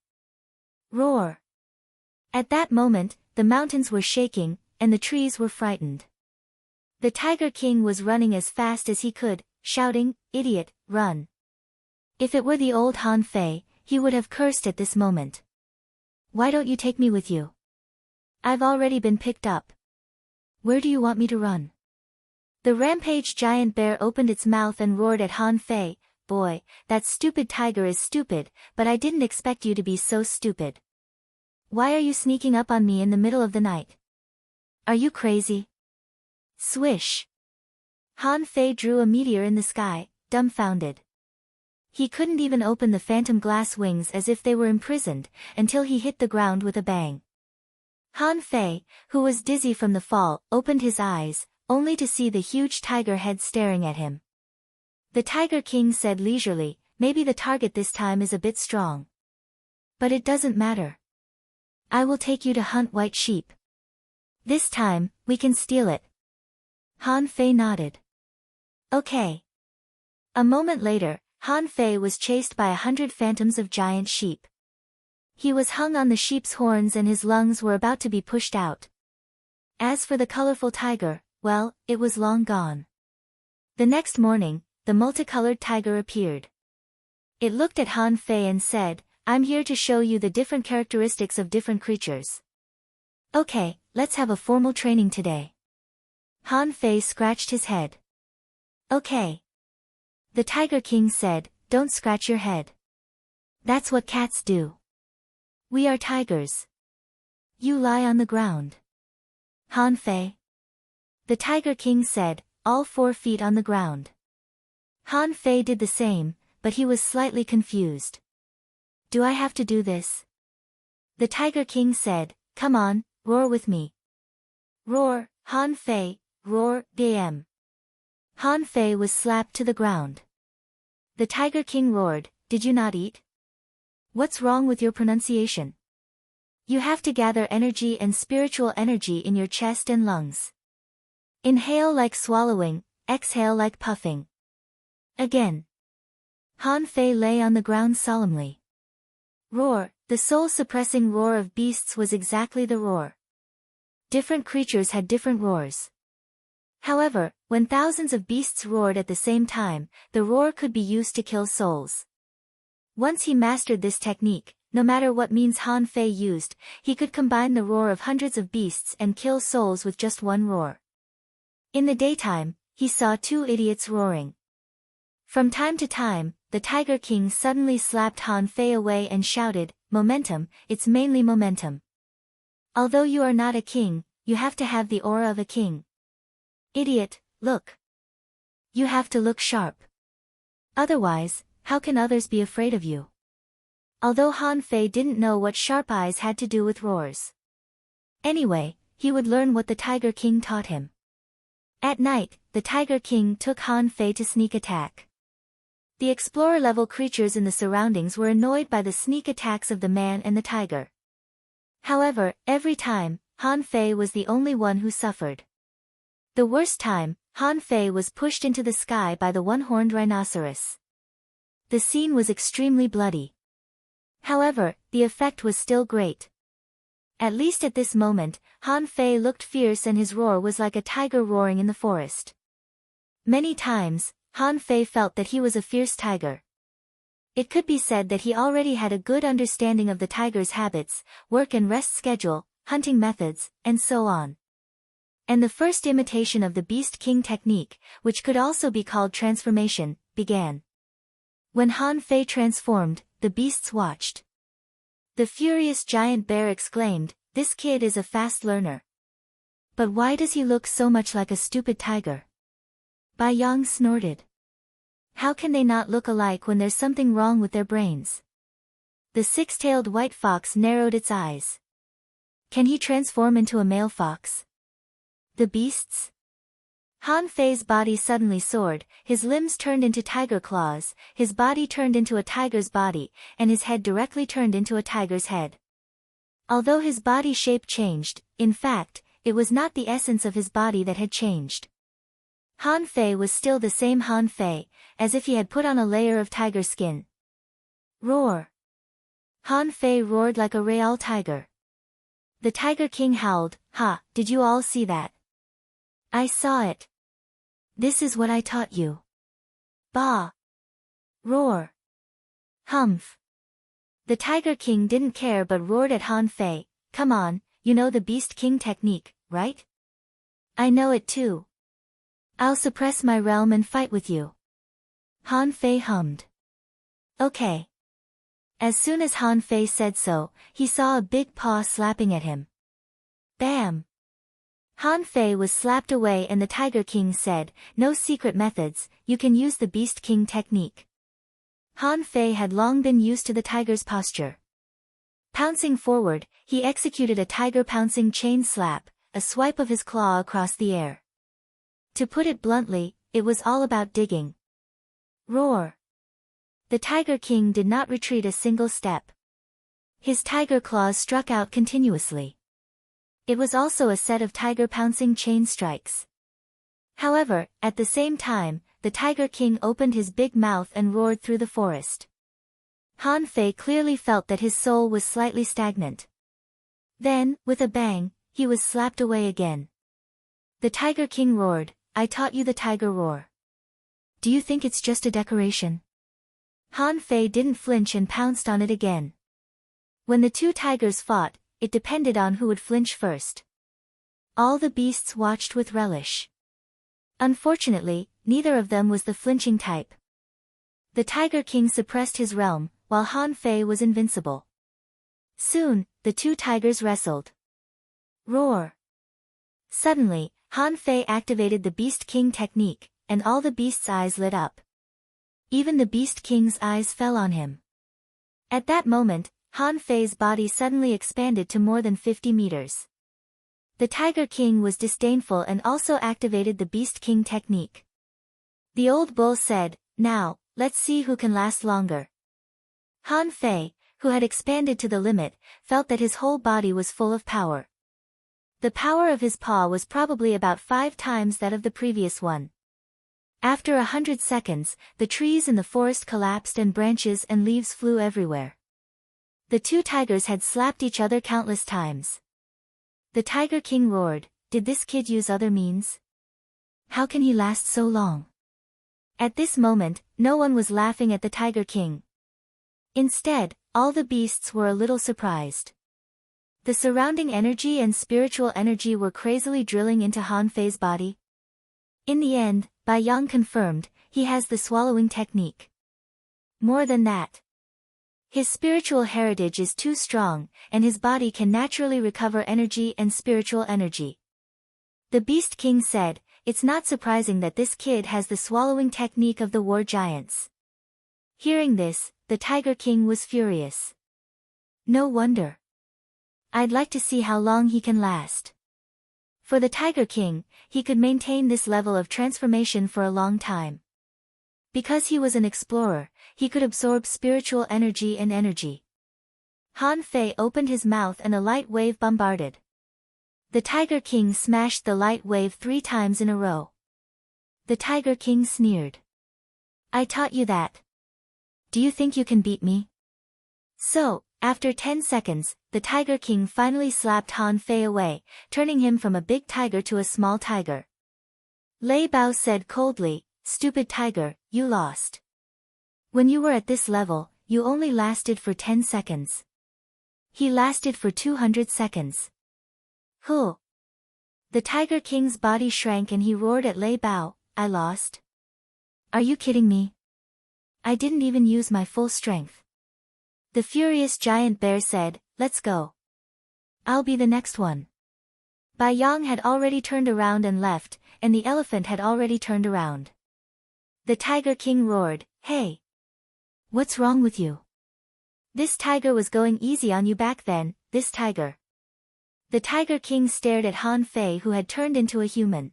Roar! At that moment, the mountains were shaking, and the trees were frightened. The Tiger King was running as fast as he could, shouting, "Idiot, run." If it were the old Han Fei, he would have cursed at this moment. "Why don't you take me with you? I've already been picked up. Where do you want me to run?" The rampage giant bear opened its mouth and roared at Han Fei, "Boy, that stupid tiger is stupid, but I didn't expect you to be so stupid. Why are you sneaking up on me in the middle of the night? Are you crazy?" Swish! Han Fei drew a meteor in the sky, dumbfounded. He couldn't even open the phantom glass wings as if they were imprisoned, until he hit the ground with a bang. Han Fei, who was dizzy from the fall, opened his eyes, only to see the huge tiger head staring at him. The Tiger King said leisurely, "Maybe the target this time is a bit strong. But it doesn't matter. I will take you to hunt white sheep. This time, we can steal it." Han Fei nodded. "Okay." A moment later, Han Fei was chased by 100 phantoms of giant sheep. He was hung on the sheep's horns and his lungs were about to be pushed out. As for the colorful tiger, well, it was long gone. The next morning, the multicolored tiger appeared. It looked at Han Fei and said, "I'm here to show you the different characteristics of different creatures. Okay, let's have a formal training today." Han Fei scratched his head. "Okay." The Tiger King said, "Don't scratch your head. That's what cats do. We are tigers. You lie on the ground." Han Fei. The Tiger King said, "All 4 feet on the ground." Han Fei did the same, but he was slightly confused. "Do I have to do this?" The Tiger King said, "Come on, roar with me." Roar, Han Fei, roar, DM. Han Fei was slapped to the ground. The Tiger King roared, "Did you not eat? What's wrong with your pronunciation? You have to gather energy and spiritual energy in your chest and lungs. Inhale like swallowing, exhale like puffing." Again. Han Fei lay on the ground solemnly. Roar, the soul-suppressing roar of beasts was exactly the roar. Different creatures had different roars. However, when thousands of beasts roared at the same time, the roar could be used to kill souls. Once he mastered this technique, no matter what means Han Fei used, he could combine the roar of hundreds of beasts and kill souls with just one roar. In the daytime, he saw two idiots roaring. From time to time, the Tiger King suddenly slapped Han Fei away and shouted, "Momentum, it's mainly momentum. Although you are not a king, you have to have the aura of a king. Idiot, look. You have to look sharp. Otherwise, how can others be afraid of you?" Although Han Fei didn't know what sharp eyes had to do with roars. Anyway, he would learn what the Tiger King taught him. At night, the Tiger King took Han Fei to sneak attack. The explorer-level creatures in the surroundings were annoyed by the sneak attacks of the man and the tiger. However, every time, Han Fei was the only one who suffered. The worst time, Han Fei was pushed into the sky by the one-horned rhinoceros. The scene was extremely bloody. However, the effect was still great. At least at this moment, Han Fei looked fierce and his roar was like a tiger roaring in the forest. Many times, Han Fei felt that he was a fierce tiger. It could be said that he already had a good understanding of the tiger's habits, work and rest schedule, hunting methods, and so on. And the first imitation of the Beast King technique, which could also be called transformation, began. When Han Fei transformed, the beasts watched. The furious giant bear exclaimed, "This kid is a fast learner. But why does he look so much like a stupid tiger?" Bai Yang snorted. How can they not look alike when there's something wrong with their brains? The six-tailed white fox narrowed its eyes. Can he transform into a male fox? The beasts? Han Fei's body suddenly soared, his limbs turned into tiger claws, his body turned into a tiger's body, and his head directly turned into a tiger's head. Although his body shape changed, in fact, it was not the essence of his body that had changed. Han Fei was still the same Han Fei, as if he had put on a layer of tiger skin. Roar! Han Fei roared like a real tiger. The Tiger King howled, "Ha, did you all see that? I saw it. This is what I taught you. Bah! Roar! Humph!" The Tiger King didn't care but roared at Han Fei, "Come on, you know the Beast King technique, right? I know it too. I'll suppress my realm and fight with you." Han Fei hummed. Okay. As soon as Han Fei said so, he saw a big paw slapping at him. Bam! Han Fei was slapped away and the Tiger King said, "No secret methods, you can use the Beast King technique." Han Fei had long been used to the tiger's posture. Pouncing forward, he executed a tiger pouncing chain slap, a swipe of his claw across the air. To put it bluntly, it was all about digging. Roar! The Tiger King did not retreat a single step. His tiger claws struck out continuously. It was also a set of tiger pouncing chain strikes. However, at the same time, the Tiger King opened his big mouth and roared through the forest. Han Fei clearly felt that his soul was slightly stagnant. Then, with a bang, he was slapped away again. The Tiger King roared, "I taught you the tiger roar. Do you think it's just a decoration?" Han Fei didn't flinch and pounced on it again. When the two tigers fought, it depended on who would flinch first. All the beasts watched with relish. Unfortunately, neither of them was the flinching type. The Tiger King suppressed his realm, while Han Fei was invincible. Soon, the two tigers wrestled. Roar! Suddenly, Han Fei activated the Beast King technique, and all the beasts' eyes lit up. Even the Beast King's eyes fell on him. At that moment, Han Fei's body suddenly expanded to more than 50 meters. The Tiger King was disdainful and also activated the Beast King technique. The old bull said, "Now, let's see who can last longer." Han Fei, who had expanded to the limit, felt that his whole body was full of power. The power of his paw was probably about 5 times that of the previous one. After 100 seconds, the trees in the forest collapsed and branches and leaves flew everywhere. The two tigers had slapped each other countless times. The Tiger King roared, "Did this kid use other means? How can he last so long?" At this moment, no one was laughing at the Tiger King. Instead, all the beasts were a little surprised. The surrounding energy and spiritual energy were crazily drilling into Han Fei's body. In the end, Bai Yang confirmed, he has the swallowing technique. More than that, his spiritual heritage is too strong, and his body can naturally recover energy and spiritual energy. The Beast King said, "It's not surprising that this kid has the swallowing technique of the war giants." Hearing this, the Tiger King was furious. No wonder. I'd like to see how long he can last. For the Tiger King, he could maintain this level of transformation for a long time. Because he was an explorer, he could absorb spiritual energy and energy. Han Fei opened his mouth and a light wave bombarded. The Tiger King smashed the light wave 3 times in a row. The Tiger King sneered. "I taught you that. Do you think you can beat me?" So, after 10 seconds, the Tiger King finally slapped Han Fei away, turning him from a big tiger to a small tiger. Lei Bao said coldly, "Stupid tiger, you lost. When you were at this level, you only lasted for 10 seconds. He lasted for 200 seconds. Huh." The Tiger King's body shrank and he roared at Lei Bao, "I lost? Are you kidding me? I didn't even use my full strength." The furious giant bear said, "Let's go. I'll be the next one." Bai Yang had already turned around and left, and the elephant had already turned around. The Tiger King roared, "Hey! What's wrong with you? This tiger was going easy on you back then, this tiger." The Tiger King stared at Han Fei who had turned into a human.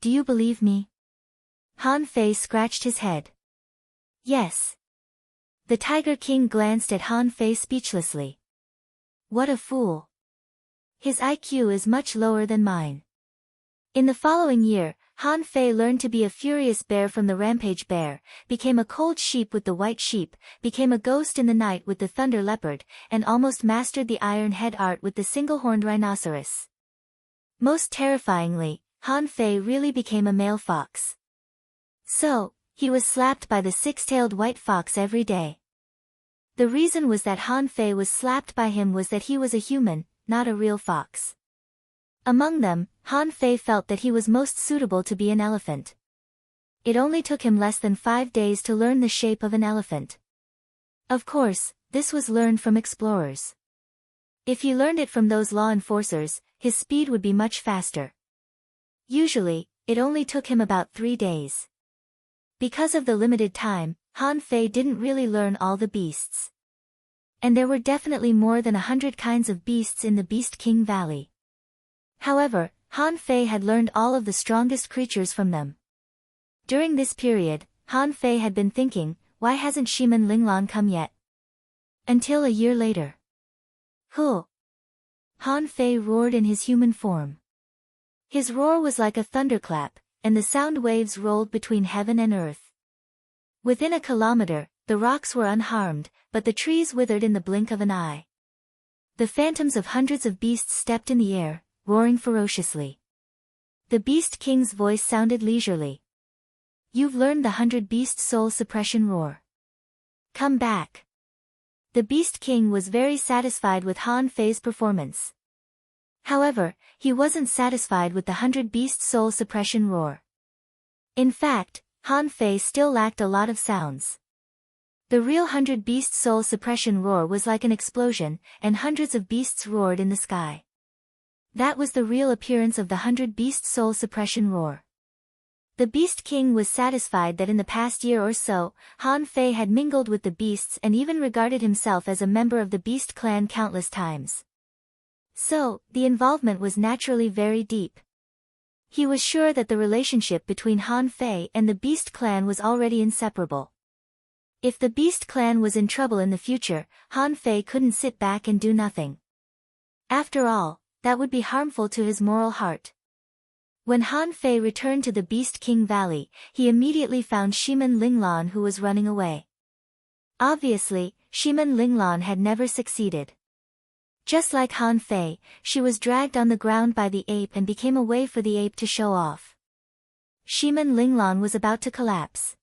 "Do you believe me?" Han Fei scratched his head. "Yes." The Tiger King glanced at Han Fei speechlessly. What a fool. His IQ is much lower than mine. In the following year, Han Fei learned to be a furious bear from the rampage bear, became a cold sheep with the white sheep, became a ghost in the night with the thunder leopard, and almost mastered the iron head art with the single-horned rhinoceros. Most terrifyingly, Han Fei really became a male fox. So, he was slapped by the 6-tailed white fox every day. The reason was that Han Fei was slapped by him was that he was a human, not a real fox. Among them, Han Fei felt that he was most suitable to be an elephant. It only took him less than 5 days to learn the shape of an elephant. Of course, this was learned from explorers. If he learned it from those law enforcers, his speed would be much faster. Usually, it only took him about 3 days. Because of the limited time, Han Fei didn't really learn all the beasts. And there were definitely more than 100 kinds of beasts in the Beast King Valley. However, Han Fei had learned all of the strongest creatures from them. During this period, Han Fei had been thinking, why hasn't Shiman Linglan come yet? Until a year later. Huh! Han Fei roared in his human form. His roar was like a thunderclap, and the sound waves rolled between heaven and earth. Within a kilometer, the rocks were unharmed, but the trees withered in the blink of an eye. The phantoms of hundreds of beasts stepped in the air, roaring ferociously. The Beast King's voice sounded leisurely. "You've learned the 100-beast soul suppression roar. Come back." The Beast King was very satisfied with Han Fei's performance. However, he wasn't satisfied with the 100-beast soul suppression roar. In fact, Han Fei still lacked a lot of sounds. The real 100-beast soul suppression roar was like an explosion, and hundreds of beasts roared in the sky. That was the real appearance of the 100-beast soul suppression roar. The Beast King was satisfied that in the past year or so, Han Fei had mingled with the beasts and even regarded himself as a member of the Beast clan countless times. So, the involvement was naturally very deep. He was sure that the relationship between Han Fei and the Beast clan was already inseparable. If the Beast clan was in trouble in the future, Han Fei couldn't sit back and do nothing. After all, that would be harmful to his moral heart. When Han Fei returned to the Beast King Valley, he immediately found Shiman Linglan who was running away. Obviously, Shiman Linglan had never succeeded. Just like Han Fei, she was dragged on the ground by the ape and became a way for the ape to show off. Shiman Linglan was about to collapse.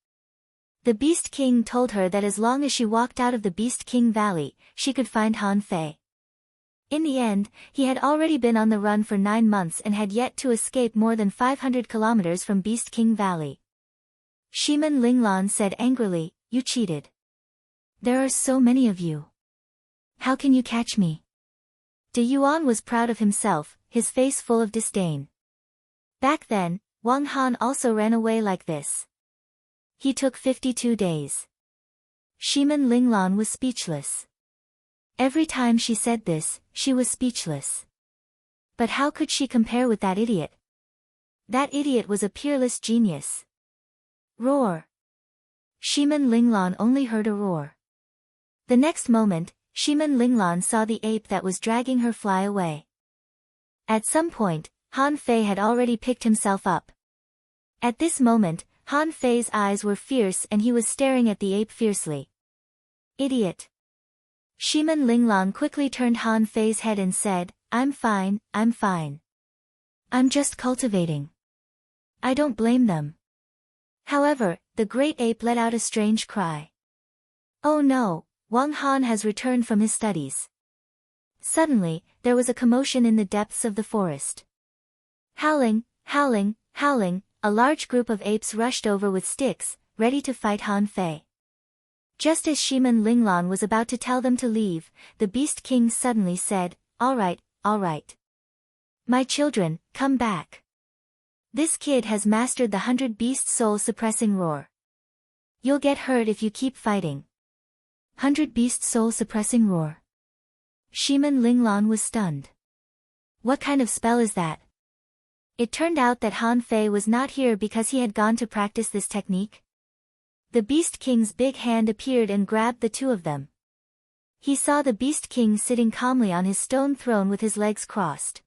The Beast King told her that as long as she walked out of the Beast King Valley, she could find Han Fei. In the end, he had already been on the run for 9 months and had yet to escape more than 500 kilometers from Beast King Valley. Shiman Linglan said angrily, "You cheated. There are so many of you. How can you catch me?" De Yuan was proud of himself, his face full of disdain. Back then, Wang Han also ran away like this. He took 52 days. Shiman Linglan was speechless. Every time she said this, she was speechless. But how could she compare with that idiot? That idiot was a peerless genius. Roar! Shiman Linglan only heard a roar. The next moment, Shiman Linglan saw the ape that was dragging her fly away. At some point, Han Fei had already picked himself up. At this moment, Han Fei's eyes were fierce and he was staring at the ape fiercely. Idiot! Shiman Linglan quickly turned Han Fei's head and said, I'm fine, I'm fine. I'm just cultivating. I don't blame them. However, the great ape let out a strange cry. Oh no, Wang Han has returned from his studies. Suddenly, there was a commotion in the depths of the forest. Howling, howling, howling, a large group of apes rushed over with sticks, ready to fight Han Fei. Just as Shiman Linglan was about to tell them to leave, the Beast King suddenly said, all right. My children, come back. This kid has mastered the 100 beast soul suppressing roar. You'll get hurt if you keep fighting. 100 beast soul suppressing roar. Shiman Linglan was stunned. What kind of spell is that? It turned out that Han Fei was not here because he had gone to practice this technique. The Beast King's big hand appeared and grabbed the two of them. He saw the Beast King sitting calmly on his stone throne with his legs crossed.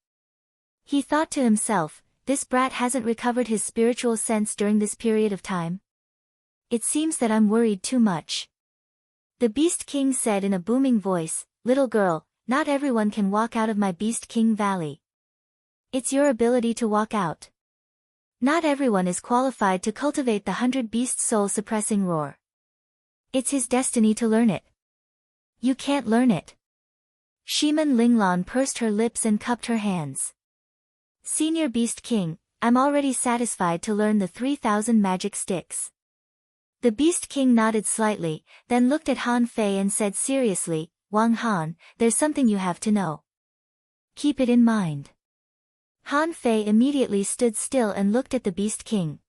He thought to himself, this brat hasn't recovered his spiritual sense during this period of time. It seems that I'm worried too much. The Beast King said in a booming voice, little girl, not everyone can walk out of my Beast King Valley. It's your ability to walk out. Not everyone is qualified to cultivate the 100 beast soul suppressing roar. It's his destiny to learn it. You can't learn it. Shiman Linglan pursed her lips and cupped her hands. Senior Beast King, I'm already satisfied to learn the 3,000 magic sticks. The Beast King nodded slightly, then looked at Han Fei and said seriously, Wang Han, there's something you have to know. Keep it in mind. Han Fei immediately stood still and looked at the Beast King.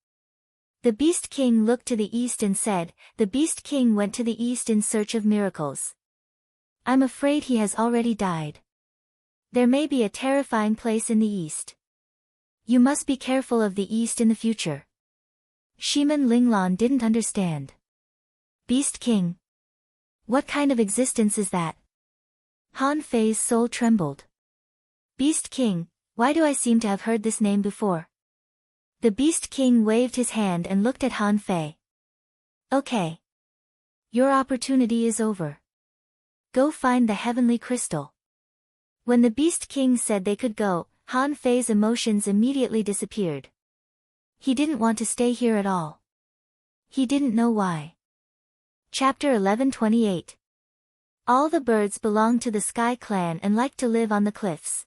The Beast King looked to the east and said, the Beast King went to the east in search of miracles. I'm afraid he has already died. There may be a terrifying place in the east. You must be careful of the east in the future. Shiman Linglan didn't understand. Beast King? What kind of existence is that? Han Fei's soul trembled. Beast King, why do I seem to have heard this name before? The Beast King waved his hand and looked at Han Fei. Okay. Your opportunity is over. Go find the heavenly crystal. When the Beast King said they could go, Han Fei's emotions immediately disappeared. He didn't want to stay here at all. He didn't know why. Chapter 1128. All the birds belong to the Sky Clan and like to live on the cliffs.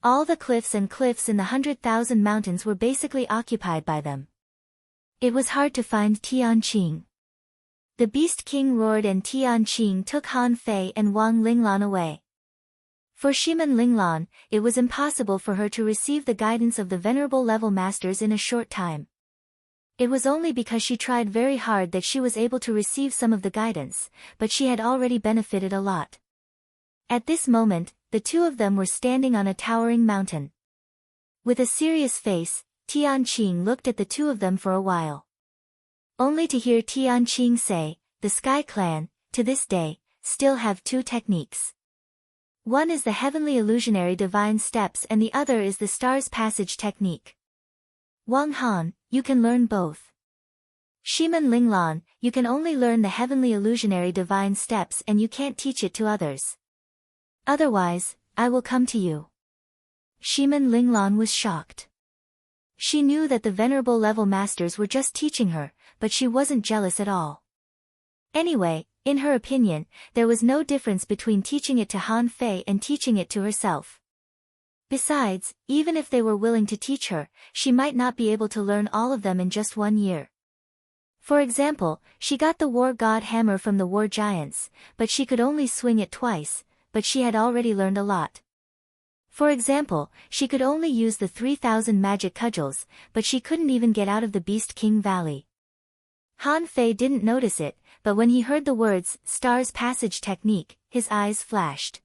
All the cliffs and cliffs in the 100,000 mountains were basically occupied by them. It was hard to find Tianqing. The Beast King roared and Tianqing took Han Fei and Wang Linglan away. For Shiman Linglan, it was impossible for her to receive the guidance of the venerable level masters in a short time. It was only because she tried very hard that she was able to receive some of the guidance, but she had already benefited a lot. At this moment, the two of them were standing on a towering mountain. With a serious face, Tianqing looked at the two of them for a while. Only to hear Tianqing say, the Sky Clan, to this day, still have two techniques. One is the Heavenly Illusionary Divine Steps and the other is the Stars Passage technique. Wang Han, you can learn both. Shiman Linglan, you can only learn the heavenly illusionary divine steps and you can't teach it to others. Otherwise, I will come to you. Shiman Linglan was shocked. She knew that the venerable level masters were just teaching her, but she wasn't jealous at all. Anyway, in her opinion, there was no difference between teaching it to Han Fei and teaching it to herself. Besides, even if they were willing to teach her, she might not be able to learn all of them in just 1 year. For example, she got the war god hammer from the war giants, but she could only swing it twice, but she had already learned a lot. For example, she could only use the 3,000 magic cudgels, but she couldn't even get out of the Beast King Valley. Han Fei didn't notice it, but when he heard the words, Star's Passage Technique, his eyes flashed.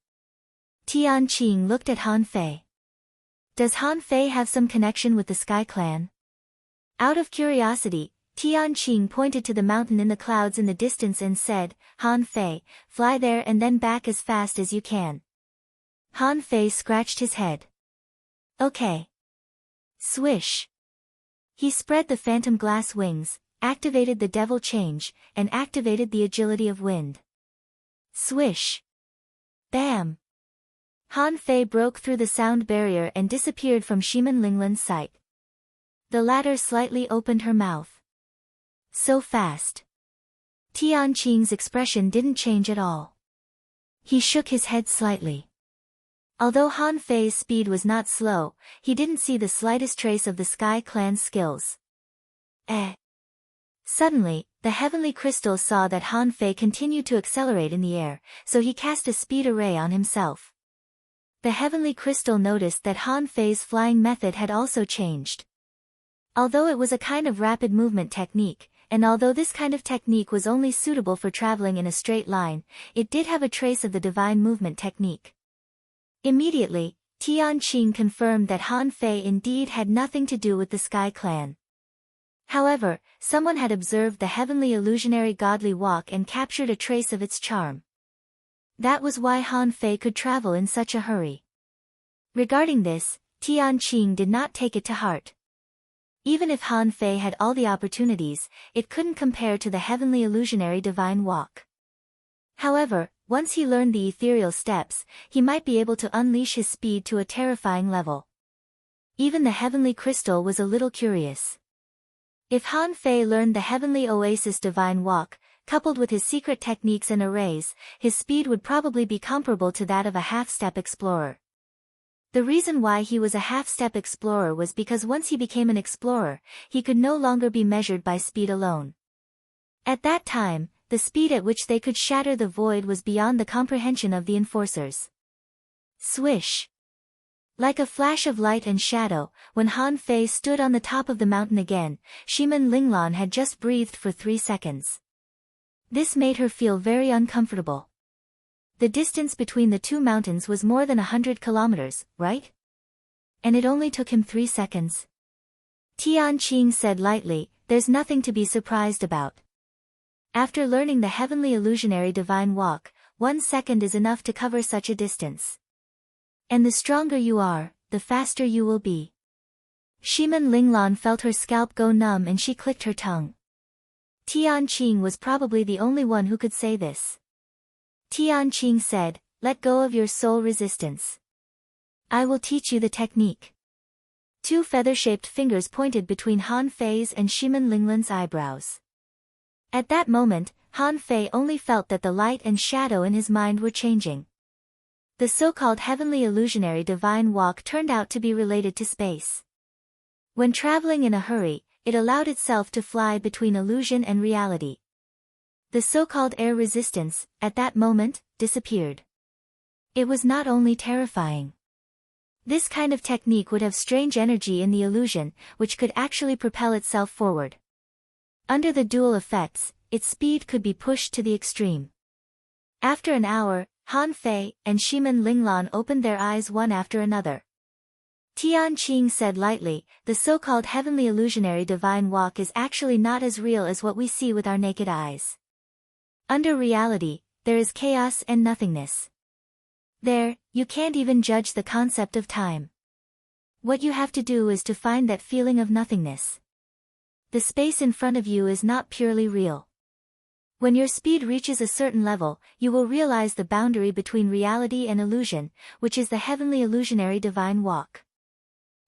Tian Qing looked at Han Fei. Does Han Fei have some connection with the Sky Clan? Out of curiosity, Tian Qing pointed to the mountain in the clouds in the distance and said, Han Fei, fly there and then back as fast as you can. Han Fei scratched his head. Okay. Swish. He spread the phantom glass wings, activated the devil change, and activated the agility of wind. Swish. Bam. Han Fei broke through the sound barrier and disappeared from Shiman Linglan's sight. The latter slightly opened her mouth. So fast. Tian Qing's expression didn't change at all. He shook his head slightly. Although Han Fei's speed was not slow, he didn't see the slightest trace of the Sky Clan's skills. Suddenly, the heavenly crystal saw that Han Fei continued to accelerate in the air, so he cast a speed array on himself. The heavenly crystal noticed that Han Fei's flying method had also changed. Although it was a kind of rapid movement technique, and although this kind of technique was only suitable for traveling in a straight line, it did have a trace of the divine movement technique. Immediately, Tian Qing confirmed that Han Fei indeed had nothing to do with the Sky Clan. However, someone had observed the heavenly illusionary godly walk and captured a trace of its charm. That was why Han Fei could travel in such a hurry. Regarding this, Tian Qing did not take it to heart. Even if Han Fei had all the opportunities, it couldn't compare to the heavenly illusionary divine walk. However, once he learned the ethereal steps, he might be able to unleash his speed to a terrifying level. Even the heavenly crystal was a little curious. If Han Fei learned the heavenly oasis divine walk, coupled with his secret techniques and arrays, his speed would probably be comparable to that of a half-step explorer. The reason why he was a half-step explorer was because once he became an explorer, he could no longer be measured by speed alone. At that time, the speed at which they could shatter the void was beyond the comprehension of the enforcers. Swish! Like a flash of light and shadow, when Han Fei stood on the top of the mountain again, Shiman Linglan had just breathed for 3 seconds. This made her feel very uncomfortable. The distance between the two mountains was more than 100 kilometers, right? And it only took him 3 seconds. Tian Qing said lightly, there's nothing to be surprised about. After learning the heavenly illusionary divine walk, 1 second is enough to cover such a distance. And the stronger you are, the faster you will be. Shiman Linglan felt her scalp go numb and she clicked her tongue. Tian Qing was probably the only one who could say this. Tian Qing said, let go of your soul resistance. I will teach you the technique. 2 feather-shaped fingers pointed between Han Fei's and Shiman Linglan's eyebrows. At that moment, Han Fei only felt that the light and shadow in his mind were changing. The so-called heavenly illusionary divine walk turned out to be related to space. When traveling in a hurry, it allowed itself to fly between illusion and reality. The so-called air resistance, at that moment, disappeared. It was not only terrifying. This kind of technique would have strange energy in the illusion, which could actually propel itself forward. Under the dual effects, its speed could be pushed to the extreme. After an hour, Han Fei and Shiman Linglan opened their eyes one after another. Tian Qing said lightly, the so-called heavenly illusionary divine walk is actually not as real as what we see with our naked eyes. Under reality, there is chaos and nothingness. There, you can't even judge the concept of time. What you have to do is to find that feeling of nothingness. The space in front of you is not purely real. When your speed reaches a certain level, you will realize the boundary between reality and illusion, which is the heavenly illusionary divine walk.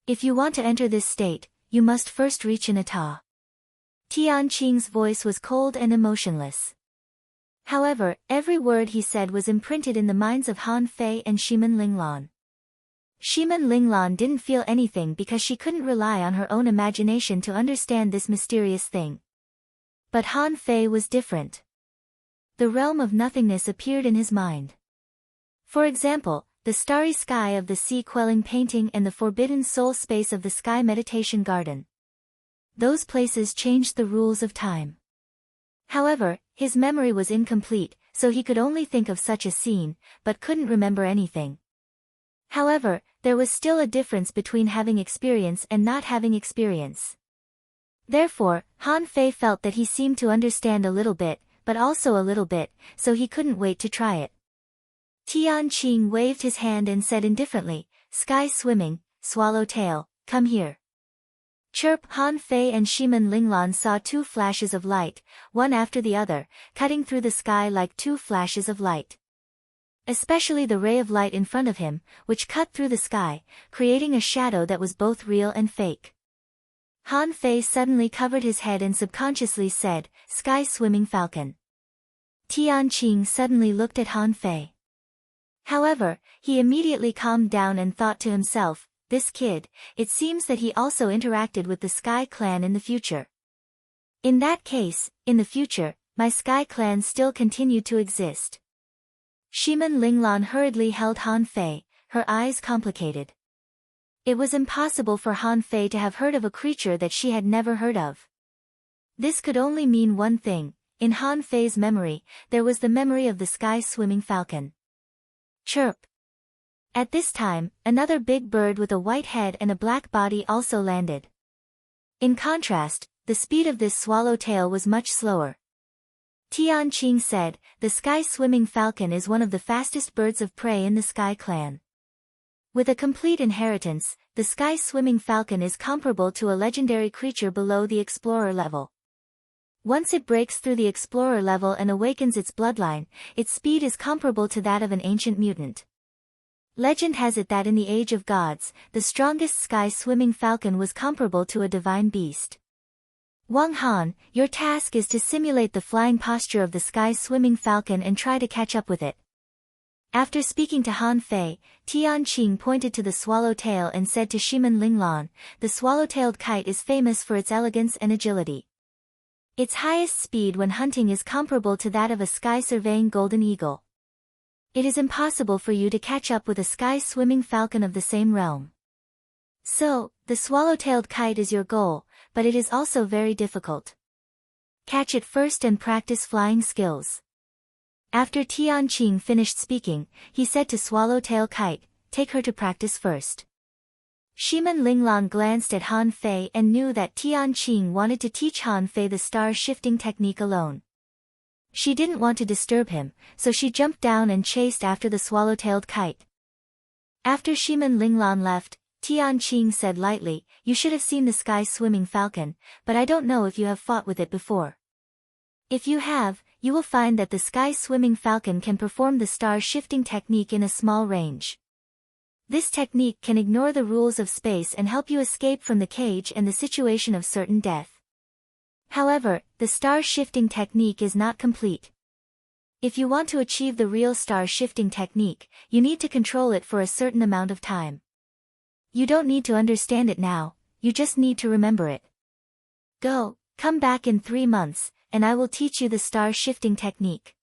If you want to enter this state, you must first reach an ata. Tianqing's voice was cold and emotionless. However, every word he said was imprinted in the minds of Han Fei and Shimen Linglan. Shimen Linglan didn't feel anything because she couldn't rely on her own imagination to understand this mysterious thing. But Han Fei was different. The realm of nothingness appeared in his mind. For example, the starry sky of the sea quelling painting and the forbidden soul space of the sky meditation garden. Those places changed the rules of time. However, his memory was incomplete, so he could only think of such a scene, but couldn't remember anything. However, there was still a difference between having experience and not having experience. Therefore, Han Fei felt that he seemed to understand a little bit, but also a little bit, so he couldn't wait to try it. Tianqing waved his hand and said indifferently, "Sky swimming, swallowtail, come here." Chirp! Han Fei and Shimen Linglan saw two flashes of light, one after the other, cutting through the sky like two flashes of light. Especially the ray of light in front of him, which cut through the sky, creating a shadow that was both real and fake. Han Fei suddenly covered his head and subconsciously said, "Sky swimming falcon." Tianqing suddenly looked at Han Fei. However, he immediately calmed down and thought to himself, "This kid, it seems that he also interacted with the Sky Clan in the future. In that case, in the future, my Sky Clan still continued to exist." Shimen Linglan hurriedly held Han Fei, her eyes complicated. It was impossible for Han Fei to have heard of a creature that she had never heard of. This could only mean one thing: in Han Fei's memory, there was the memory of the sky swimming falcon. Chirp! At this time, another big bird with a white head and a black body also landed. In contrast, the speed of this swallowtail was much slower. Tianqing said, "The sky-swimming falcon is one of the fastest birds of prey in the Sky Clan. With a complete inheritance, the sky-swimming falcon is comparable to a legendary creature below the explorer level. Once it breaks through the explorer level and awakens its bloodline, its speed is comparable to that of an ancient mutant. Legend has it that in the Age of Gods, the strongest sky-swimming falcon was comparable to a divine beast. Wang Han, your task is to simulate the flying posture of the sky-swimming falcon and try to catch up with it." After speaking to Han Fei, Tianqing pointed to the swallowtail and said to Shimen Linglan, "The swallow-tailed kite is famous for its elegance and agility. Its highest speed when hunting is comparable to that of a sky-surveying golden eagle. It is impossible for you to catch up with a sky-swimming falcon of the same realm. So, the swallow-tailed kite is your goal, but it is also very difficult. Catch it first and practice flying skills." After Tianqing finished speaking, he said to Swallowtail Kite, "Take her to practice first." Shimen Linglan glanced at Han Fei and knew that Tianqing wanted to teach Han Fei the star-shifting technique alone. She didn't want to disturb him, so she jumped down and chased after the swallow-tailed kite. After Shimen Linglan left, Tianqing said lightly, "You should have seen the sky-swimming falcon, but I don't know if you have fought with it before. If you have, you will find that the sky-swimming falcon can perform the star-shifting technique in a small range. This technique can ignore the rules of space and help you escape from the cage and the situation of certain death. However, the star-shifting technique is not complete. If you want to achieve the real star-shifting technique, you need to control it for a certain amount of time. You don't need to understand it now, you just need to remember it. Come back in 3 months, and I will teach you the star-shifting technique."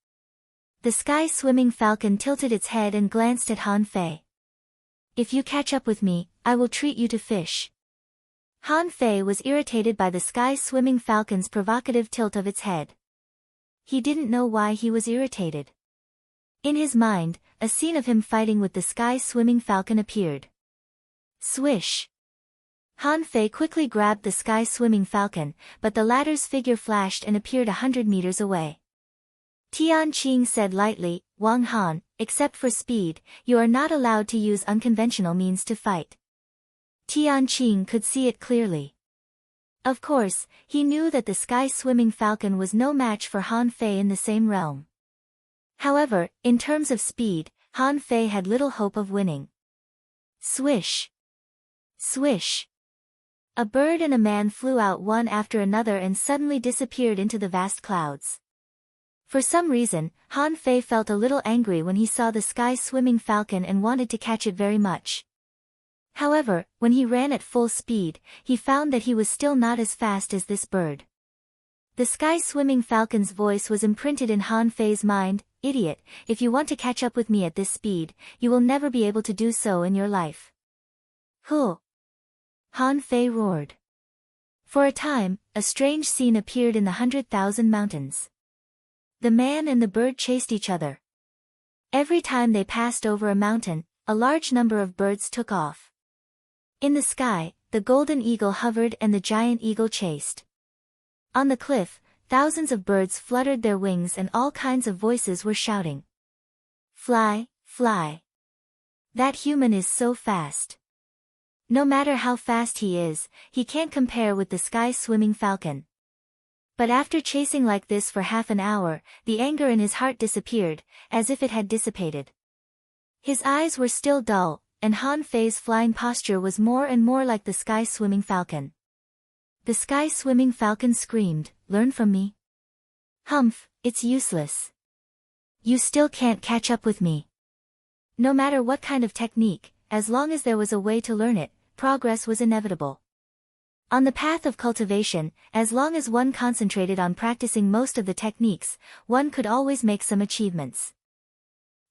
The sky-swimming falcon tilted its head and glanced at Han Fei. "If you catch up with me, I will treat you to fish." Han Fei was irritated by the sky-swimming falcon's provocative tilt of its head. He didn't know why he was irritated. In his mind, a scene of him fighting with the sky-swimming falcon appeared. Swish! Han Fei quickly grabbed the sky-swimming falcon, but the latter's figure flashed and appeared 100 meters away. Tianqing said lightly, "Wang Han, except for speed, you are not allowed to use unconventional means to fight." Tianqing could see it clearly. Of course, he knew that the sky-swimming falcon was no match for Han Fei in the same realm. However, in terms of speed, Han Fei had little hope of winning. Swish! Swish! A bird and a man flew out one after another and suddenly disappeared into the vast clouds. For some reason, Han Fei felt a little angry when he saw the sky-swimming falcon and wanted to catch it very much. However, when he ran at full speed, he found that he was still not as fast as this bird. The sky-swimming falcon's voice was imprinted in Han Fei's mind, "Idiot, if you want to catch up with me at this speed, you will never be able to do so in your life." "Huh!" Han Fei roared. For a time, a strange scene appeared in the 100,000 mountains. The man and the bird chased each other. Every time they passed over a mountain, a large number of birds took off. In the sky, the golden eagle hovered and the giant eagle chased. On the cliff, thousands of birds fluttered their wings and all kinds of voices were shouting. "Fly, fly! That human is so fast. No matter how fast he is, he can't compare with the sky-swimming falcon." But after chasing like this for half an hour, the anger in his heart disappeared, as if it had dissipated. His eyes were still dull, and Han Fei's flying posture was more and more like the sky-swimming falcon. The sky-swimming falcon screamed, "Learn from me." "Humph, it's useless. You still can't catch up with me." No matter what kind of technique, as long as there was a way to learn it, progress was inevitable. On the path of cultivation, as long as one concentrated on practicing most of the techniques, one could always make some achievements.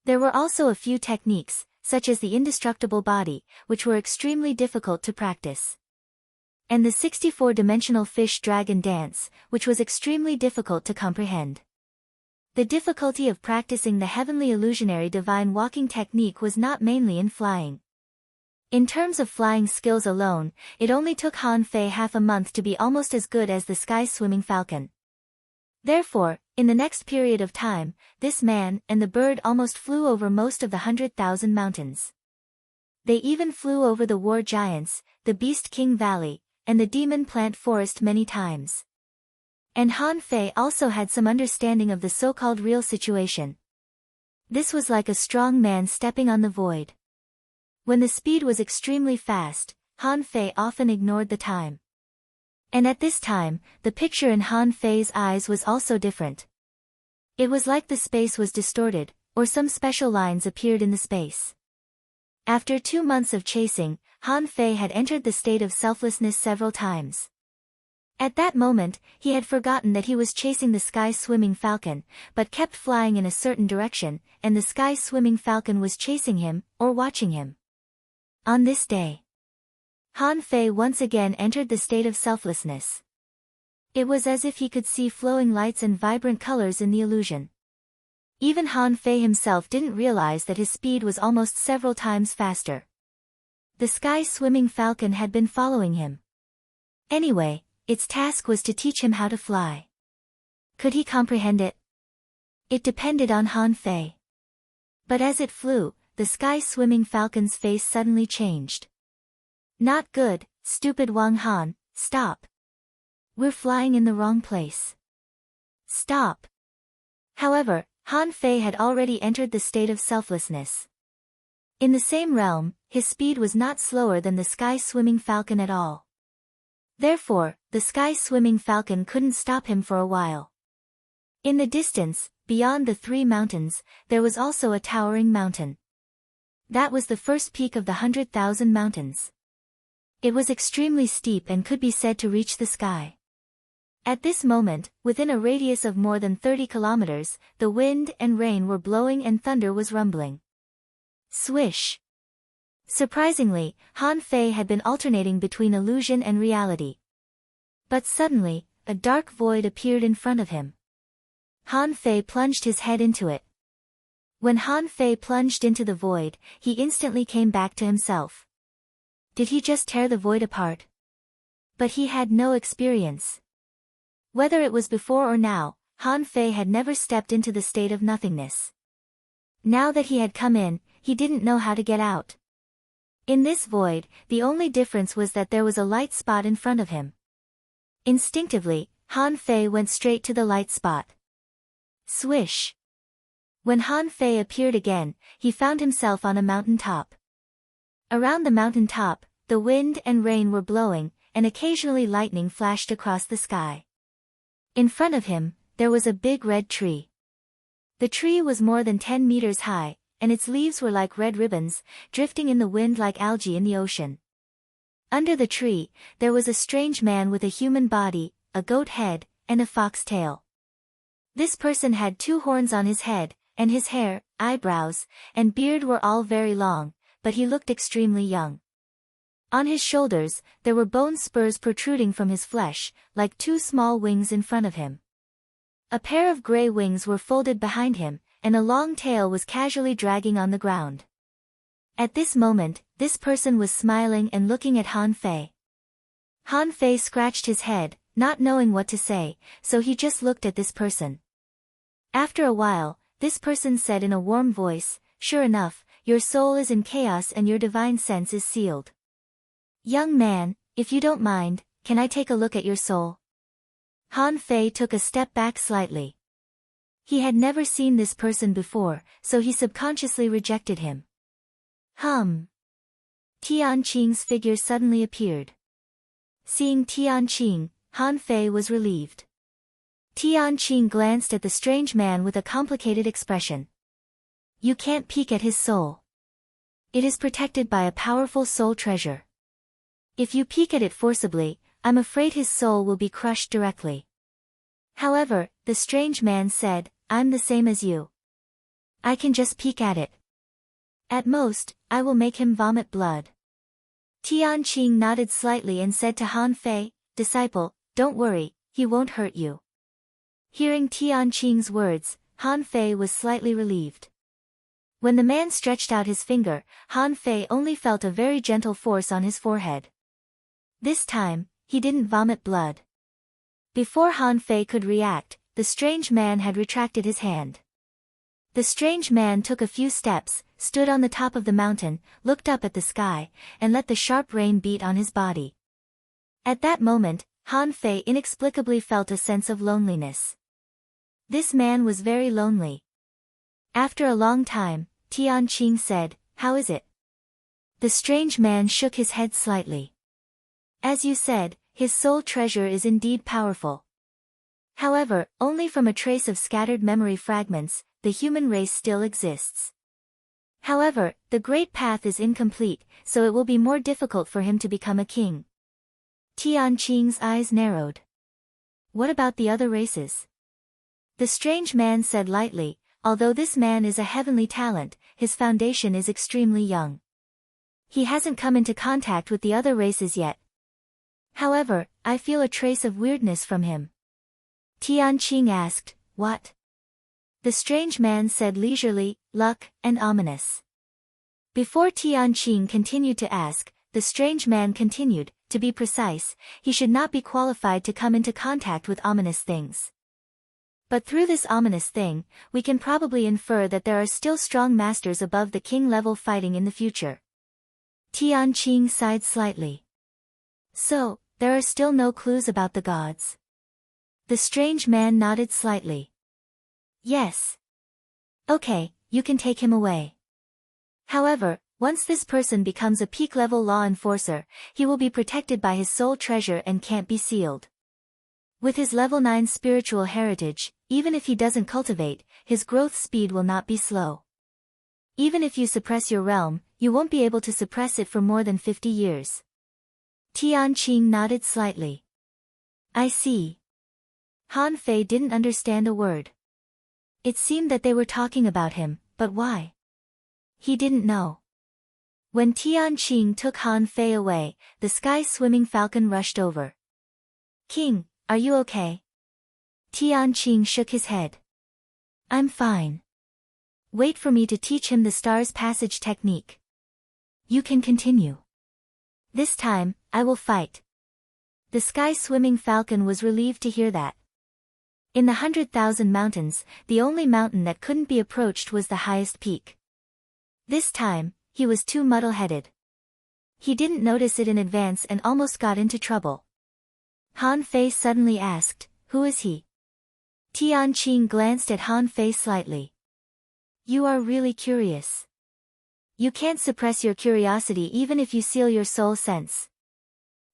There were also a few techniques, such as the indestructible body, which were extremely difficult to practice. And the 64-dimensional fish-dragon dance, which was extremely difficult to comprehend. The difficulty of practicing the heavenly illusionary divine walking technique was not mainly in flying. In terms of flying skills alone, it only took Han Fei half a month to be almost as good as the sky-swimming falcon. Therefore, in the next period of time, this man and the bird almost flew over most of the 100,000 mountains. They even flew over the war giants, the Beast King Valley, and the Demon Plant Forest many times. And Han Fei also had some understanding of the so-called real situation. This was like a strong man stepping on the void. When the speed was extremely fast, Han Fei often ignored the time. And at this time, the picture in Han Fei's eyes was also different. It was like the space was distorted, or some special lines appeared in the space. After 2 months of chasing, Han Fei had entered the state of selflessness several times. At that moment, he had forgotten that he was chasing the sky-swimming falcon, but kept flying in a certain direction, and the sky-swimming falcon was chasing him, or watching him. On this day, Han Fei once again entered the state of selflessness. It was as if he could see flowing lights and vibrant colors in the illusion. Even Han Fei himself didn't realize that his speed was almost several times faster. The sky-swimming falcon had been following him. Anyway, its task was to teach him how to fly. Could he comprehend it? It depended on Han Fei. But as it flew, the sky-swimming falcon's face suddenly changed. "Not good, stupid Wang Han, stop. We're flying in the wrong place. Stop." However, Han Fei had already entered the state of selflessness. In the same realm, his speed was not slower than the sky-swimming falcon at all. Therefore, the sky-swimming falcon couldn't stop him for a while. In the distance, beyond the 3 mountains, there was also a towering mountain. That was the first peak of the 100,000 mountains. It was extremely steep and could be said to reach the sky. At this moment, within a radius of more than 30 kilometers, the wind and rain were blowing and thunder was rumbling. Swish! Surprisingly, Han Fei had been alternating between illusion and reality. But suddenly, a dark void appeared in front of him. Han Fei plunged his head into it. When Han Fei plunged into the void, he instantly came back to himself. Did he just tear the void apart? But he had no experience. Whether it was before or now, Han Fei had never stepped into the state of nothingness. Now that he had come in, he didn't know how to get out. In this void, the only difference was that there was a light spot in front of him. Instinctively, Han Fei went straight to the light spot. Swish! When Han Fei appeared again, he found himself on a mountain top. Around the mountain top, the wind and rain were blowing, and occasionally lightning flashed across the sky. In front of him, there was a big red tree. The tree was more than 10 meters high, and its leaves were like red ribbons, drifting in the wind like algae in the ocean. Under the tree, there was a strange man with a human body, a goat head, and a fox tail. This person had 2 horns on his head, and his hair, eyebrows, and beard were all very long, but he looked extremely young. On his shoulders, there were bone spurs protruding from his flesh, like 2 small wings in front of him. A pair of gray wings were folded behind him, and a long tail was casually dragging on the ground. At this moment, this person was smiling and looking at Han Fei. Han Fei scratched his head, not knowing what to say, so he just looked at this person. After a while, this person said in a warm voice, "Sure enough, your soul is in chaos and your divine sense is sealed. Young man, if you don't mind, can I take a look at your soul?" Han Fei took a step back slightly. He had never seen this person before, so he subconsciously rejected him. Tianqing's figure suddenly appeared. Seeing Tianqing, Han Fei was relieved. Tianqing glanced at the strange man with a complicated expression. "You can't peek at his soul. It is protected by a powerful soul treasure. If you peek at it forcibly, I'm afraid his soul will be crushed directly." However, the strange man said, "I'm the same as you. I can just peek at it. At most, I will make him vomit blood." Tianqing nodded slightly and said to Han Fei, "Disciple, don't worry, he won't hurt you." Hearing Tianqing's words, Han Fei was slightly relieved. When the man stretched out his finger, Han Fei only felt a very gentle force on his forehead. This time, he didn't vomit blood. Before Han Fei could react, the strange man had retracted his hand. The strange man took a few steps, stood on the top of the mountain, looked up at the sky, and let the sharp rain beat on his body. At that moment, Han Fei inexplicably felt a sense of loneliness. This man was very lonely. After a long time, Tianqing said, "How is it?" The strange man shook his head slightly. "As you said, his soul treasure is indeed powerful. However, only from a trace of scattered memory fragments, the human race still exists. However, the great path is incomplete, so it will be more difficult for him to become a king." Tianqing's eyes narrowed. "What about the other races?" The strange man said lightly, "Although this man is a heavenly talent, his foundation is extremely young. He hasn't come into contact with the other races yet. However, I feel a trace of weirdness from him." Tianqing asked, "What?" The strange man said leisurely, "Luck, and ominous." Before Tianqing continued to ask, the strange man continued, "To be precise, he should not be qualified to come into contact with ominous things. But through this ominous thing, we can probably infer that there are still strong masters above the king level fighting in the future." Tianqing sighed slightly. "So, there are still no clues about the gods?" The strange man nodded slightly. "Yes. Okay, you can take him away. However, once this person becomes a peak-level law enforcer, he will be protected by his soul treasure and can't be sealed. With his level 9 spiritual heritage, even if he doesn't cultivate, his growth speed will not be slow. Even if you suppress your realm, you won't be able to suppress it for more than 50 years. Tianqing nodded slightly. "I see." Han Fei didn't understand a word. It seemed that they were talking about him, but why? He didn't know. When Tianqing took Han Fei away, the sky-swimming falcon rushed over. "King, are you okay?" Tianqing shook his head. "I'm fine. Wait for me to teach him the star's passage technique. You can continue. This time, I will fight." The sky-swimming falcon was relieved to hear that. In the 100,000 mountains, the only mountain that couldn't be approached was the highest peak. This time, he was too muddle-headed. He didn't notice it in advance and almost got into trouble. Han Fei suddenly asked, "Who is he?" Tianqing glanced at Han Fei slightly. "You are really curious. You can't suppress your curiosity even if you seal your soul sense.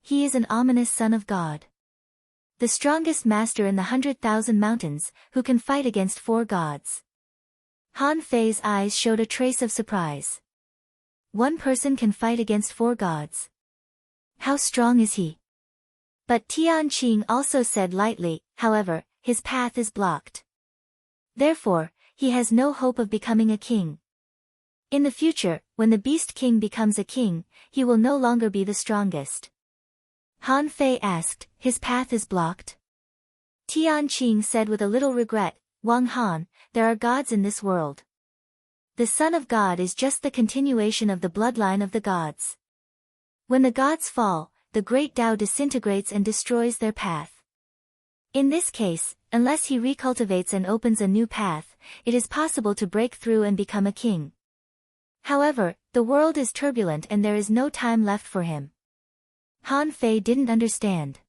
He is an ominous son of God. The strongest master in the 100,000 mountains, who can fight against 4 gods." Han Fei's eyes showed a trace of surprise. One person can fight against 4 gods. How strong is he? But Tianqing also said lightly, "However, his path is blocked. Therefore, he has no hope of becoming a king. In the future, when the Beast King becomes a king, he will no longer be the strongest." Han Fei asked, "His path is blocked?" Tianqing said with a little regret, "Wang Han, there are gods in this world. The Son of God is just the continuation of the bloodline of the gods. When the gods fall, the great Tao disintegrates and destroys their path. In this case, unless he recultivates and opens a new path, it is possible to break through and become a king. However, the world is turbulent and there is no time left for him." Han Fei didn't understand.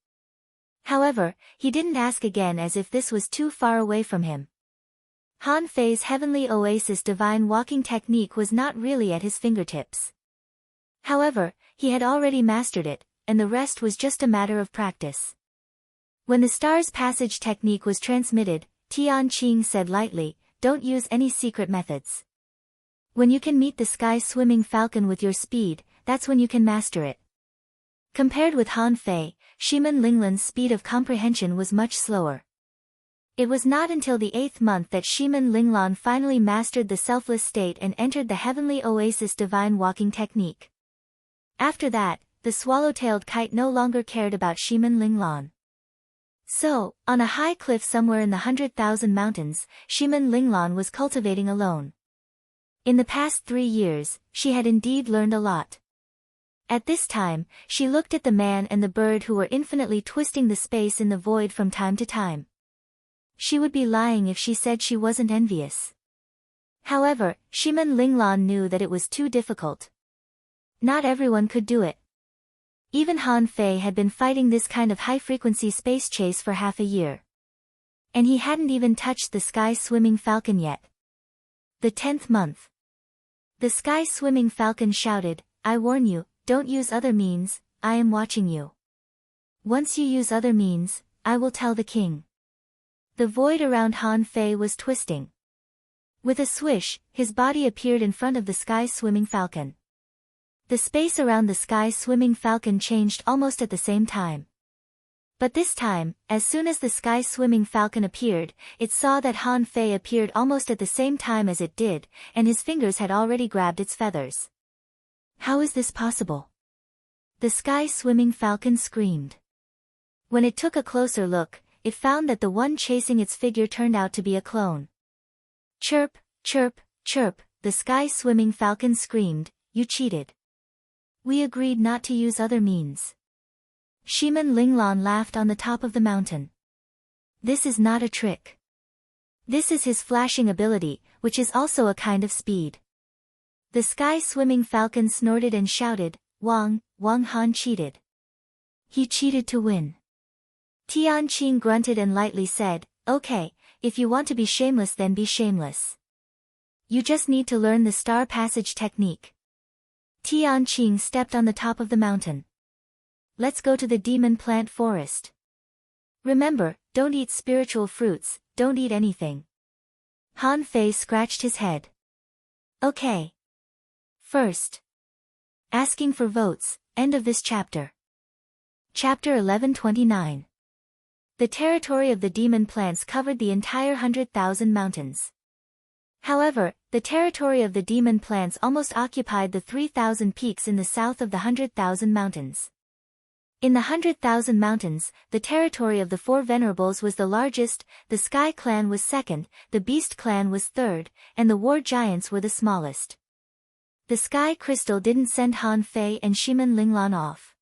However, he didn't ask again as if this was too far away from him. Han Fei's heavenly oasis divine walking technique was not really at his fingertips. However, he had already mastered it, and the rest was just a matter of practice. When the star's passage technique was transmitted, Tianqing said lightly, "Don't use any secret methods. When you can meet the sky-swimming falcon with your speed, that's when you can master it." Compared with Han Fei, Shimen Linglan's speed of comprehension was much slower. It was not until the 8th month that Shimen Linglan finally mastered the selfless state and entered the heavenly oasis divine walking technique. After that, the swallow-tailed kite no longer cared about Shimen Linglan. So, on a high cliff somewhere in the 100,000 mountains, Shimen Linglan was cultivating alone. In the past 3 years, she had indeed learned a lot. At this time, she looked at the man and the bird who were infinitely twisting the space in the void from time to time. She would be lying if she said she wasn't envious. However, Shimen Linglan knew that it was too difficult. Not everyone could do it. Even Han Fei had been fighting this kind of high-frequency space chase for half a year. And he hadn't even touched the sky-swimming falcon yet. The 10th month. The sky-swimming falcon shouted, "I warn you, don't use other means, I am watching you. Once you use other means, I will tell the king." The void around Han Fei was twisting. With a swish, his body appeared in front of the sky-swimming falcon. The space around the sky-swimming falcon changed almost at the same time. But this time, as soon as the sky-swimming falcon appeared, it saw that Han Fei appeared almost at the same time as it did, and his fingers had already grabbed its feathers. "How is this possible?" the sky-swimming falcon screamed. When it took a closer look, it found that the one chasing its figure turned out to be a clone. "Chirp, chirp, chirp," the sky-swimming falcon screamed, "You cheated. We agreed not to use other means." Shimen Linglan laughed on the top of the mountain. "This is not a trick. This is his flashing ability, which is also a kind of speed." The sky-swimming falcon snorted and shouted, Wang Han cheated. He cheated to win." Tianqing grunted and lightly said, "Okay, if you want to be shameless then be shameless. You just need to learn the star passage technique." Tianqing stepped on the top of the mountain. "Let's go to the demon plant forest. Remember, don't eat spiritual fruits, don't eat anything." Han Fei scratched his head. "Okay. First. Asking for votes, end of this chapter." Chapter 1129. The territory of the demon plants covered the entire 100,000 mountains. However, the territory of the demon plants almost occupied the 3,000 peaks in the south of the 100,000 mountains. In the 100,000 mountains, the territory of the 4 venerables was the largest, the Sky clan was second, the Beast clan was third, and the War giants were the smallest. The Sky crystal didn't send Han Fei and Shimen Linglan off.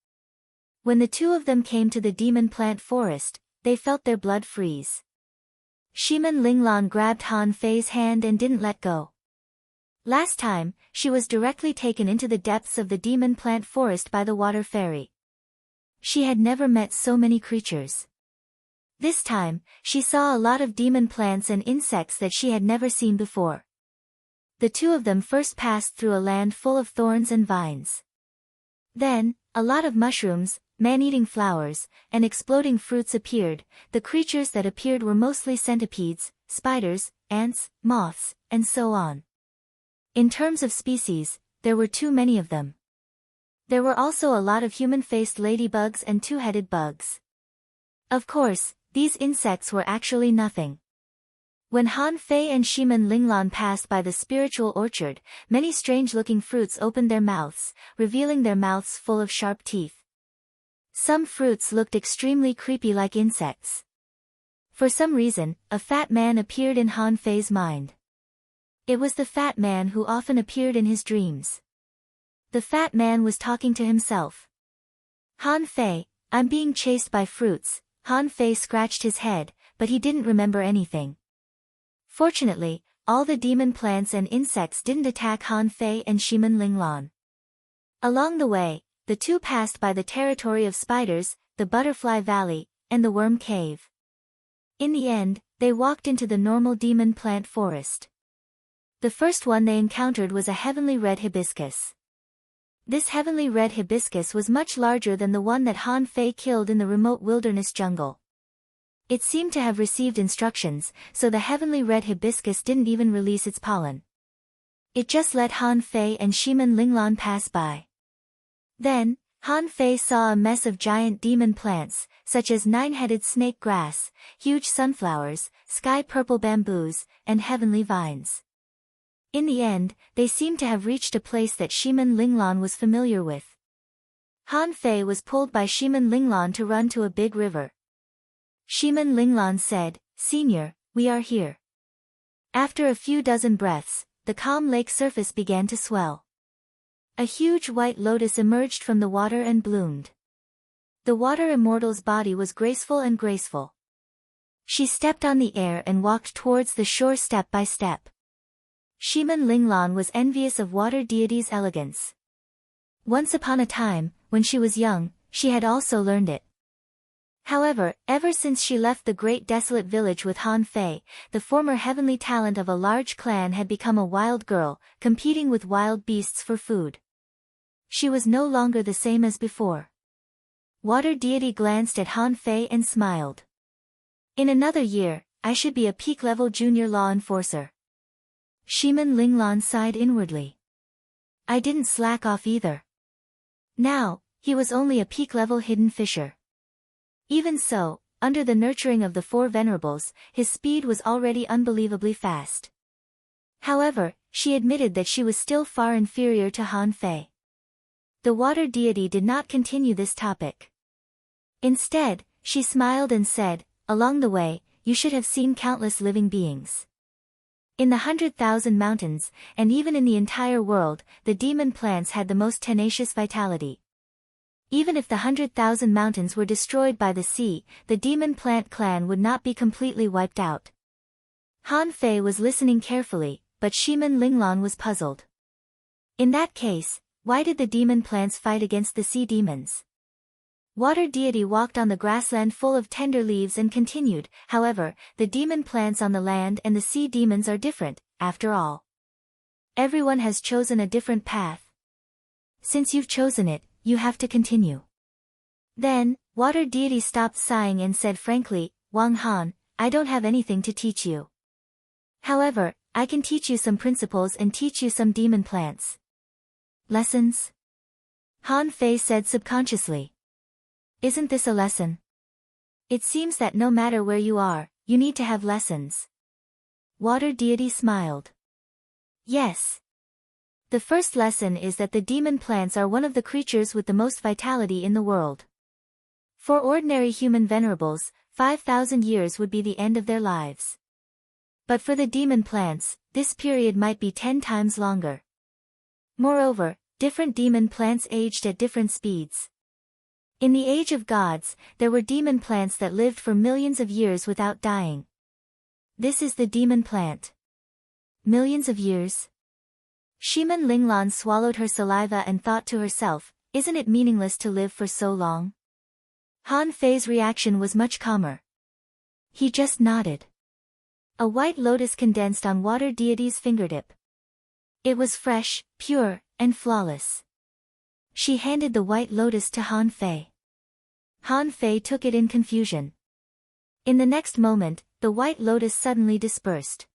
When the 2 of them came to the demon plant forest, they felt their blood freeze. Shimen Linglan grabbed Han Fei's hand and didn't let go. Last time, she was directly taken into the depths of the demon plant forest by the water fairy. She had never met so many creatures. This time, she saw a lot of demon plants and insects that she had never seen before. The two of them first passed through a land full of thorns and vines. Then, a lot of mushrooms, man-eating flowers, and exploding fruits appeared. The creatures that appeared were mostly centipedes, spiders, ants, moths, and so on. In terms of species, there were too many of them. There were also a lot of human-faced ladybugs and two-headed bugs. Of course, these insects were actually nothing. When Han Fei and Shimen Linglan passed by the spiritual orchard, many strange-looking fruits opened their mouths, revealing their mouths full of sharp teeth. Some fruits looked extremely creepy like insects. For some reason, a fat man appeared in Han Fei's mind. It was the fat man who often appeared in his dreams. The fat man was talking to himself. Han Fei, I'm being chased by fruits. Han Fei scratched his head, but he didn't remember anything. Fortunately, all the demon plants and insects didn't attack Han Fei and Shimen Linglan. Along the way, the two passed by the territory of spiders, the butterfly valley, and the worm cave. In the end, they walked into the normal demon plant forest. The first one they encountered was a heavenly red hibiscus. This heavenly red hibiscus was much larger than the one that Han Fei killed in the remote wilderness jungle. It seemed to have received instructions, so the heavenly red hibiscus didn't even release its pollen. It just let Han Fei and Shimen Linglan pass by. Then, Han Fei saw a mess of giant demon plants, such as nine-headed snake grass, huge sunflowers, sky-purple bamboos, and heavenly vines. In the end, they seemed to have reached a place that Shimen Linglan was familiar with. Han Fei was pulled by Shimen Linglan to run to a big river. Shimen Linglan said, "Senior, we are here." After a few dozen breaths, the calm lake surface began to swell. A huge white lotus emerged from the water and bloomed. The water immortal's body was graceful and graceful. She stepped on the air and walked towards the shore step by step. Shimen Linglan was envious of water deity's elegance. Once upon a time, when she was young, she had also learned it. However, ever since she left the great desolate village with Han Fei, the former heavenly talent of a large clan had become a wild girl, competing with wild beasts for food. She was no longer the same as before. Water deity glanced at Han Fei and smiled. In another year, I should be a peak-level junior law enforcer. Shimen Linglan sighed inwardly. I didn't slack off either. Now, he was only a peak-level hidden fisher. Even so, under the nurturing of the four venerables, his speed was already unbelievably fast. However, she admitted that she was still far inferior to Han Fei. The water deity did not continue this topic. Instead, she smiled and said, "Along the way, you should have seen countless living beings. In the 100,000 mountains, and even in the entire world, the demon plants had the most tenacious vitality. Even if the 100,000 mountains were destroyed by the sea, the demon plant clan would not be completely wiped out." Han Fei was listening carefully, but Shimen Linglan was puzzled. In that case, why did the demon plants fight against the sea demons? Water deity walked on the grassland full of tender leaves and continued, "However, the demon plants on the land and the sea demons are different, after all. Everyone has chosen a different path. Since you've chosen it, you have to continue." Then, water deity stopped sighing and said frankly, "Wang Han, I don't have anything to teach you. However, I can teach you some principles and teach you some demon plants." "Lessons?" Han Fei said subconsciously. "Isn't this a lesson? It seems that no matter where you are, you need to have lessons." Water deity smiled. "Yes. The first lesson is that the demon plants are one of the creatures with the most vitality in the world. For ordinary human venerables, 5,000 years would be the end of their lives. But for the demon plants, this period might be 10 times longer. Moreover, different demon plants aged at different speeds. In the age of gods, there were demon plants that lived for millions of years without dying. This is the demon plant. Millions of years? Shimen Linglan swallowed her saliva and thought to herself, isn't it meaningless to live for so long? Han Fei's reaction was much calmer. He just nodded. A white lotus condensed on water deity's fingertip. It was fresh, pure, and flawless. She handed the white lotus to Han Fei. Han Fei took it in confusion. In the next moment, the white lotus suddenly dispersed.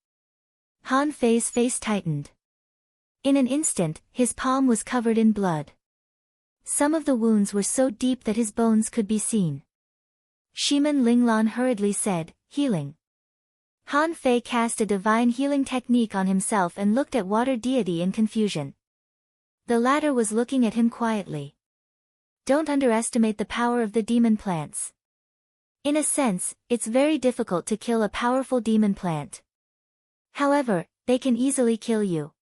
Han Fei's face tightened. In an instant, his palm was covered in blood. Some of the wounds were so deep that his bones could be seen. Shiman Linglan hurriedly said, "Healing." Han Fei cast a divine healing technique on himself and looked at water deity in confusion. The latter was looking at him quietly. Don't underestimate the power of the demon plants. In a sense, it's very difficult to kill a powerful demon plant. However, they can easily kill you.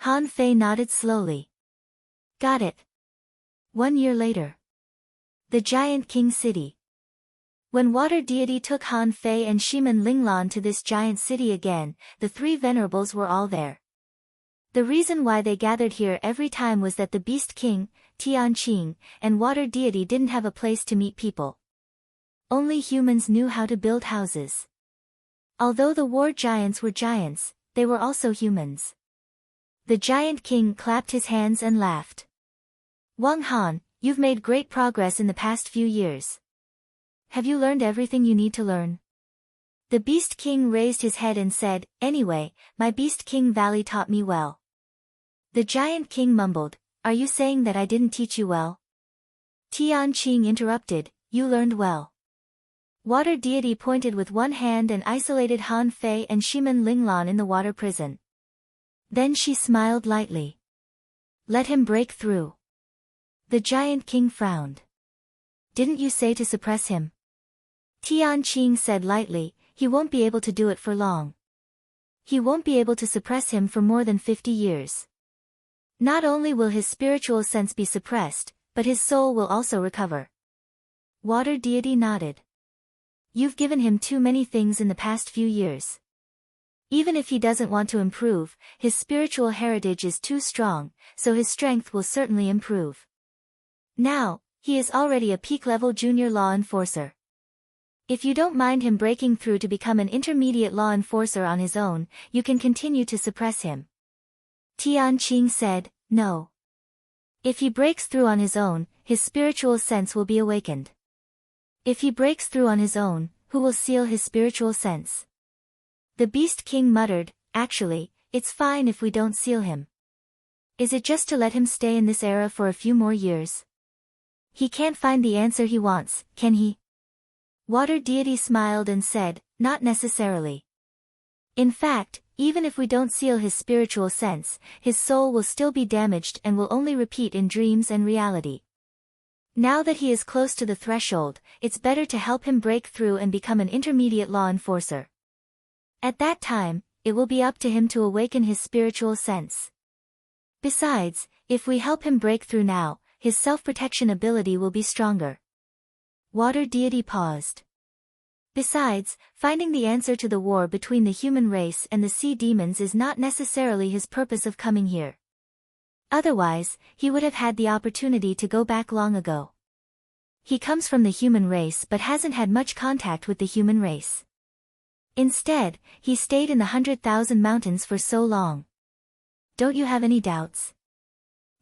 Han Fei nodded slowly. Got it. 1 year later. The Giant King City. When water deity took Han Fei and Shiman Linglan to this giant city again, the three venerables were all there. The reason why they gathered here every time was that the Beast King, Tianqing, and water deity didn't have a place to meet people. Only humans knew how to build houses. Although the war giants were giants, they were also humans. The Giant King clapped his hands and laughed. Wang Han, you've made great progress in the past few years. Have you learned everything you need to learn? The Beast King raised his head and said, "Anyway, my Beast King Valley taught me well." The Giant King mumbled, "Are you saying that I didn't teach you well?" Tianqing interrupted, "You learned well." Water deity pointed with one hand and isolated Han Fei and Shiman Linglan in the water prison. Then she smiled lightly. "Let him break through." The Giant King frowned. "Didn't you say to suppress him?" Tianqing said lightly, "He won't be able to do it for long. He won't be able to suppress him for more than 50 years. Not only will his spiritual sense be suppressed, but his soul will also recover." Water deity nodded. "You've given him too many things in the past few years. Even if he doesn't want to improve, his spiritual heritage is too strong, so his strength will certainly improve. Now, he is already a peak-level junior law enforcer. If you don't mind him breaking through to become an intermediate law enforcer on his own, you can continue to suppress him." Tianqing said, "No. If he breaks through on his own, his spiritual sense will be awakened. If he breaks through on his own, who will seal his spiritual sense?" The Beast King muttered, "Actually, it's fine if we don't seal him. Is it just to let him stay in this era for a few more years? He can't find the answer he wants, can he?" Water deity smiled and said, "Not necessarily. In fact, even if we don't seal his spiritual sense, his soul will still be damaged and will only repeat in dreams and reality. Now that he is close to the threshold, it's better to help him break through and become an intermediate law enforcer. At that time, it will be up to him to awaken his spiritual sense. Besides, if we help him break through now, his self-protection ability will be stronger." Water deity paused. Besides, finding the answer to the war between the human race and the sea demons is not necessarily his purpose of coming here. Otherwise, he would have had the opportunity to go back long ago. He comes from the human race but hasn't had much contact with the human race. Instead, he stayed in the 100,000 mountains for so long. Don't you have any doubts?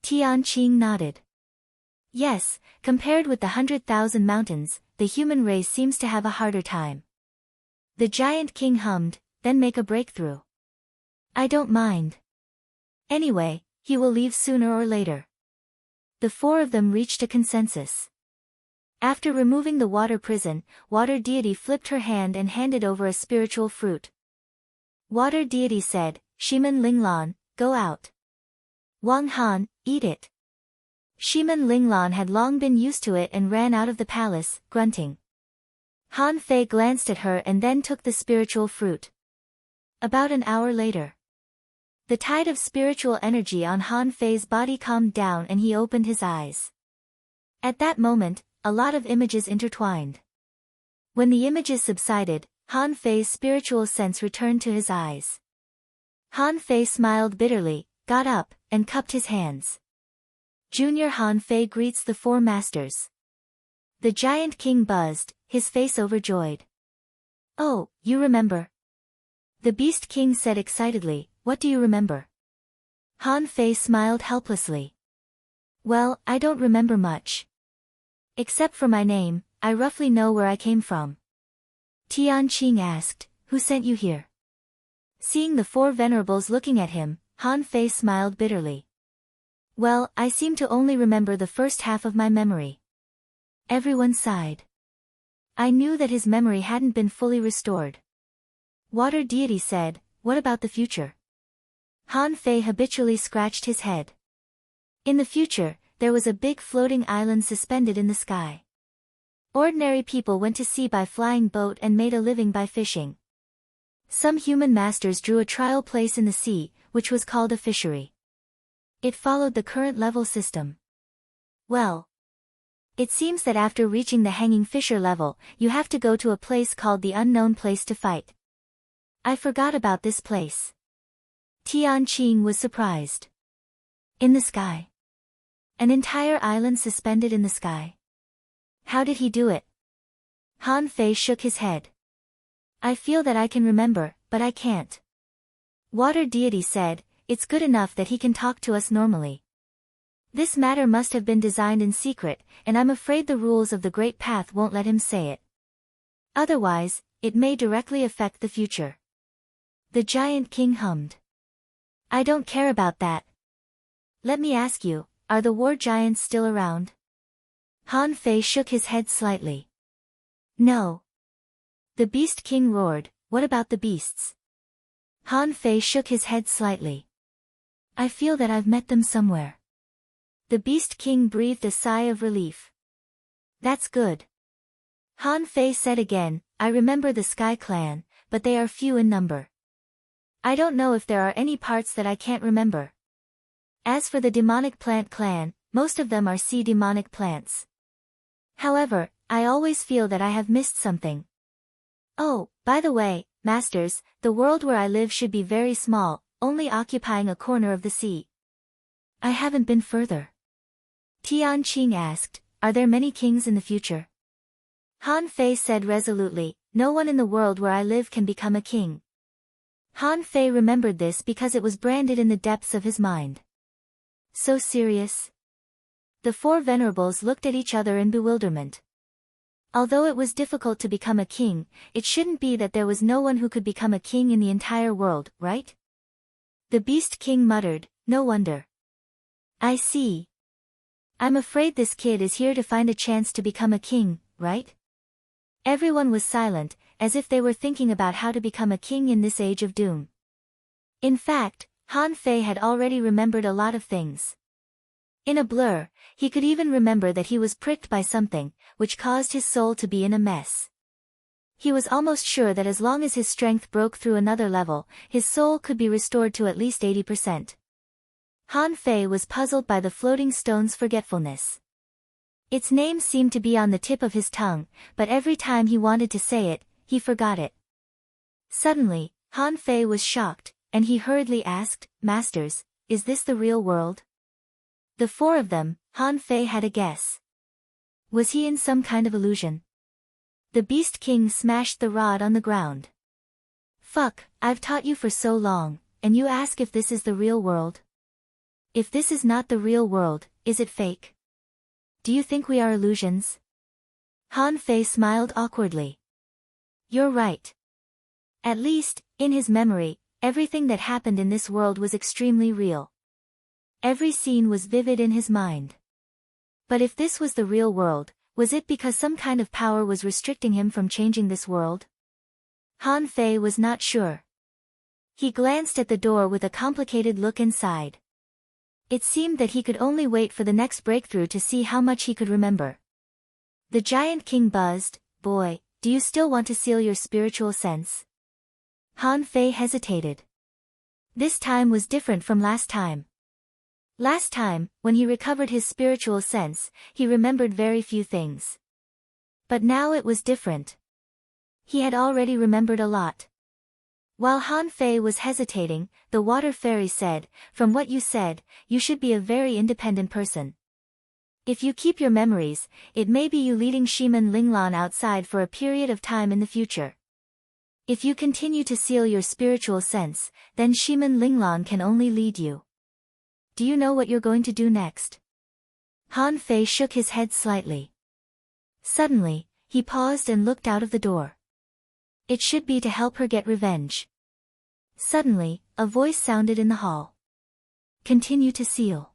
Tianqing nodded. Yes, compared with the 100,000 mountains, the human race seems to have a harder time. The Giant King hummed, then make a breakthrough. I don't mind. Anyway, he will leave sooner or later. The four of them reached a consensus. After removing the water prison, Water Deity flipped her hand and handed over a spiritual fruit. Water Deity said, Shiman Linglan, go out. Wang Han, eat it. Shiman Linglan had long been used to it and ran out of the palace, grunting. Han Fei glanced at her and then took the spiritual fruit. About an hour later. The tide of spiritual energy on Han Fei's body calmed down and he opened his eyes. At that moment, a lot of images intertwined. When the images subsided, Han Fei's spiritual sense returned to his eyes. Han Fei smiled bitterly, got up, and cupped his hands. Junior Han Fei greets the four masters. The Giant King buzzed, his face overjoyed. Oh, you remember? The Beast King said excitedly, what do you remember? Han Fei smiled helplessly. Well, I don't remember much. Except for my name, I roughly know where I came from. Tian Qing asked, who sent you here? Seeing the four venerables looking at him, Han Fei smiled bitterly. Well, I seem to only remember the first half of my memory. Everyone sighed. I knew that his memory hadn't been fully restored. Water Deity said, what about the future? Han Fei habitually scratched his head. In the future, there was a big floating island suspended in the sky. Ordinary people went to sea by flying boat and made a living by fishing. Some human masters drew a trial place in the sea, which was called a fishery. It followed the current level system. Well, it seems that after reaching the hanging fisher level, you have to go to a place called the unknown place to fight. I forgot about this place. Tian Qing was surprised. In the sky. An entire island suspended in the sky. How did he do it? Han Fei shook his head. I feel that I can remember, but I can't. Water Deity said, it's good enough that he can talk to us normally. This matter must have been designed in secret, and I'm afraid the rules of the Great Path won't let him say it. Otherwise, it may directly affect the future. The Giant King hummed. I don't care about that. Let me ask you, are the war giants still around? Han Fei shook his head slightly. No. The Beast King roared, what about the beasts? Han Fei shook his head slightly. I feel that I've met them somewhere. The Beast King breathed a sigh of relief. That's good. Han Fei said again, I remember the Sky Clan, but they are few in number. I don't know if there are any parts that I can't remember. As for the Demonic Plant Clan, most of them are sea demonic plants. However, I always feel that I have missed something. Oh, by the way, masters, the world where I live should be very small, only occupying a corner of the sea. I haven't been further. Tian Qing asked, are there many kings in the future? Han Fei said resolutely, no one in the world where I live can become a king. Han Fei remembered this because it was branded in the depths of his mind. So serious? The four venerables looked at each other in bewilderment. Although it was difficult to become a king, it shouldn't be that there was no one who could become a king in the entire world, right? The Beast King muttered, no wonder. I see. I'm afraid this kid is here to find a chance to become a king, right? Everyone was silent, as if they were thinking about how to become a king in this age of doom. In fact, Han Fei had already remembered a lot of things. In a blur, he could even remember that he was pricked by something, which caused his soul to be in a mess. He was almost sure that as long as his strength broke through another level, his soul could be restored to at least 80%. Han Fei was puzzled by the floating stone's forgetfulness. Its name seemed to be on the tip of his tongue, but every time he wanted to say it, he forgot it. Suddenly, Han Fei was shocked, and he hurriedly asked, Masters, is this the real world? The four of them, Han Fei had a guess. Was he in some kind of illusion? The Beast King smashed the rod on the ground. Fuck, I've taught you for so long, and you ask if this is the real world? If this is not the real world, is it fake? Do you think we are illusions? Han Fei smiled awkwardly. You're right. At least, in his memory, everything that happened in this world was extremely real. Every scene was vivid in his mind. But if this was the real world, was it because some kind of power was restricting him from changing this world? Han Fei was not sure. He glanced at the door with a complicated look and sighed. It seemed that he could only wait for the next breakthrough to see how much he could remember. The Giant King buzzed, Boy, do you still want to seal your spiritual sense? Han Fei hesitated. This time was different from last time. Last time, when he recovered his spiritual sense, he remembered very few things. But now it was different. He had already remembered a lot. While Han Fei was hesitating, the Water Fairy said, From what you said, you should be a very independent person. If you keep your memories, it may be you leading Shiman Linglan outside for a period of time in the future. If you continue to seal your spiritual sense, then Shiman Linglan can only lead you. Do you know what you're going to do next? Han Fei shook his head slightly. Suddenly, he paused and looked out of the door. It should be to help her get revenge. Suddenly, a voice sounded in the hall. Continue to seal.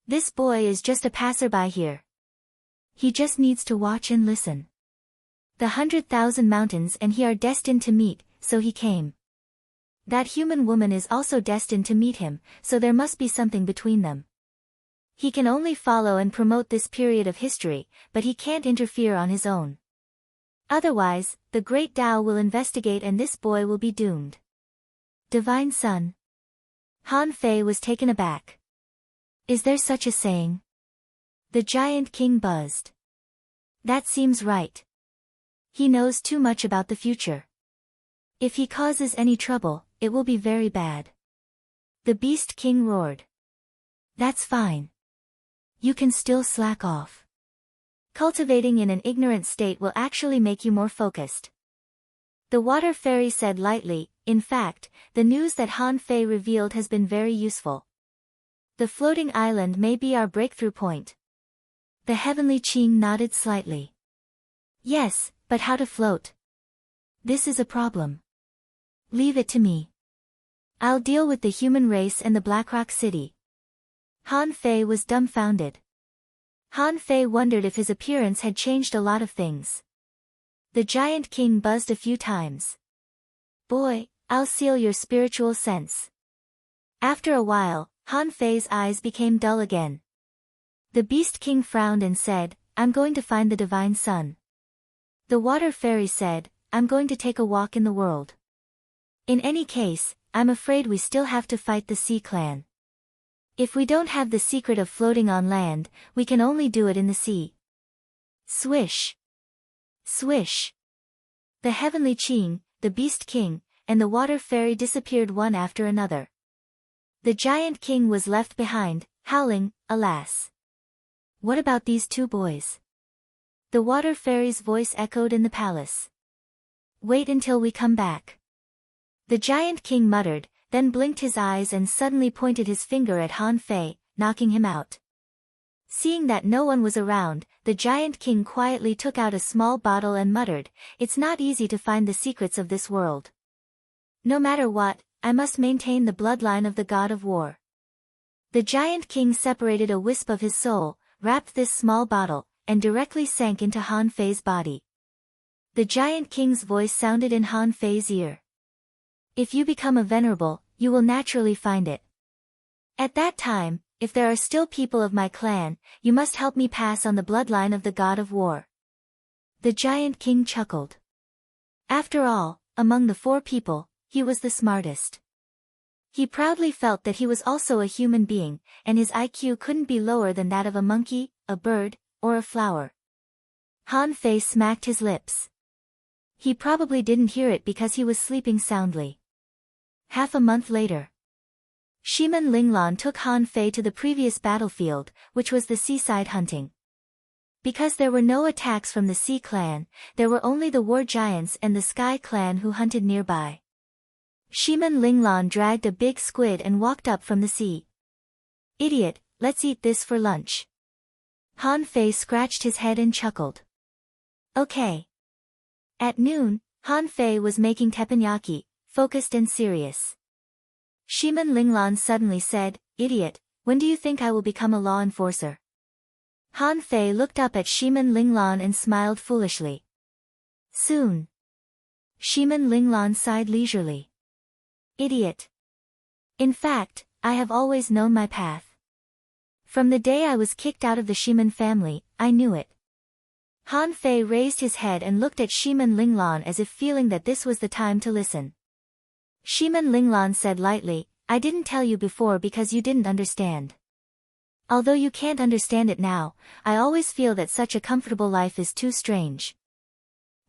This boy is just a passerby here. He just needs to watch and listen. The 100,000 mountains and he are destined to meet, so he came. That human woman is also destined to meet him, so there must be something between them. He can only follow and promote this period of history, but he can't interfere on his own. Otherwise, the great Tao will investigate and this boy will be doomed. Divine Son. Han Fei was taken aback. Is there such a saying? The giant king buzzed. That seems right. He knows too much about the future. If he causes any trouble, it will be very bad. The Beast King roared. That's fine. You can still slack off. Cultivating in an ignorant state will actually make you more focused. The water fairy said lightly, in fact, the news that Han Fei revealed has been very useful. The floating island may be our breakthrough point. The heavenly Qing nodded slightly. Yes, but how to float? This is a problem. Leave it to me. I'll deal with the human race and the Blackrock City. Han Fei was dumbfounded. Han Fei wondered if his appearance had changed a lot of things. The giant king buzzed a few times. Boy, I'll seal your spiritual sense. After a while, Han Fei's eyes became dull again. The Beast King frowned and said, I'm going to find the Divine Son. The Water Fairy said, I'm going to take a walk in the world. In any case, I'm afraid we still have to fight the Sea Clan. If we don't have the secret of floating on land, we can only do it in the sea. Swish. Swish. The Heavenly Qing, the Beast King, and the Water Fairy disappeared one after another. The Giant King was left behind, howling, alas. What about these two boys? The Water Fairy's voice echoed in the palace. Wait until we come back. The Giant King muttered, then blinked his eyes and suddenly pointed his finger at Han Fei, knocking him out. Seeing that no one was around, the Giant King quietly took out a small bottle and muttered, It's not easy to find the secrets of this world. No matter what, I must maintain the bloodline of the god of war. The Giant King separated a wisp of his soul, wrapped this small bottle, and directly sank into Han Fei's body. The Giant King's voice sounded in Han Fei's ear. If you become a venerable, you will naturally find it. At that time, if there are still people of my clan, you must help me pass on the bloodline of the god of war. The Giant King chuckled. After all, among the 4 people, he was the smartest. He proudly felt that he was also a human being, and his IQ couldn't be lower than that of a monkey, a bird, or a flower. Han Fei smacked his lips. He probably didn't hear it because he was sleeping soundly. Half a month later, Shiman Linglan took Han Fei to the previous battlefield, which was the seaside hunting. Because there were no attacks from the Sea Clan, there were only the War Giants and the Sky Clan who hunted nearby. Shiman Linglan dragged a big squid and walked up from the sea. Idiot, let's eat this for lunch. Han Fei scratched his head and chuckled. Okay. At noon, Han Fei was making teppanyaki, focused and serious. Shiman Linglan suddenly said, Idiot, when do you think I will become a law enforcer? Han Fei looked up at Shiman Linglan and smiled foolishly. Soon. Shiman Linglan sighed leisurely. Idiot. In fact, I have always known my path. From the day I was kicked out of the Shiman family, I knew it. Han Fei raised his head and looked at Shiman Linglan as if feeling that this was the time to listen. Shiman Linglan said lightly, I didn't tell you before because you didn't understand. Although you can't understand it now, I always feel that such a comfortable life is too strange.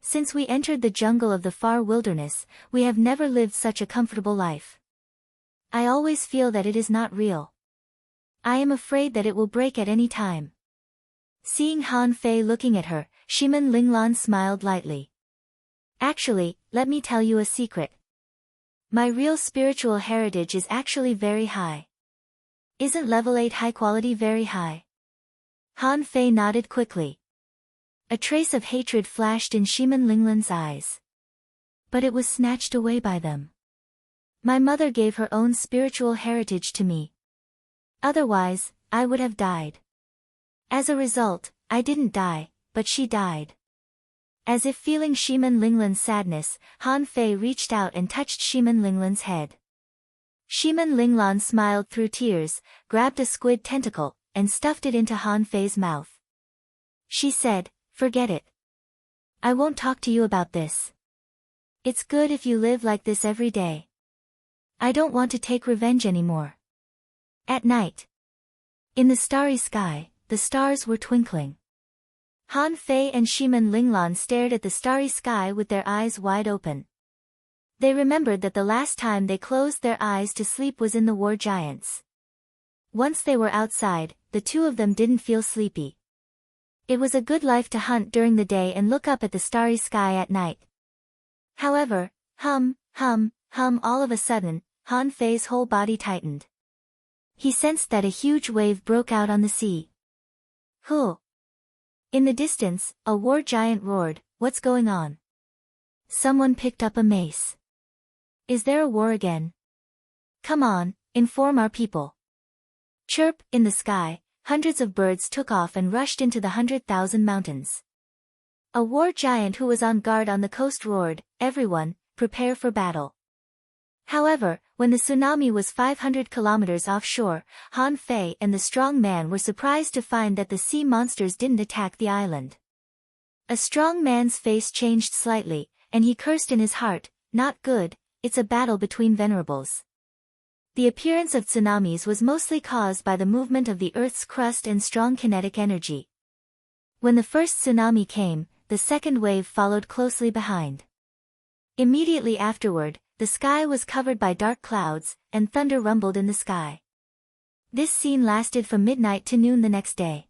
Since we entered the jungle of the far wilderness, we have never lived such a comfortable life. I always feel that it is not real. I am afraid that it will break at any time. Seeing Han Fei looking at her, Shimin Linglan smiled lightly. Actually, let me tell you a secret. My real spiritual heritage is actually very high. Isn't level 8 high quality very high? Han Fei nodded quickly. A trace of hatred flashed in Shimin Linglan's eyes. But it was snatched away by them. My mother gave her own spiritual heritage to me. Otherwise, I would have died. As a result, I didn't die, but she died. As if feeling Shimin Linglan's sadness, Han Fei reached out and touched Shimin Linglan's head. Shimin Linglan smiled through tears, grabbed a squid tentacle, and stuffed it into Han Fei's mouth. She said, "Forget it. I won't talk to you about this. It's good if you live like this every day. I don't want to take revenge anymore." At night, in the starry sky, the stars were twinkling. Han Fei and Shimin Linglan stared at the starry sky with their eyes wide open. They remembered that the last time they closed their eyes to sleep was in the War Giants. Once they were outside, the two of them didn't feel sleepy. It was a good life to hunt during the day and look up at the starry sky at night. However, all of a sudden, Han Fei's whole body tightened. He sensed that a huge wave broke out on the sea. Huh! In the distance, a war giant roared, "What's going on?" Someone picked up a mace. "Is there a war again? Come on, inform our people." Chirp, in the sky, hundreds of birds took off and rushed into the 100,000 mountains. A war giant who was on guard on the coast roared, "Everyone, prepare for battle." However, when the tsunami was 500 kilometers offshore, Han Fei and the strong man were surprised to find that the sea monsters didn't attack the island. A strong man's face changed slightly, and he cursed in his heart, "Not good, it's a battle between venerables." The appearance of tsunamis was mostly caused by the movement of the Earth's crust and strong kinetic energy. When the first tsunami came, the second wave followed closely behind. Immediately afterward, the sky was covered by dark clouds, and thunder rumbled in the sky. This scene lasted from midnight to noon the next day.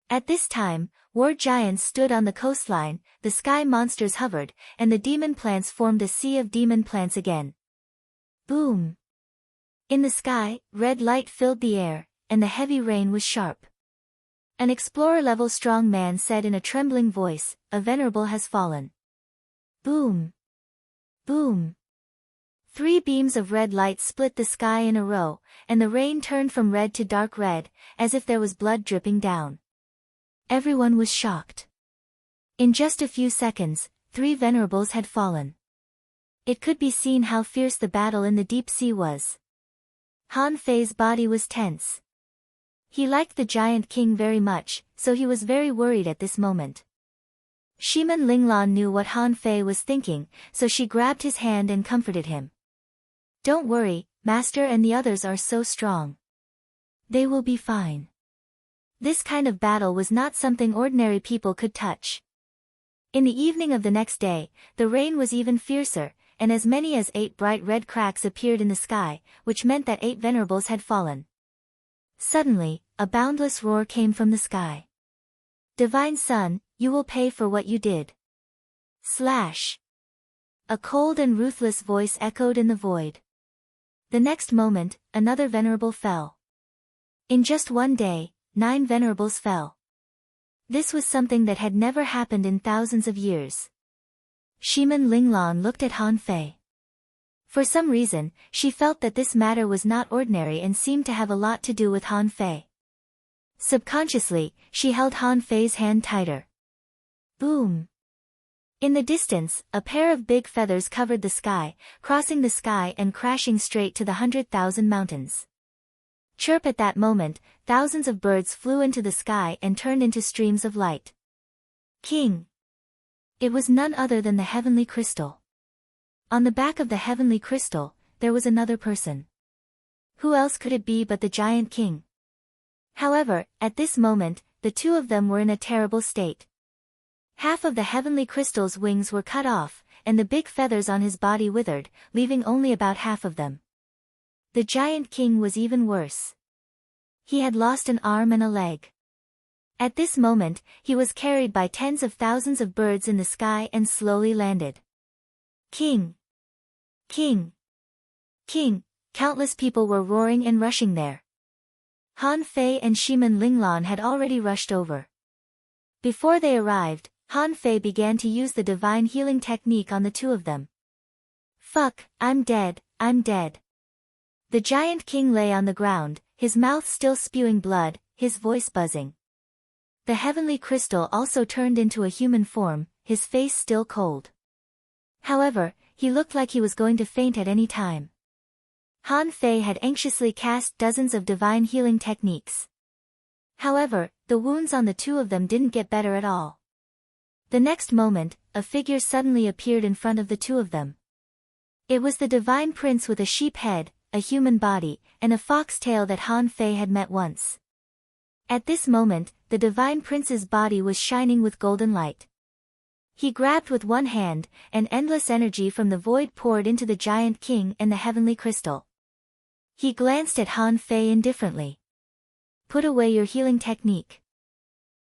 At this time, war giants stood on the coastline, the sky monsters hovered, and the demon plants formed a sea of demon plants again. Boom! In the sky, red light filled the air, and the heavy rain was sharp. An explorer-level strong man said in a trembling voice, "A venerable has fallen." Boom! Boom! 3 beams of red light split the sky in a row, and the rain turned from red to dark red, as if there was blood dripping down. Everyone was shocked. In just a few seconds, 3 venerables had fallen. It could be seen how fierce the battle in the deep sea was. Han Fei's body was tense. He liked the giant king very much, so he was very worried at this moment. Shimin Linglan knew what Han Fei was thinking, so she grabbed his hand and comforted him. "Don't worry, Master and the others are so strong. They will be fine." This kind of battle was not something ordinary people could touch. In the evening of the next day, the rain was even fiercer, and as many as 8 bright red cracks appeared in the sky, which meant that 8 venerables had fallen. Suddenly, a boundless roar came from the sky. "Divine Sun, you will pay for what you did." Slash! A cold and ruthless voice echoed in the void. The next moment, another venerable fell. In just one day, 9 venerables fell. This was something that had never happened in thousands of years. Shimin Linglan looked at Han Fei. For some reason, she felt that this matter was not ordinary and seemed to have a lot to do with Han Fei. Subconsciously, she held Han Fei's hand tighter. Boom! In the distance, a pair of big feathers covered the sky, crossing the sky and crashing straight to the 100,000 mountains. Chirp! At that moment, thousands of birds flew into the sky and turned into streams of light. King! It was none other than the heavenly crystal. On the back of the heavenly crystal, there was another person. Who else could it be but the giant king? However, at this moment, the two of them were in a terrible state. Half of the heavenly crystal's wings were cut off, and the big feathers on his body withered, leaving only about half of them. The giant king was even worse. He had lost an arm and a leg. At this moment, he was carried by tens of thousands of birds in the sky and slowly landed. King! King! King! Countless people were roaring and rushing there. Han Fei and Shiman Linglong had already rushed over. Before they arrived, Han Fei began to use the divine healing technique on the two of them. Fuck, I'm dead, I'm dead. The giant king lay on the ground, his mouth still spewing blood, his voice buzzing. The heavenly crystal also turned into a human form, his face still cold. However, he looked like he was going to faint at any time. Han Fei had anxiously cast dozens of divine healing techniques. However, the wounds on the two of them didn't get better at all. The next moment, a figure suddenly appeared in front of the two of them. It was the divine prince with a sheep head, a human body, and a fox tail that Han Fei had met once. At this moment, the divine prince's body was shining with golden light. He grabbed with one hand, and endless energy from the void poured into the giant king and the heavenly crystal. He glanced at Han Fei indifferently. Put away your healing technique.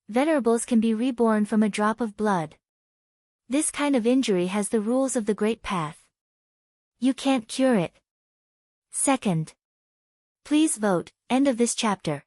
Venerables can be reborn from a drop of blood. This kind of injury has the rules of the Great Path. You can't cure it. Second. Please vote. End of this chapter.